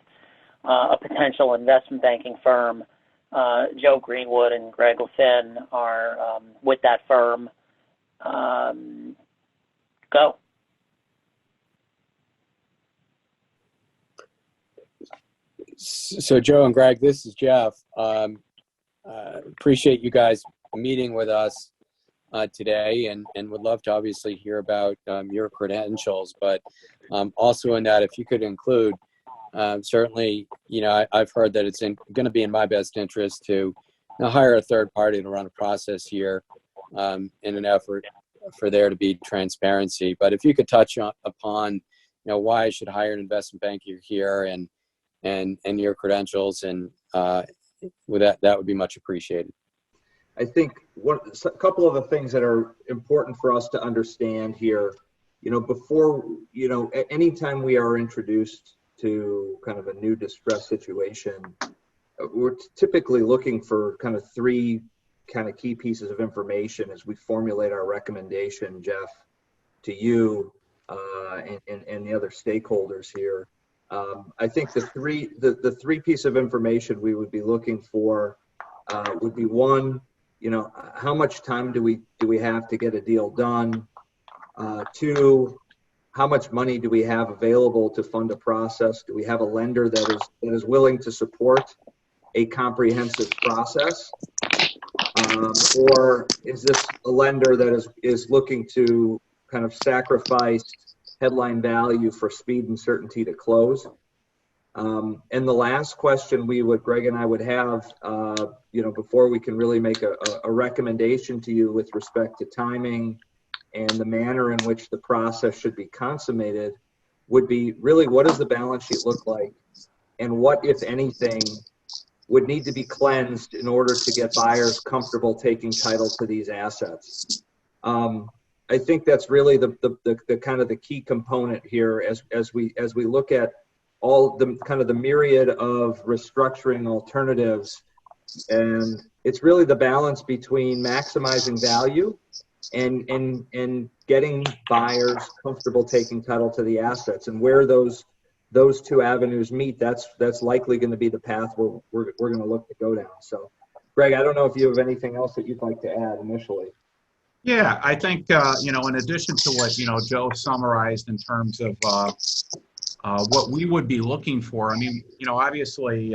a potential investment banking firm. Joe Greenwood and Greg Lefin are with that firm. Go. So Joe and Greg, this is Jeff. Appreciate you guys meeting with us today, and would love to obviously hear about your credentials, but also in that, if you could include, certainly, I've heard that it's going to be in my best interest to hire a third party to run a process here in an effort for there to be transparency. But if you could touch upon, why I should hire an investment banker here and your credentials, and with that would be much appreciated. I think a couple of the things that are important for us to understand here, before, anytime we are introduced to kind of a new distress situation, we're typically looking for kind of three kind of key pieces of information as we formulate our recommendation, Jeff, to you and the other stakeholders here. I think the three pieces of information we would be looking for would be, one, how much time do we have to get a deal done? Two, how much money do we have available to fund a process? Do we have a lender that is willing to support a comprehensive process? Or is this a lender that is looking to kind of sacrifice headline value for speed and certainty to close? And the last question Greg and I would have, before we can really make a recommendation to you with respect to timing and the manner in which the process should be consummated, would be really, what does the balance sheet look like? And what, if anything, would need to be cleansed in order to get buyers comfortable taking title to these assets? I think that's really the kind of the key component here as we look at all the kind of the myriad of restructuring alternatives. And it's really the balance between maximizing value and getting buyers comfortable taking title to the assets, and where those two avenues meet, that's likely going to be the path we're going to look to go down. So, Greg, I don't know if you have anything else that you'd like to add initially. Yeah, I think, in addition to what, Joe summarized in terms of what we would be looking for, I mean, obviously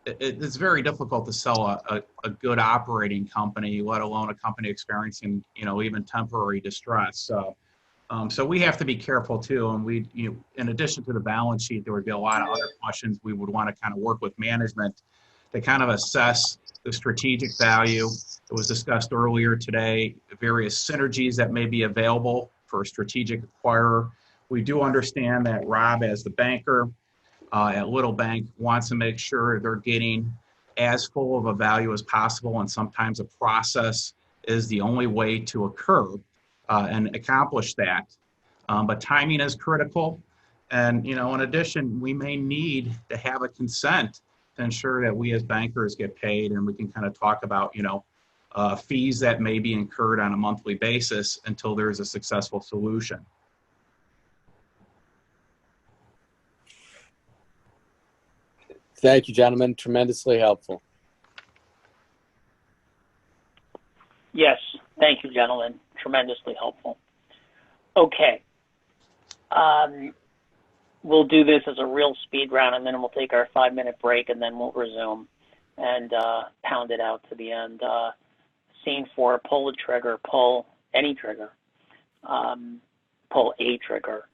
it's very difficult to sell a good operating company, let alone a company experiencing, even temporary distress. So we have to be careful too. And in addition to the balance sheet, there would be a lot of other questions we would want to kind of work with management to kind of assess the strategic value. It was discussed earlier today, various synergies that may be available for a strategic acquirer. We do understand that Rob, as the banker at Little Bank, wants to make sure they're getting as full of a value as possible, and sometimes a process is the only way to occur and accomplish that. But timing is critical. And, in addition, we may need to have a consent to ensure that we as bankers get paid, and we can kind of talk about, fees that may be incurred on a monthly basis until there's a successful solution. Thank you, gentlemen. Tremendously helpful. Yes, thank you, gentlemen. Tremendously helpful. Okay. We'll do this as a real speed round, and then we'll take our 5-minute break, and then we'll resume and pound it out to the end. Scene 4, pull a trigger, pull any trigger, pull a trigger.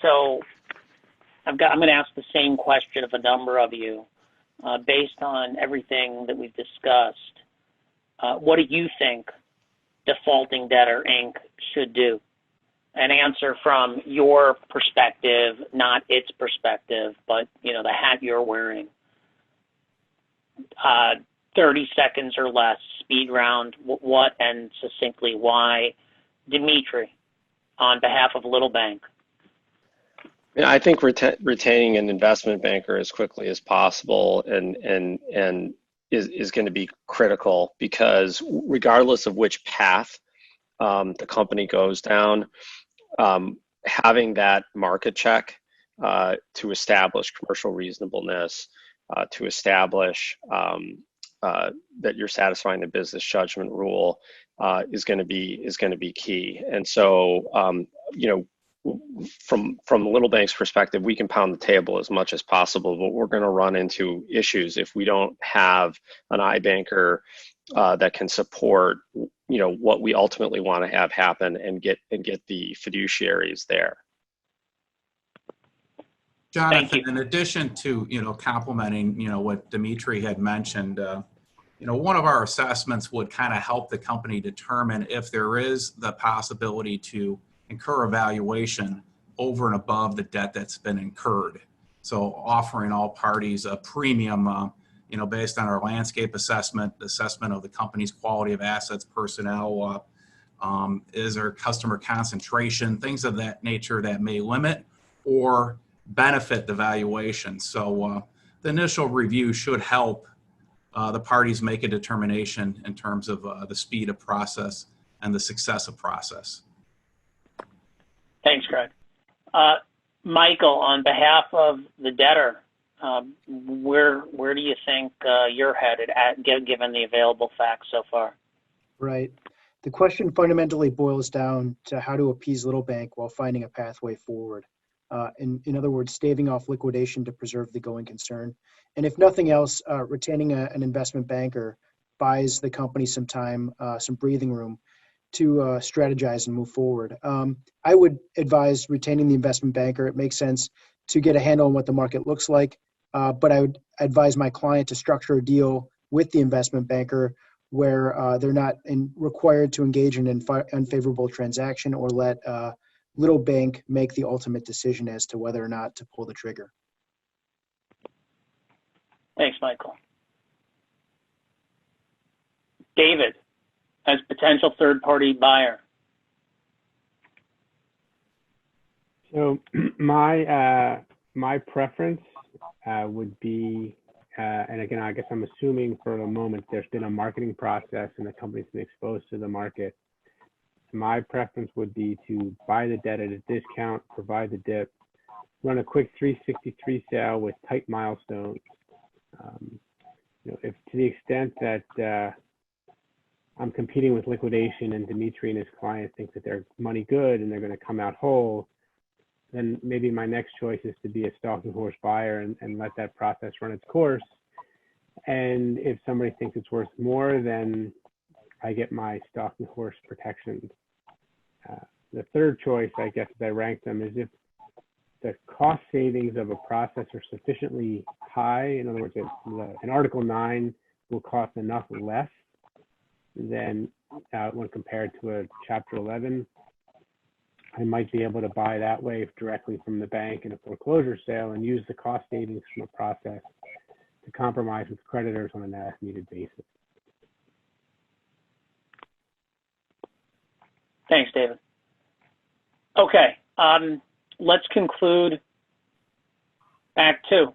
So I'm going to ask the same question of a number of you. based on everything that we've discussed, what do you think Defaulting Debtor Inc. should do? An answer from your perspective, not its perspective, but the hat you're wearing. 30 seconds or less, speed round. What and succinctly why? Dimitri, on behalf of Little Bank. Yeah, I think retaining an investment banker as quickly as possible and is going to be critical, because regardless of which path the company goes down, having that market check to establish commercial reasonableness, to establish that you're satisfying the business judgment rule is going to be key. And so from Little Bank's perspective, we can pound the table as much as possible, but we're going to run into issues if we don't have an iBanker that can support what we ultimately want to have happen and get the fiduciaries there. Jonathan, in addition to complimenting what Dimitri had mentioned, one of our assessments would kind of help the company determine if there is the possibility to incur a valuation over and above the debt that's been incurred. So offering all parties a premium, based on our landscape assessment of the company's quality of assets, personnel, is there customer concentration, things of that nature that may limit or benefit the valuation. So the initial review should help the parties make a determination in terms of the speed of process and the success of process. Thanks, Greg. Michael, on behalf of the debtor, where do you think you're headed at, given the available facts so far? Right. The question fundamentally boils down to how to appease Little Bank while finding a pathway forward. In other words, staving off liquidation to preserve the going concern. And if nothing else, retaining an investment banker buys the company some time, some breathing room to strategize and move forward. I would advise retaining the investment banker. It makes sense to get a handle on what the market looks like, but I would advise my client to structure a deal with the investment banker where they're not required to engage in an unfavorable transaction or let Little Bank make the ultimate decision as to whether or not to pull the trigger. Thanks, Michael. David, as potential third-party buyer. So my preference would be, and again, I guess I'm assuming for the moment there's been a marketing process and the company's been exposed to the market. My preference would be to buy the debt at a discount, provide the dip, run a quick 363 sale with tight milestones. If to the extent that I'm competing with liquidation and Dimitri and his clients think that they're money good and they're going to come out whole, then maybe my next choice is to be a stalking horse buyer and let that process run its course. And if somebody thinks it's worth more, then I get my stalking horse protection. The third choice, I guess, as I rank them, is if the cost savings of a process are sufficiently high. In other words, an Article 9 will cost enough less than when compared to a Chapter 11. I might be able to buy that way directly from the bank in a foreclosure sale and use the cost savings from the process to compromise with creditors on an as-needed basis. Thanks, David. Okay, let's conclude Act 2.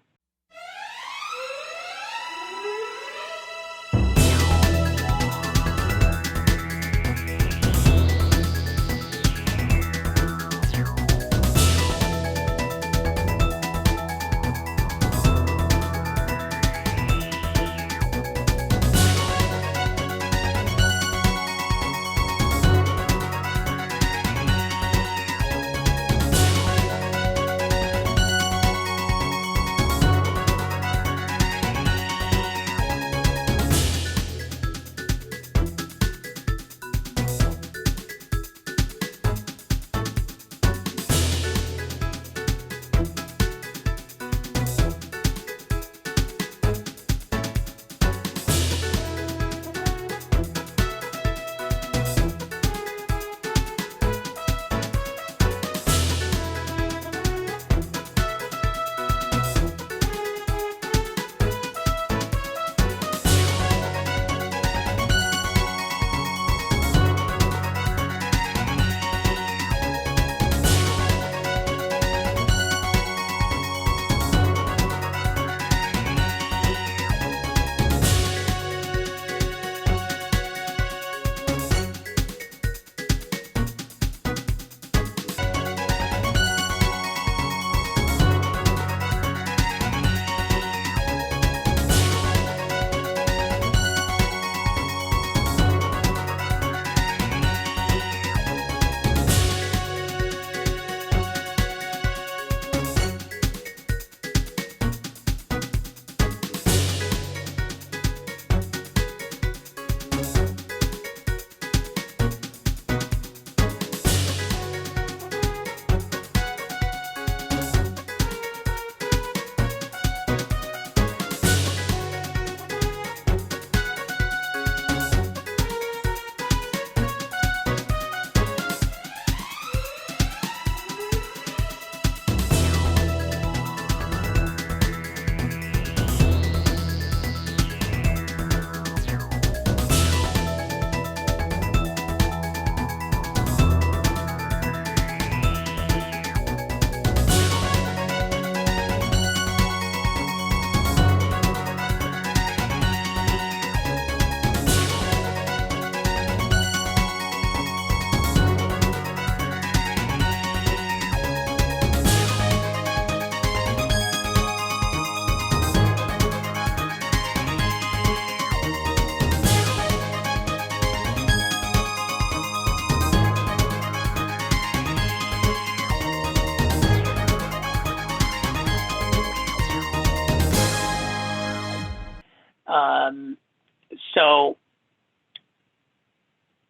So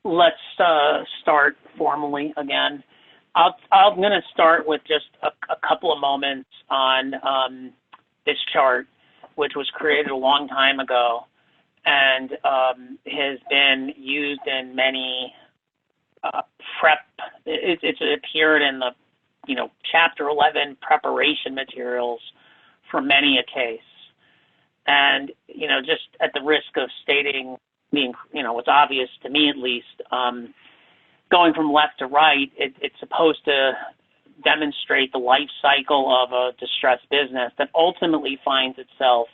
let's start formally again. I'm going to start with just a couple of moments on this chart, which was created a long time ago and has been used in many it's appeared in the Chapter 11 preparation materials for many a case. And just at the risk of stating what's obvious to me at least, going from left to right, it's supposed to demonstrate the life cycle of a distressed business that ultimately finds itself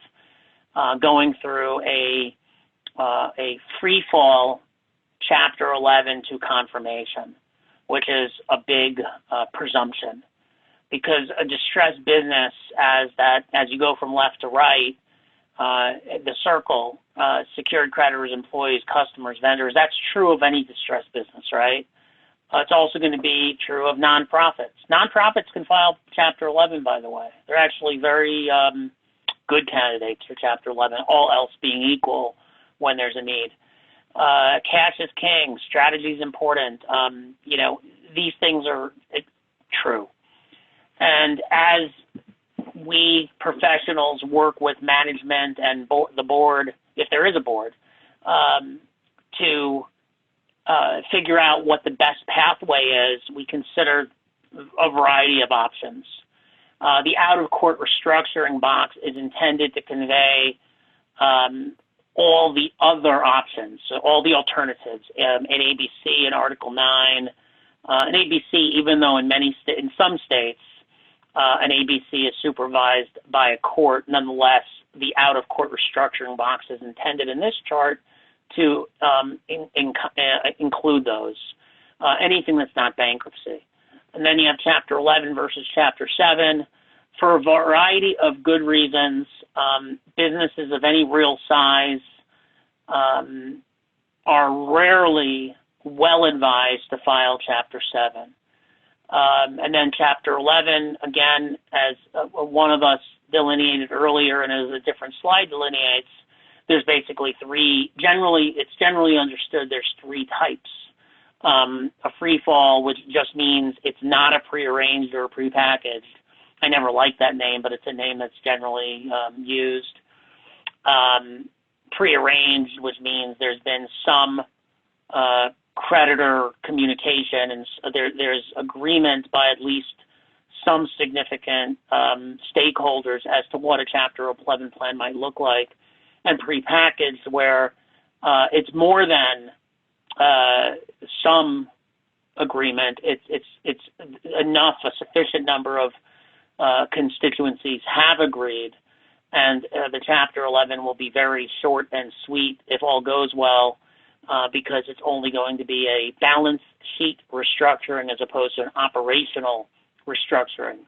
going through a free fall Chapter 11 to confirmation, which is a big presumption, because a distressed business, as you go from left to right, the circle, secured creditors, employees, customers, vendors, that's true of any distressed business, right? It's also going to be true of nonprofits. Nonprofits can file Chapter 11, by the way. They're actually very good candidates for Chapter 11, all else being equal when there's a need. Cash is king. Strategy is important. These things are true. And as we professionals work with management and the board, if there is a board, to figure out what the best pathway is, we consider a variety of options. The out-of-court restructuring box is intended to convey all the other options, so all the alternatives in ABC in Article 9. An ABC, even though in some states an ABC is supervised by a court, nonetheless, the out-of-court restructuring box is intended in this chart to include those, anything that's not bankruptcy. And then you have Chapter 11 versus Chapter 7. For a variety of good reasons, businesses of any real size are rarely well advised to file Chapter 7. And then Chapter 11, again, as one of us delineated earlier and as a different slide delineates, there's basically it's generally understood there's three types. A free fall, which just means it's not a prearranged or prepackaged. I never liked that name, but it's a name that's generally used. Prearranged, which means there's been some creditor communication and there's agreement by at least some significant stakeholders as to what a Chapter 11 plan might look like. And prepackaged, where it's more than some agreement. It's enough, a sufficient number of constituencies have agreed, and the Chapter 11 will be very short and sweet if all goes well, because it's only going to be a balance sheet restructuring as opposed to an operational restructuring.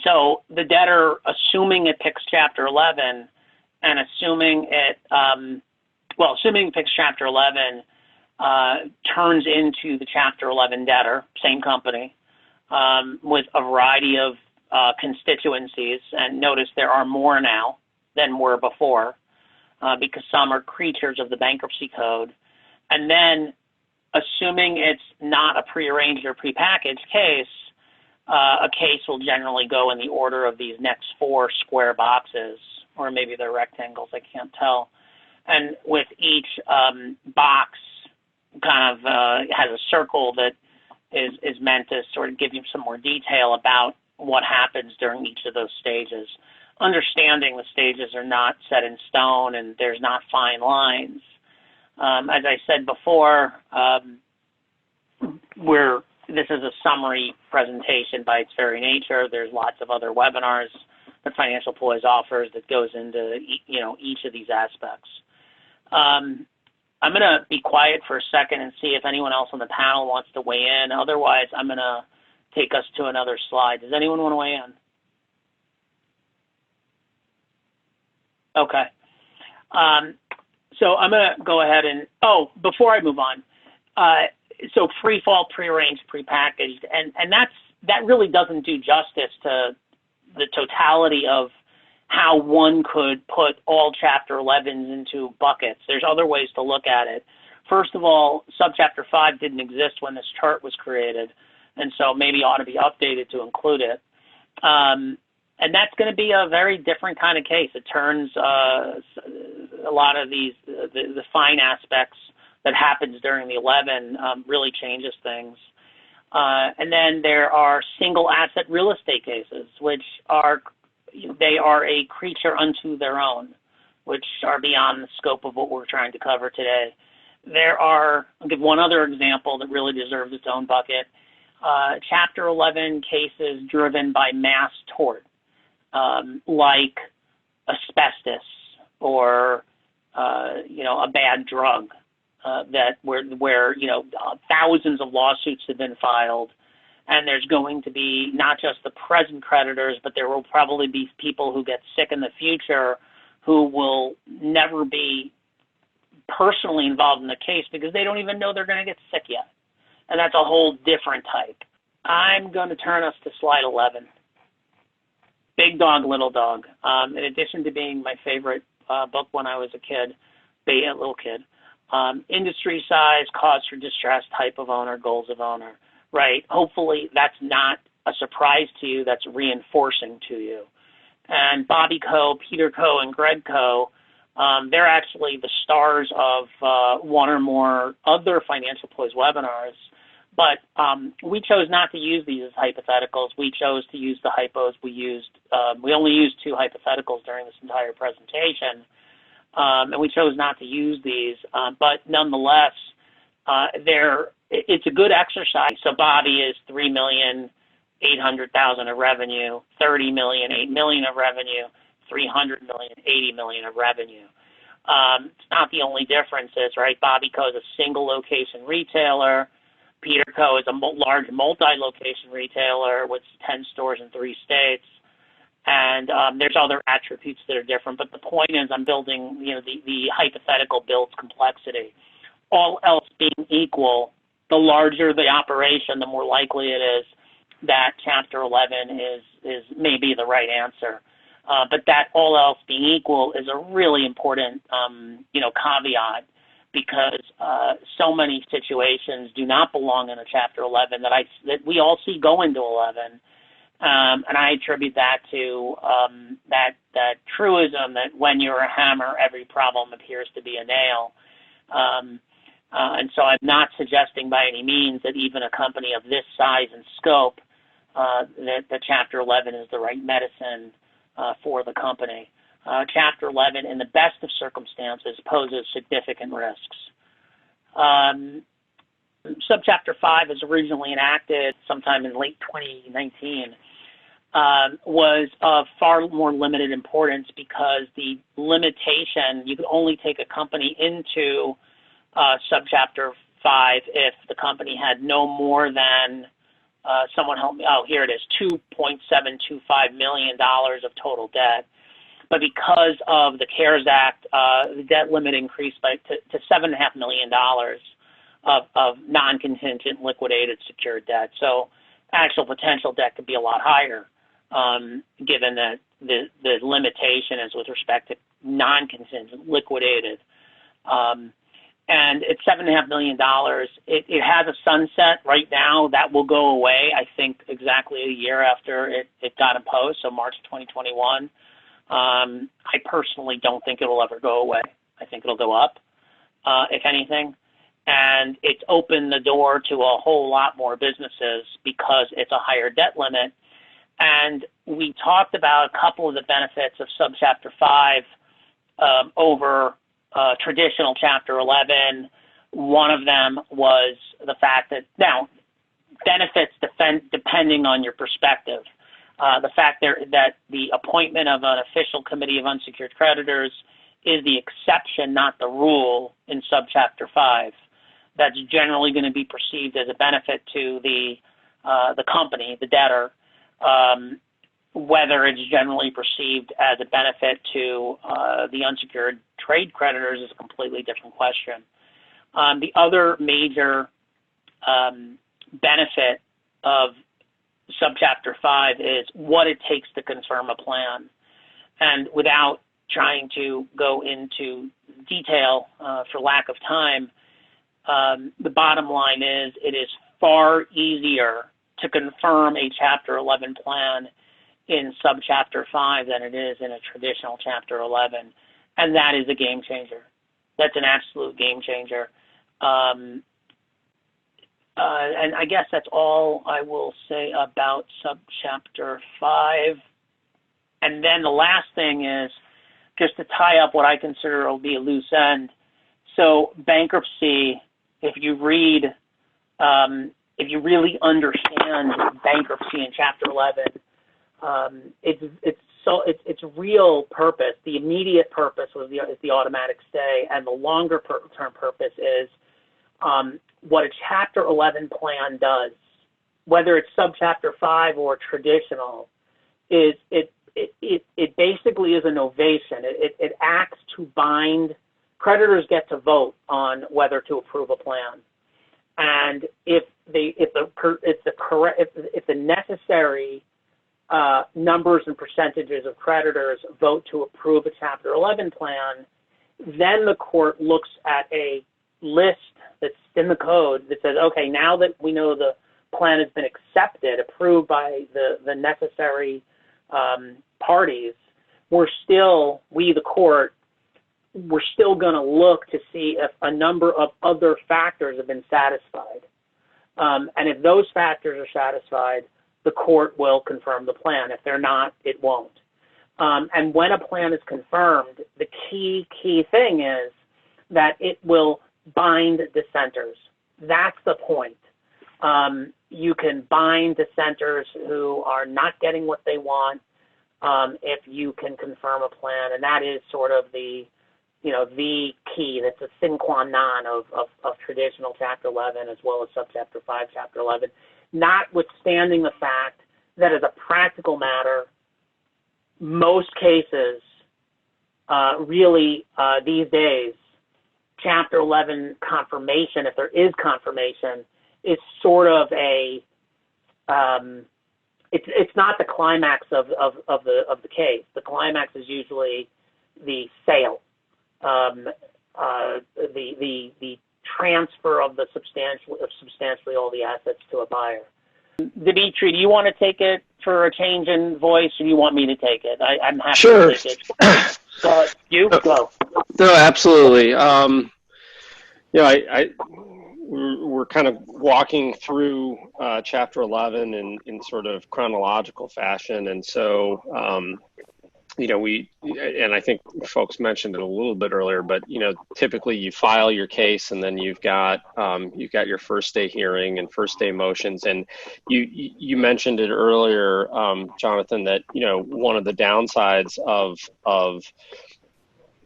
So the debtor, assuming it picks Chapter 11, and assuming it picks Chapter 11, turns into the Chapter 11 debtor, same company, with a variety of constituencies. And notice there are more now than were before, because some are creatures of the bankruptcy code. And then, assuming it's not a prearranged or prepackaged case, a case will generally go in the order of these next four square boxes, or maybe they're rectangles, I can't tell. And with each box kind of has a circle that is meant to sort of give you some more detail about what happens during each of those stages. Understanding the stages are not set in stone and there's not fine lines. As I said before, this is a summary presentation by its very nature. There's lots of other webinars that Financial Ploys offers that goes into each of these aspects. I'm going to be quiet for a second and see if anyone else on the panel wants to weigh in. Otherwise, I'm going to take us to another slide. Does anyone want to weigh in? Okay. So I'm going to go ahead and, before I move on, so free fall, prearranged, prepackaged, and that really doesn't do justice to the totality of how one could put all Chapter 11s into buckets. There's other ways to look at it. First of all, Subchapter 5 didn't exist when this chart was created, and so maybe ought to be updated to include it. And that's going to be a very different kind of case. It turns a lot of these, the fine aspects that happens during the 11 really changes things. And then there are single asset real estate cases, which are, they are a creature unto their own, which are beyond the scope of what we're trying to cover today. There are, I'll give one other example that really deserves its own bucket. Chapter 11 cases driven by mass tort, like asbestos or, a bad drug, that where thousands of lawsuits have been filed, and there's going to be not just the present creditors, but there will probably be people who get sick in the future who will never be personally involved in the case because they don't even know they're going to get sick yet. And that's a whole different type. I'm going to turn us to slide 11. Big Dog, Little Dog. In addition to being my favorite book when I was a little kid, industry size, cause for distress, type of owner, goals of owner, right? Hopefully that's not a surprise to you, that's reinforcing to you. And Bobby Coe, Peter Coe, and Greg Coe, they're actually the stars of one or more other Financial Ploys webinars, but we chose not to use these as hypotheticals. We chose to use the hypos we used. We only used 2 hypotheticals during this entire presentation, and we chose not to use these, but nonetheless, it's a good exercise. So Bobby is $3,800,000 of revenue, $30 million, $8 million of revenue, $300 million, $80 million of revenue. It's not the only differences, right? Bobby Coe is a single location retailer. Peter Coe is a large multi-location retailer with 10 stores in 3 states. And there's other attributes that are different, but the point is I'm building, the hypothetical builds complexity. All else being equal, the larger the operation, the more likely it is that Chapter 11 is maybe the right answer. But that all else being equal is a really important, caveat, because so many situations do not belong in a Chapter 11 that we all see go into 11. And I attribute that to that truism that when you're a hammer, every problem appears to be a nail. And so I'm not suggesting by any means that even a company of this size and scope, that Chapter 11 is the right medicine for the company. Chapter 11, in the best of circumstances, poses significant risks. Subchapter 5 was originally enacted sometime in late 2019, was of far more limited importance because the limitation, you could only take a company into Subchapter 5 if the company had no more than, someone help me, here it is, $2.725 million of total debt. But because of the CARES Act, the debt limit increased to $7.5 million of non-contingent liquidated secured debt. So actual potential debt could be a lot higher, given that the limitation is with respect to non-contingent liquidated. And it's $7.5 million. It has a sunset right now that will go away, I think, exactly a year after it got imposed, so March 2021. I personally don't think it will ever go away. I think it'll go up, if anything. And it's opened the door to a whole lot more businesses because it's a higher debt limit. And we talked about a couple of the benefits of Subchapter 5 over traditional Chapter 11. One of them was the fact that, now, benefits depending on your perspective. The fact that the appointment of an official committee of unsecured creditors is the exception, not the rule, in Subchapter 5. That's generally going to be perceived as a benefit to the company, the debtor. Whether it's generally perceived as a benefit to the unsecured trade creditors is a completely different question. The other major benefit of Subchapter 5 is what it takes to confirm a plan. And without trying to go into detail for lack of time, the bottom line is it is far easier to confirm a Chapter 11 plan in Subchapter 5 than it is in a traditional Chapter 11. And that is a game changer. That's an absolute game changer. And I guess that's all I will say about Subchapter 5. And then the last thing is just to tie up what I consider will be a loose end. So bankruptcy, if you read, if you really understand bankruptcy in Chapter 11, its real purpose, the immediate purpose is the automatic stay, and the longer term purpose is what a Chapter 11 plan does, whether it's Subchapter 5 or traditional, is it basically is a novation. It acts to bind. Creditors get to vote on whether to approve a plan, and if the necessary numbers and percentages of creditors vote to approve a Chapter 11 plan, then the court looks at a list that's in the code that says, okay, now that we know the plan has been accepted, approved by the necessary parties, we, the court, we're still going to look to see if a number of other factors have been satisfied. And if those factors are satisfied, the court will confirm the plan. If they're not, it won't. And when a plan is confirmed, the key thing is that it will bind dissenters. That's the point. You can bind dissenters who are not getting what they want if you can confirm a plan, and that is sort of the key. That's a sine qua non of traditional Chapter 11 as well as Subchapter 5, Chapter 11, notwithstanding the fact that as a practical matter, most cases these days, Chapter 11 confirmation, if there is confirmation, is sort of it's not the climax of the case. The climax is usually the sale, the transfer of substantially all the assets to a buyer. Dimitri, do you want to take it for a change in voice, or do you want me to take it? I'm happy to take it. You go. No, absolutely. We're kind of walking through Chapter 11 in sort of chronological fashion, and so and I think folks mentioned it a little bit earlier, but typically you file your case, and then you've got your first day hearing and first day motions, and you mentioned it earlier, Jonathan, that one of the downsides of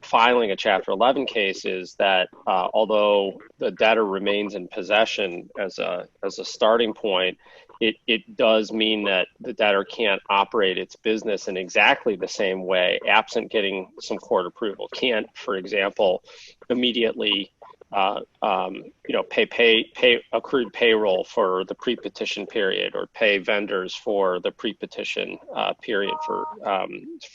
filing a Chapter 11 case is that although the debtor remains in possession as a starting point, it does mean that the debtor can't operate its business in exactly the same way absent getting some court approval. Can't, for example, immediately pay accrued payroll for the pre-petition period, or pay vendors for the pre-petition period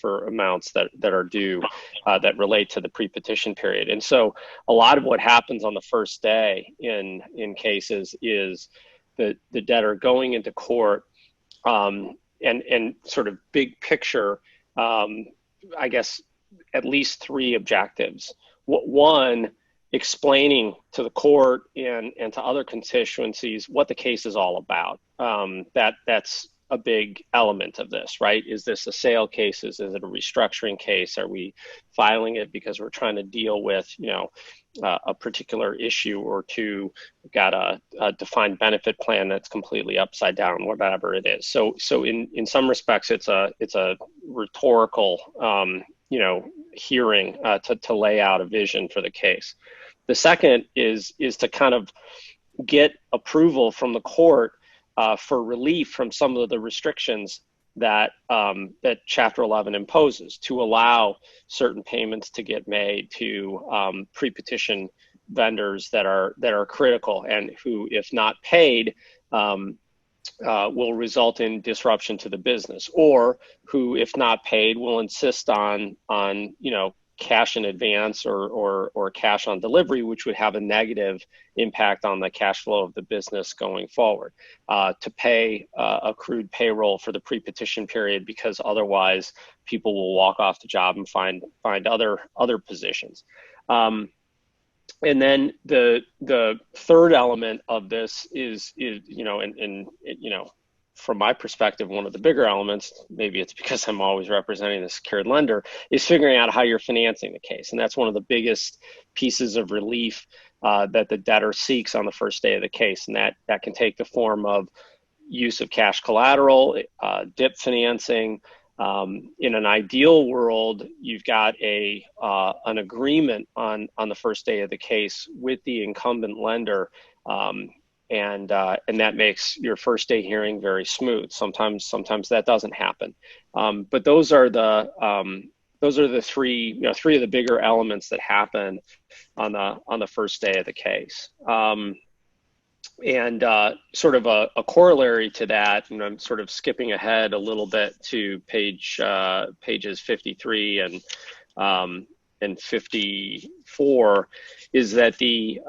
for amounts that are due that relate to the pre-petition period. And so a lot of what happens on the first day in cases is the debtor going into court and sort of big picture, I guess at least three objectives. One, explaining to the court and to other constituencies what the case is all about. That's a big element of this, right? Is this a sale case? Is it a restructuring case? Are we filing it because we're trying to deal with, a particular issue, or got a defined benefit plan that's completely upside down, whatever it is. So in some respects, it's a rhetorical, hearing to lay out a vision for the case. The second is to kind of get approval from the court for relief from some of the restrictions that Chapter 11 imposes, to allow certain payments to get made to pre-petition vendors that are critical, and who, if not paid, will result in disruption to the business, or who, if not paid, will insist on cash in advance or cash on delivery, which would have a negative impact on the cash flow of the business going forward, to pay accrued payroll for the pre-petition period, because otherwise people will walk off the job and find other positions. And then the third element of this is from my perspective, one of the bigger elements, maybe it's because I'm always representing the secured lender, is figuring out how you're financing the case. And that's one of the biggest pieces of relief that the debtor seeks on the first day of the case. And that can take the form of use of cash collateral, DIP financing. In an ideal world, you've got an agreement on the first day of the case with the incumbent lender, and that makes your first day hearing very smooth. Sometimes that doesn't happen, but those are the three of the bigger elements that happen on the first day of the case. And sort of a corollary to that, and I'm sort of skipping ahead a little bit to pages 53 and 54, is that the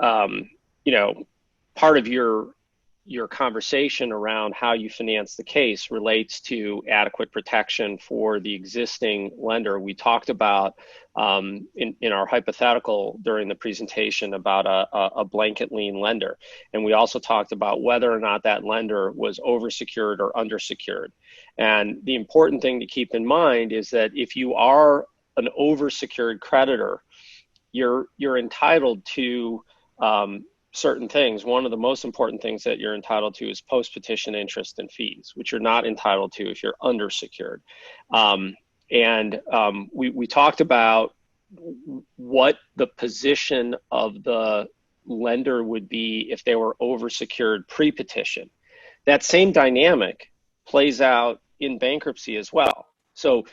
part of your conversation around how you finance the case relates to adequate protection for the existing lender. We talked about in our hypothetical during the presentation about a blanket lien lender. And we also talked about whether or not that lender was oversecured or undersecured. And the important thing to keep in mind is that if you are an oversecured creditor, you're entitled to certain things. One of the most important things that you're entitled to is post-petition interest and fees, which you're not entitled to if you're undersecured. We talked about what the position of the lender would be if they were oversecured pre-petition. That same dynamic plays out in bankruptcy as well. So,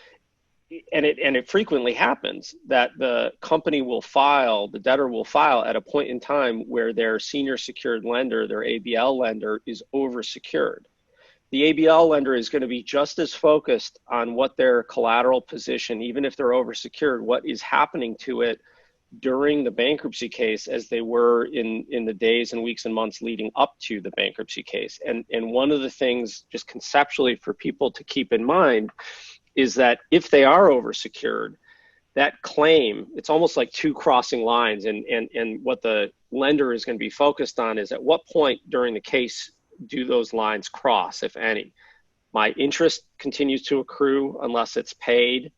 and it frequently happens that the debtor will file at a point in time where their senior secured lender, their ABL lender, is oversecured. The ABL lender is going to be just as focused on what their collateral position, even if they're oversecured, what is happening to it during the bankruptcy case as they were in the days and weeks and months leading up to the bankruptcy case. And one of the things just conceptually for people to keep in mind is that if they are oversecured, that claim, it's almost like two crossing lines. And what the lender is going to be focused on is at what point during the case do those lines cross, if any? My interest continues to accrue unless it's paid.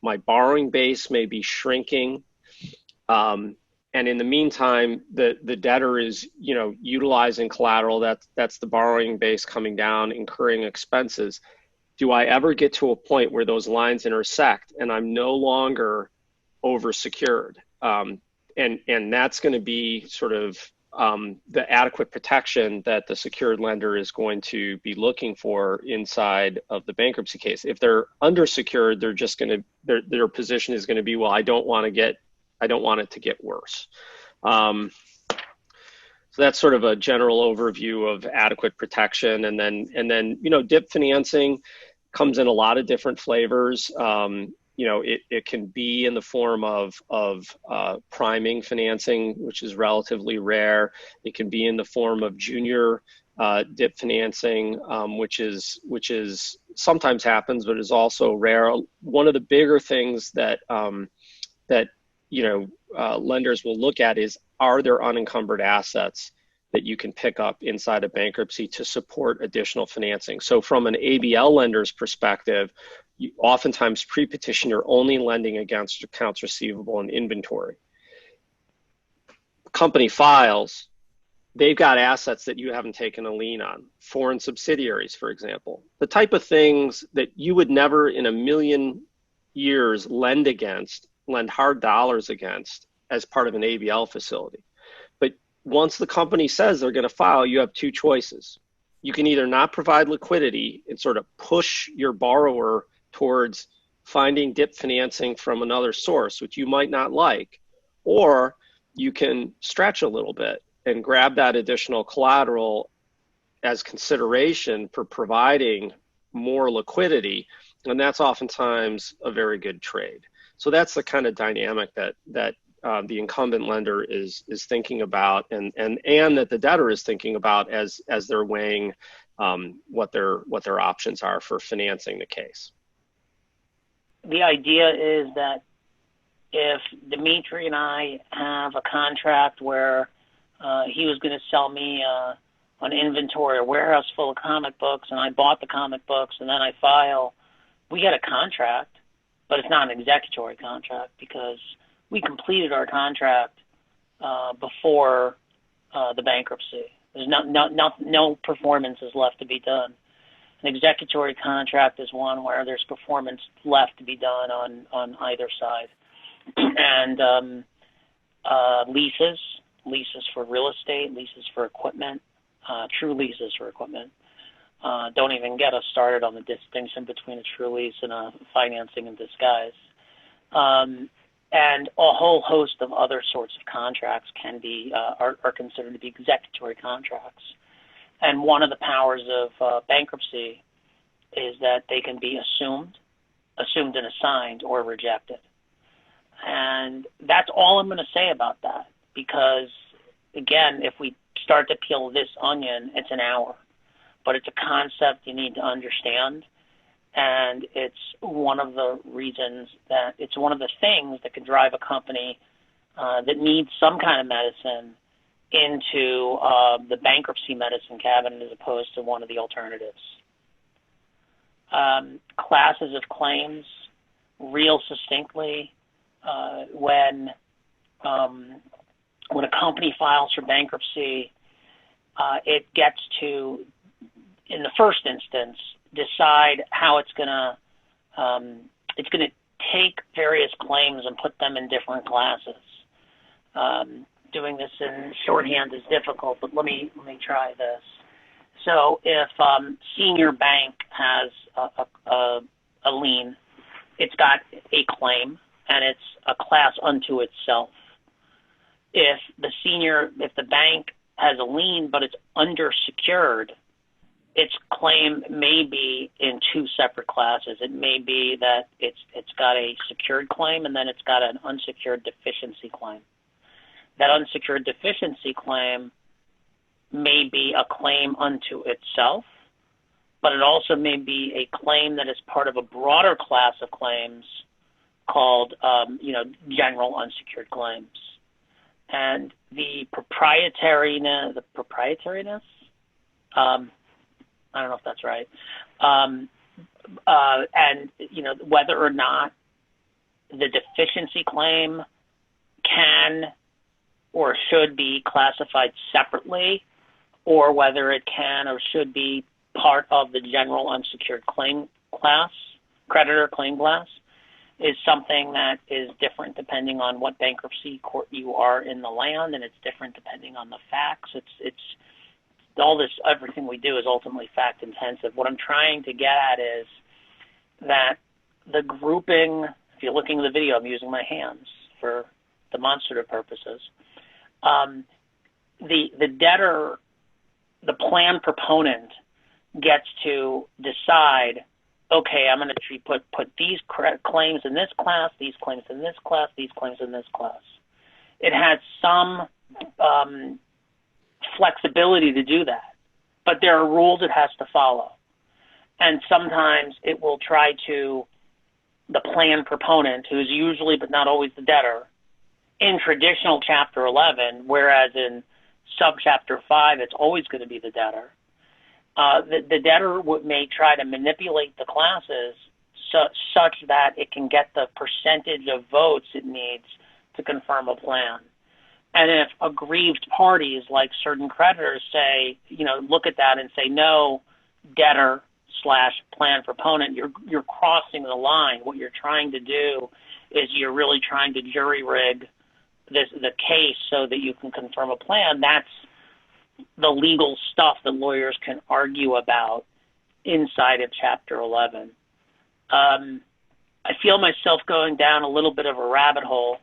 My borrowing base may be shrinking. And in the meantime, the debtor is, utilizing collateral. That's the borrowing base coming down, incurring expenses. Do I ever get to a point where those lines intersect and I'm no longer oversecured? And that's going to be sort of the adequate protection that the secured lender is going to be looking for inside of the bankruptcy case. If they're undersecured, they're just going to their position is going to be, well, I don't want it to get worse. So that's sort of a general overview of adequate protection. And then DIP financing comes in a lot of different flavors. It can be in the form of priming financing, which is relatively rare. It can be in the form of junior DIP financing, which is sometimes happens, but is also rare. One of the bigger things that lenders will look at is, are there unencumbered assets that you can pick up inside of bankruptcy to support additional financing? So from an ABL lender's perspective, oftentimes pre-petition, you're only lending against accounts receivable and inventory. Company files, they've got assets that you haven't taken a lien on, foreign subsidiaries, for example. The type of things that you would never in a million years lend hard dollars against as part of an ABL facility. But once the company says they're going to file, you have two choices. You can either not provide liquidity and sort of push your borrower towards finding DIP financing from another source, which you might not like, or you can stretch a little bit and grab that additional collateral as consideration for providing more liquidity, and that's oftentimes a very good trade. So that's the kind of dynamic that the incumbent lender is thinking about, and that the debtor is thinking about as they're weighing what their options are for financing the case. The idea is that if Dimitri and I have a contract where he was going to sell me an inventory, a warehouse full of comic books, and I bought the comic books, and then I file, we get a contract, but it's not an executory contract because we completed our contract before the bankruptcy. There's no performance is left to be done. An executory contract is one where there's performance left to be done on either side. And leases for real estate, leases for equipment, true leases for equipment. Don't even get us started on the distinction between a true lease and a financing in disguise. And a whole host of other sorts of contracts can be are considered to be executory contracts. And one of the powers of bankruptcy is that they can be assumed and assigned, or rejected. And that's all I'm going to say about that, because, again, if we start to peel this onion, it's an hour. But it's a concept you need to understand, and it's one of the reasons that it's one of the things that can drive a company that needs some kind of medicine into the bankruptcy medicine cabinet as opposed to one of the alternatives. Classes of claims, real succinctly, when a company files for bankruptcy, it gets to, in the first instance, decide how it's going to take various claims and put them in different classes. Doing this in shorthand is difficult, but let me try this. So if Senior Bank has a lien, it's got a claim, and it's a class unto itself. If the bank has a lien but it's undersecured, its claim may be in two separate classes. It may be that it's got a secured claim, and then it's got an unsecured deficiency claim. That unsecured deficiency claim may be a claim unto itself, but it also may be a claim that is part of a broader class of claims called, general unsecured claims. And the proprietariness, I don't know if that's right, and whether or not the deficiency claim can or should be classified separately, or whether it can or should be part of the general unsecured claim class, creditor claim class, is something that is different depending on what bankruptcy court you are in the land, and it's different depending on the facts. It's all this, everything we do is ultimately fact intensive. What I'm trying to get at is that the grouping, if you're looking at the video, I'm using my hands for demonstrative purposes. The debtor, the plan proponent, gets to decide, okay, I'm going to put these claims in this class, these claims in this class, these claims in this class. It has some flexibility to do that, but there are rules it has to follow. And sometimes it will try to, the plan proponent, who's usually but not always the debtor, in traditional Chapter 11, whereas in Subchapter 5, it's always going to be the debtor. The debtor may try to manipulate the classes such that it can get the percentage of votes it needs to confirm a plan. And if aggrieved parties like certain creditors say, look at that and say, no, debtor/plan proponent, you're crossing the line. What you're trying to do is you're really trying to jury rig the case so that you can confirm a plan. That's the legal stuff that lawyers can argue about inside of Chapter 11. I feel myself going down a little bit of a rabbit hole.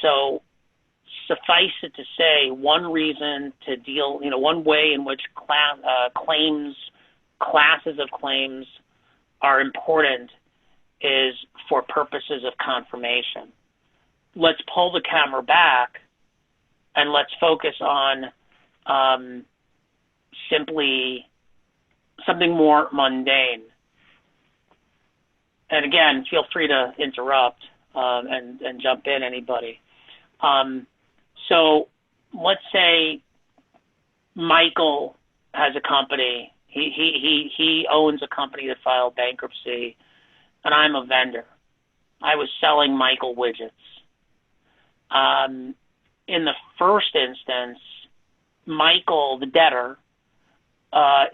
So suffice it to say, one reason to deal, one way in which classes of claims are important is for purposes of confirmation. Let's pull the camera back and let's focus on simply something more mundane. And again, feel free to interrupt and jump in, anybody. So let's say Michael has a company. He owns a company that filed bankruptcy, and I'm a vendor. I was selling Michael widgets. In the first instance, Michael, the debtor,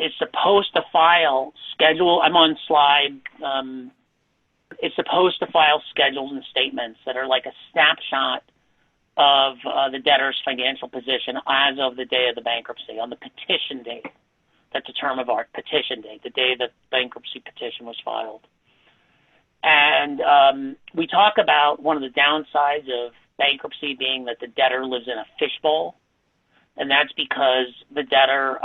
is supposed to file schedule. I'm on slide. It's supposed to file schedules and statements that are like a snapshot of the debtor's financial position as of the day of the bankruptcy, on the petition date. That's the term of art, petition date, the day the bankruptcy petition was filed. And we talk about one of the downsides of bankruptcy being that the debtor lives in a fishbowl, and that's because the debtor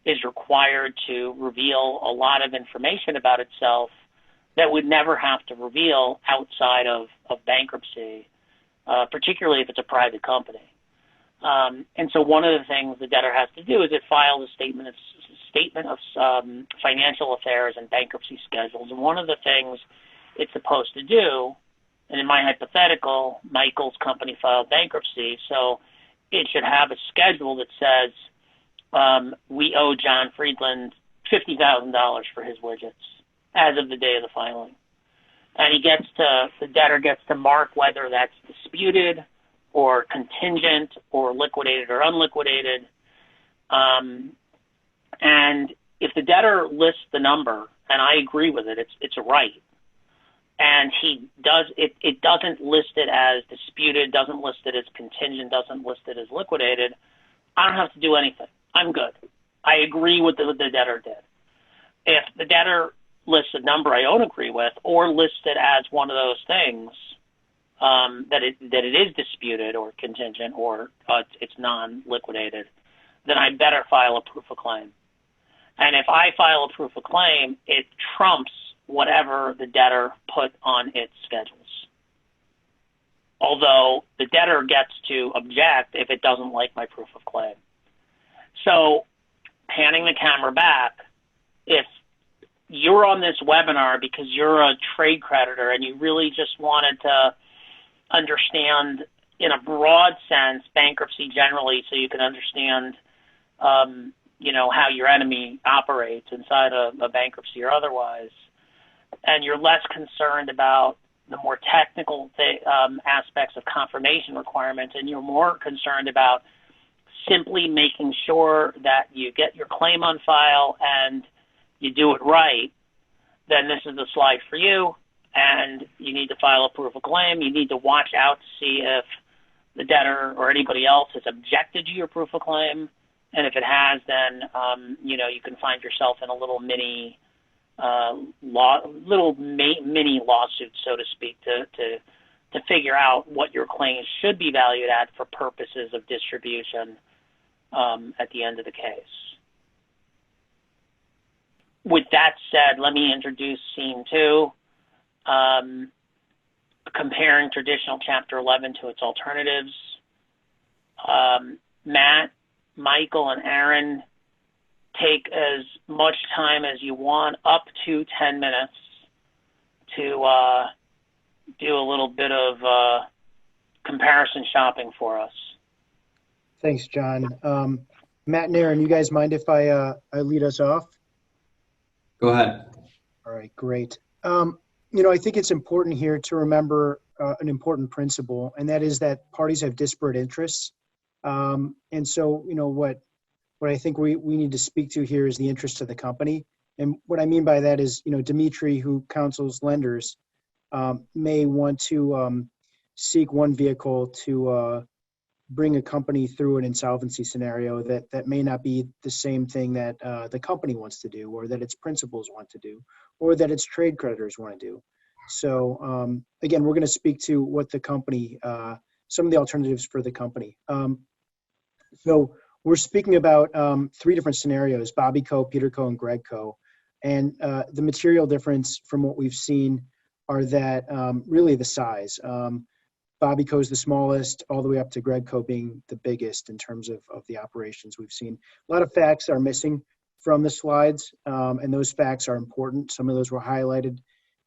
is required to reveal a lot of information about itself that would never have to reveal outside of bankruptcy, particularly if it's a private company. And so one of the things the debtor has to do is it files a statement of financial affairs and bankruptcy schedules. And one of the things it's supposed to do, and in my hypothetical, Michael's company filed bankruptcy, so it should have a schedule that says we owe John Friedland $50,000 for his widgets as of the day of the filing. And the debtor gets to mark whether that's disputed or contingent or liquidated or unliquidated. And if the debtor lists the number, and I agree with it, it's a right, and it doesn't list it as disputed, doesn't list it as contingent, doesn't list it as liquidated, I don't have to do anything. I'm good. I agree with what the debtor did. If the debtor lists a number I don't agree with, or lists it as one of those things, that it is disputed or contingent or it's non-liquidated, then I better file a proof of claim. And if I file a proof of claim, it trumps whatever the debtor put on its schedules. Although the debtor gets to object if it doesn't like my proof of claim. So, panning the camera back, if you're on this webinar because you're a trade creditor and you really just wanted to understand in a broad sense bankruptcy generally so you can understand how your enemy operates inside a bankruptcy or otherwise, and you're less concerned about the more technical aspects of confirmation requirements, and you're more concerned about simply making sure that you get your claim on file and you do it right, then this is the slide for you, and you need to file a proof of claim. You need to watch out to see if the debtor or anybody else has objected to your proof of claim, and if it has, then you can find yourself in a little mini lawsuit, so to speak, to figure out what your claims should be valued at for purposes of distribution at the end of the case. With that said, let me introduce scene 2, comparing traditional Chapter 11 to its alternatives. Matt, Michael, and Aaron, take as much time as you want, up to 10 minutes, to do a little bit of comparison shopping for us. Thanks, John. Matt and Aaron, you guys mind if I lead us off? Go ahead. All right, great. I think it's important here to remember an important principle, and that is that parties have disparate interests. And so, what I think we need to speak to here is the interest of the company. And what I mean by that is, Dimitri, who counsels lenders, may want to seek one vehicle to bring a company through an insolvency scenario that may not be the same thing that the company wants to do, or that its principals want to do, or that its trade creditors want to do. So again, we're going to speak to what the company some of the alternatives for the company. So we're speaking about three different scenarios: Bobby Co., Peter Co., and Greg Co. And the material difference from what we've seen are that really the size. Bobby Co. is the smallest, all the way up to Greg Co. being the biggest in terms of the operations we've seen. A lot of facts are missing from the slides, and those facts are important. Some of those were highlighted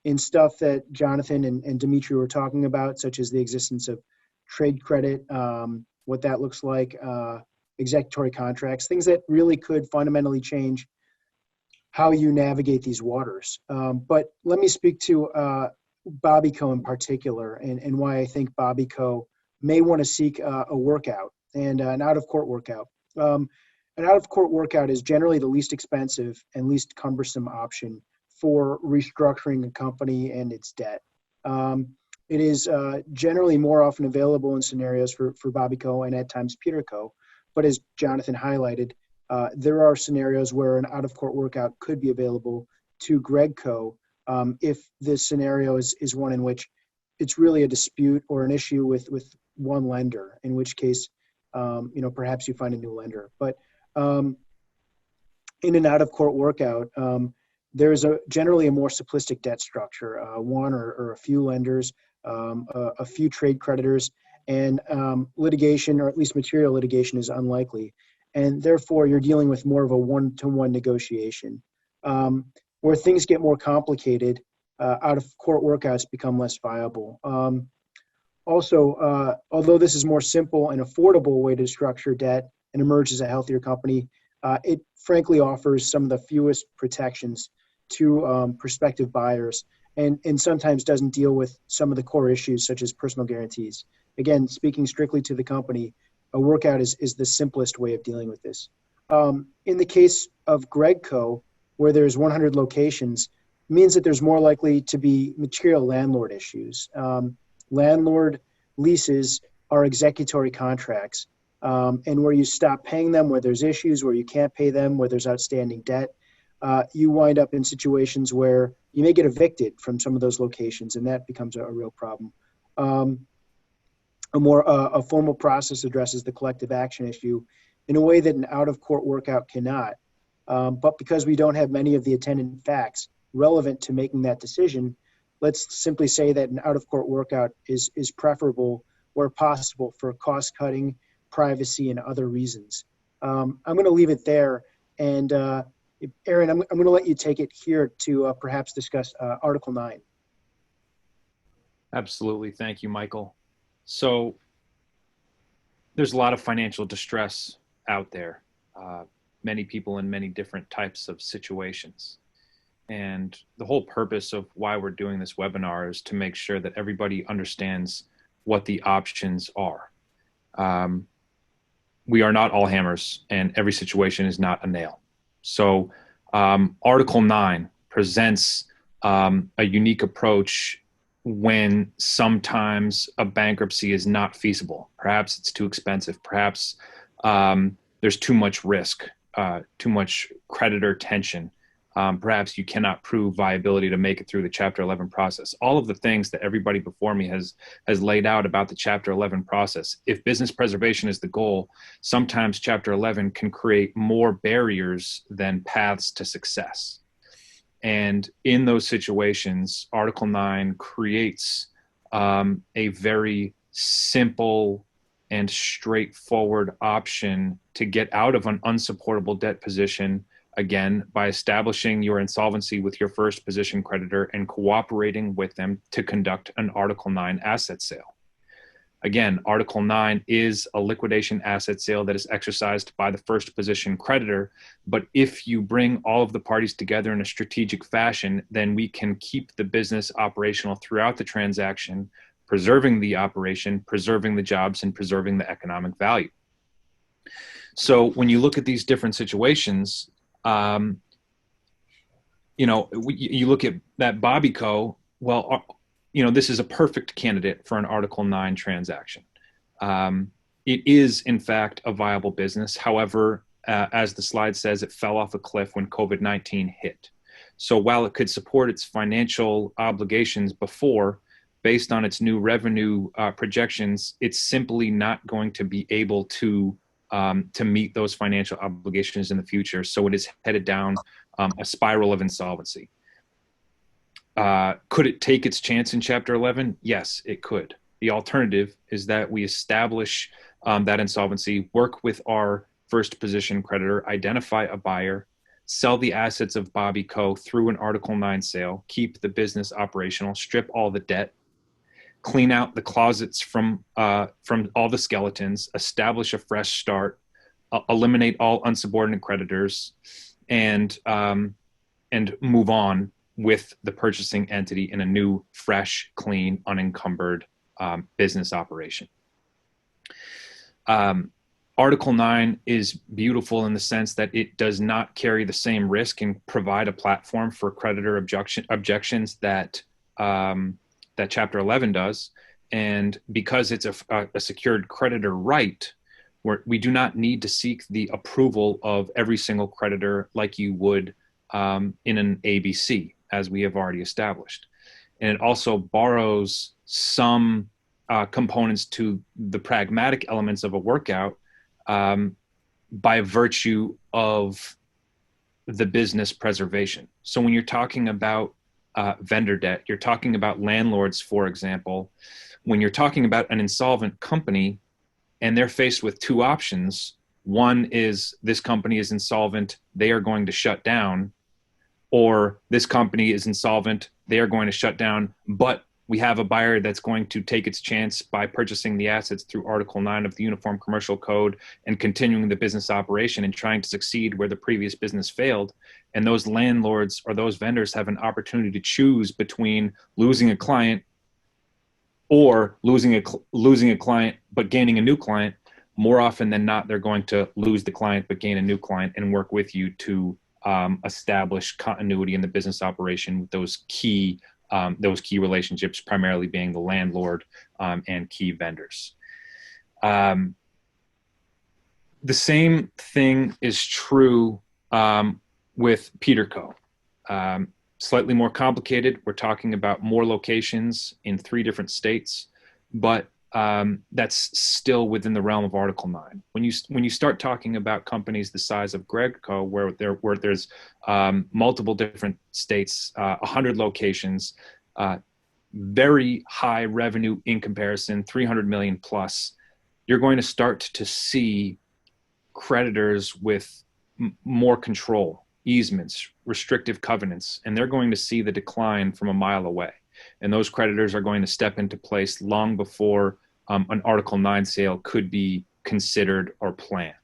in stuff that Jonathan and Dimitri were talking about, such as the existence of trade credit, what that looks like, executory contracts, things that really could fundamentally change how you navigate these waters. But let me speak to Bobby Co. in particular, and why I think Bobby Co. may want to seek a workout and an out-of-court workout. An out-of-court workout is generally the least expensive and least cumbersome option for restructuring a company and its debt. It is generally more often available in scenarios for Bobby Co. and at times Peter Co. But as Jonathan highlighted, there are scenarios where an out-of-court workout could be available to Greg Co. If this scenario is one in which it's really a dispute or an issue with one lender, in which case, perhaps you find a new lender. But in an out-of-court workout, there's generally a more simplistic debt structure, one or a few lenders, a few trade creditors, and litigation, or at least material litigation, is unlikely. And therefore, you're dealing with more of a one-to-one negotiation. Where things get more complicated, out-of-court workouts become less viable. Also, although this is more simple and affordable way to structure debt and emerge as a healthier company, it frankly offers some of the fewest protections to prospective buyers, and sometimes doesn't deal with some of the core issues such as personal guarantees. Again, speaking strictly to the company, a workout is the simplest way of dealing with this. In the case of Greg Co., where there's 100 locations, means that there's more likely to be material landlord issues. Landlord leases are executory contracts, and where you stop paying them, where there's issues, where you can't pay them, where there's outstanding debt, you wind up in situations where you may get evicted from some of those locations, and that becomes a real problem. A formal process addresses the collective action issue in a way that an out-of-court workout cannot. But because we don't have many of the attendant facts relevant to making that decision, let's simply say that an out-of-court workout is preferable where possible for cost-cutting, privacy, and other reasons. I'm going to leave it there. And Aaron, I'm going to let you take it here to perhaps discuss Article 9. Absolutely. Thank you, Michael. So there's a lot of financial distress out there. Many people in many different types of situations. And the whole purpose of why we're doing this webinar is to make sure that everybody understands what the options are. We are not all hammers, and every situation is not a nail. So Article 9 presents a unique approach when sometimes a bankruptcy is not feasible. Perhaps it's too expensive. Perhaps there's too much risk, too much creditor tension. Perhaps you cannot prove viability to make it through the Chapter 11 process. All of the things that everybody before me has laid out about the Chapter 11 process. If business preservation is the goal, sometimes Chapter 11 can create more barriers than paths to success. And in those situations, Article 9 creates a very simple and straightforward option to get out of an unsupportable debt position, again, by establishing your insolvency with your first position creditor and cooperating with them to conduct an Article 9 asset sale. Again, Article 9 is a liquidation asset sale that is exercised by the first position creditor. But if you bring all of the parties together in a strategic fashion, then we can keep the business operational throughout the transaction, preserving the operation, preserving the jobs, and preserving the economic value. So when you look at these different situations, you look at that Bobby Co. Well, this is a perfect candidate for an Article 9 transaction. It is, in fact, a viable business. However, as the slide says, it fell off a cliff when COVID-19 hit. So while it could support its financial obligations before, based on its new revenue projections, it's simply not going to be able to meet those financial obligations in the future. So it is headed down a spiral of insolvency. Could it take its chance in Chapter 11? Yes, it could. The alternative is that we establish that insolvency, work with our first position creditor, identify a buyer, sell the assets of Bobby Co. through an Article 9 sale, keep the business operational, strip all the debt, clean out the closets from all the skeletons, establish a fresh start, eliminate all unsubordinate creditors, and move on with the purchasing entity in a new, fresh, clean, unencumbered business operation. Article 9 is beautiful in the sense that it does not carry the same risk and provide a platform for creditor objections that that Chapter 11 does. And because it's a secured creditor right, we do not need to seek the approval of every single creditor like you would in an ABC, as we have already established. And it also borrows some components to the pragmatic elements of a workout by virtue of the business preservation. So when you're talking about vendor debt, you're talking about landlords, for example. When you're talking about an insolvent company and they're faced with two options, one is this company is insolvent, they are going to shut down, or this company is insolvent, they are going to shut down, but we have a buyer that's going to take its chance by purchasing the assets through Article 9 of the Uniform Commercial Code and continuing the business operation and trying to succeed where the previous business failed. And those landlords or those vendors have an opportunity to choose between losing a client or losing a client but gaining a new client. More often than not, they're going to lose the client but gain a new client and work with you to establish continuity in the business operation with those key relationships, primarily being the landlord and key vendors. The same thing is true with Peter Co. Slightly more complicated. We're talking about more locations in 3 different states, but that's still within the realm of Article 9. When you start talking about companies the size of Greg Co., where there's multiple different states, 100 locations, very high revenue in comparison, 300 million plus, you're going to start to see creditors with more control, easements, restrictive covenants, and they're going to see the decline from a mile away. And those creditors are going to step into place long before an Article 9 sale could be considered or planned.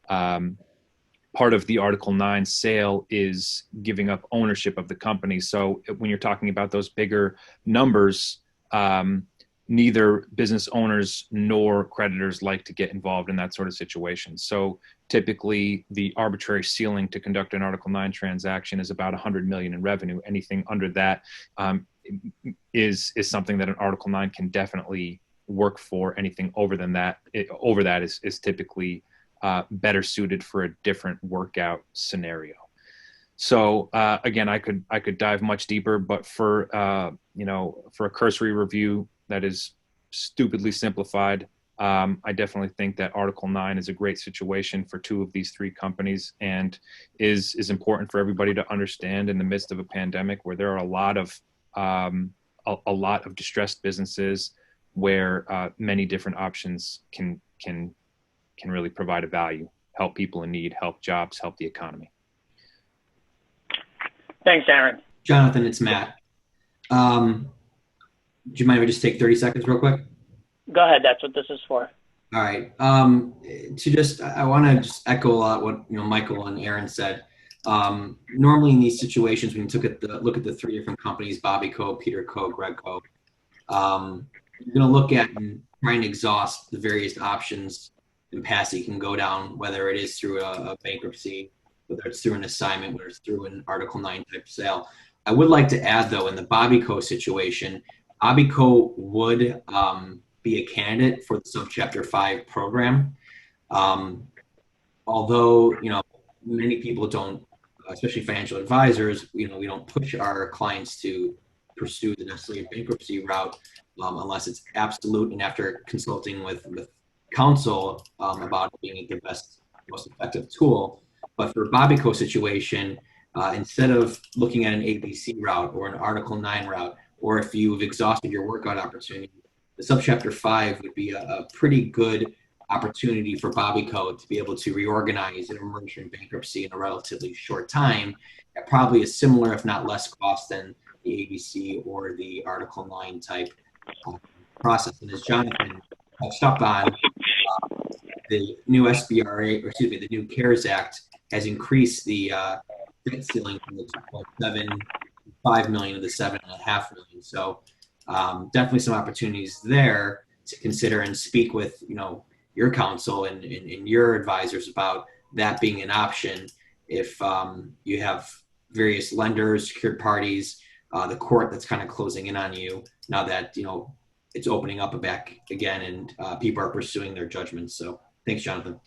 Part of the Article 9 sale is giving up ownership of the company. So when you're talking about those bigger numbers, neither business owners nor creditors like to get involved in that sort of situation. So typically the arbitrary ceiling to conduct an Article 9 transaction is about 100 million in revenue. Anything under that is something that an Article 9 can definitely work for. Anything over that is typically better suited for a different workout scenario. So again, I could dive much deeper, but for a cursory review that is stupidly simplified, I definitely think that Article 9 is a great situation for 2 of these 3 companies, and is important for everybody to understand in the midst of a pandemic where there are a lot of distressed businesses where many different options can really provide a value, help people in need, help jobs, help the economy. Thanks, Aaron. Jonathan, it's Matt. Do you mind if I just take 30 seconds real quick? Go ahead. That's what this is for. All right. I want to just echo a lot what Michael and Aaron said. Normally in these situations, when you look at the 3 different companies, Bobby Co., Peter Co., Greg Co., you're going to look at and try and exhaust the various options and paths that you can go down, whether it is through a bankruptcy, whether it's through an assignment, whether it's through an Article 9 type sale. I would like to add, though, in the Bobby Co. situation, Bobby Co. would be a candidate for the Subchapter 5 program. Although, many people don't, especially financial advisors, we don't push our clients to pursue the necessary bankruptcy route unless it's absolute, and after consulting with counsel about being the best, most effective tool. But for Bobby Co situation, instead of looking at an ABC route or an Article 9 route, or if you've exhausted your workout opportunity, the Subchapter 5 would be a pretty good opportunity for Bobby Co to be able to reorganize and emerge from bankruptcy in a relatively short time at probably a similar, if not less cost than the ABC or the Article 9 type process. And as Jonathan touched up on, the new SBRA, or excuse me, the new CARES Act has increased the debt ceiling from the 2.75 million to the 7.5 million. So definitely some opportunities there to consider and speak with, your counsel and your advisors about that being an option if you have various lenders, secured parties, the court that's kind of closing in on you now that, it's opening up back again and people are pursuing their judgments. So thanks, Jonathan.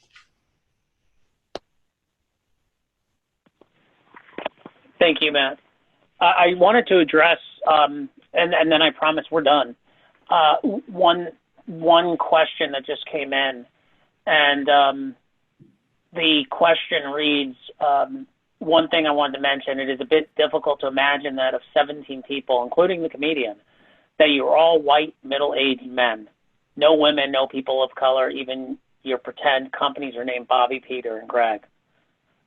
Thank you, Matt. I wanted to address, and then I promise we're done, one question that just came in. And the question reads, one thing I wanted to mention, it is a bit difficult to imagine that of 17 people, including the comedian, that you're all white, middle-aged men. No women, no people of color, even your pretend companies are named Bobby, Peter, and Greg.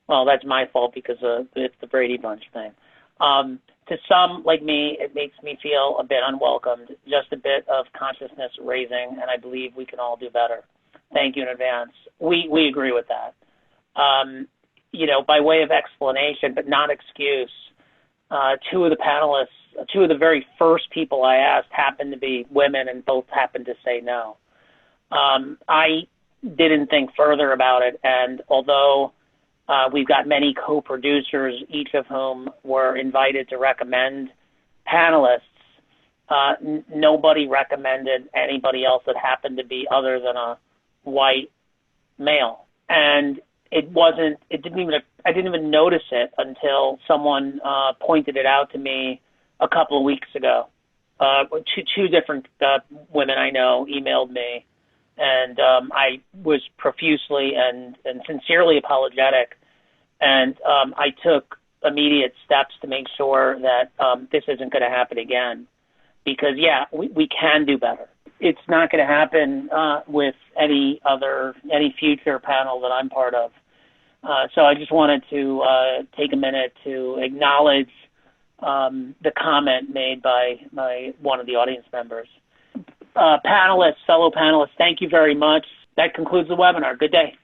Well, that's my fault because it's the Brady Bunch thing. To some, like me, it makes me feel a bit unwelcomed, just a bit of consciousness raising, and I believe we can all do better. Thank you in advance. We agree with that. By way of explanation, but not excuse, two of the panelists, two of the very first people I asked happened to be women, and both happened to say no. I didn't think further about it, and although we've got many co-producers, each of whom were invited to recommend panelists, nobody recommended anybody else that happened to be other than a white male. And I didn't even notice it until someone pointed it out to me a couple of weeks ago. Two different women I know emailed me, and I was profusely and sincerely apologetic, and I took immediate steps to make sure that this isn't going to happen again, because we can do better. It's not going to happen with any future panel that I'm part of. So I just wanted to take a minute to acknowledge the comment made by one of the audience members. Fellow panelists, thank you very much. That concludes the webinar. Good day.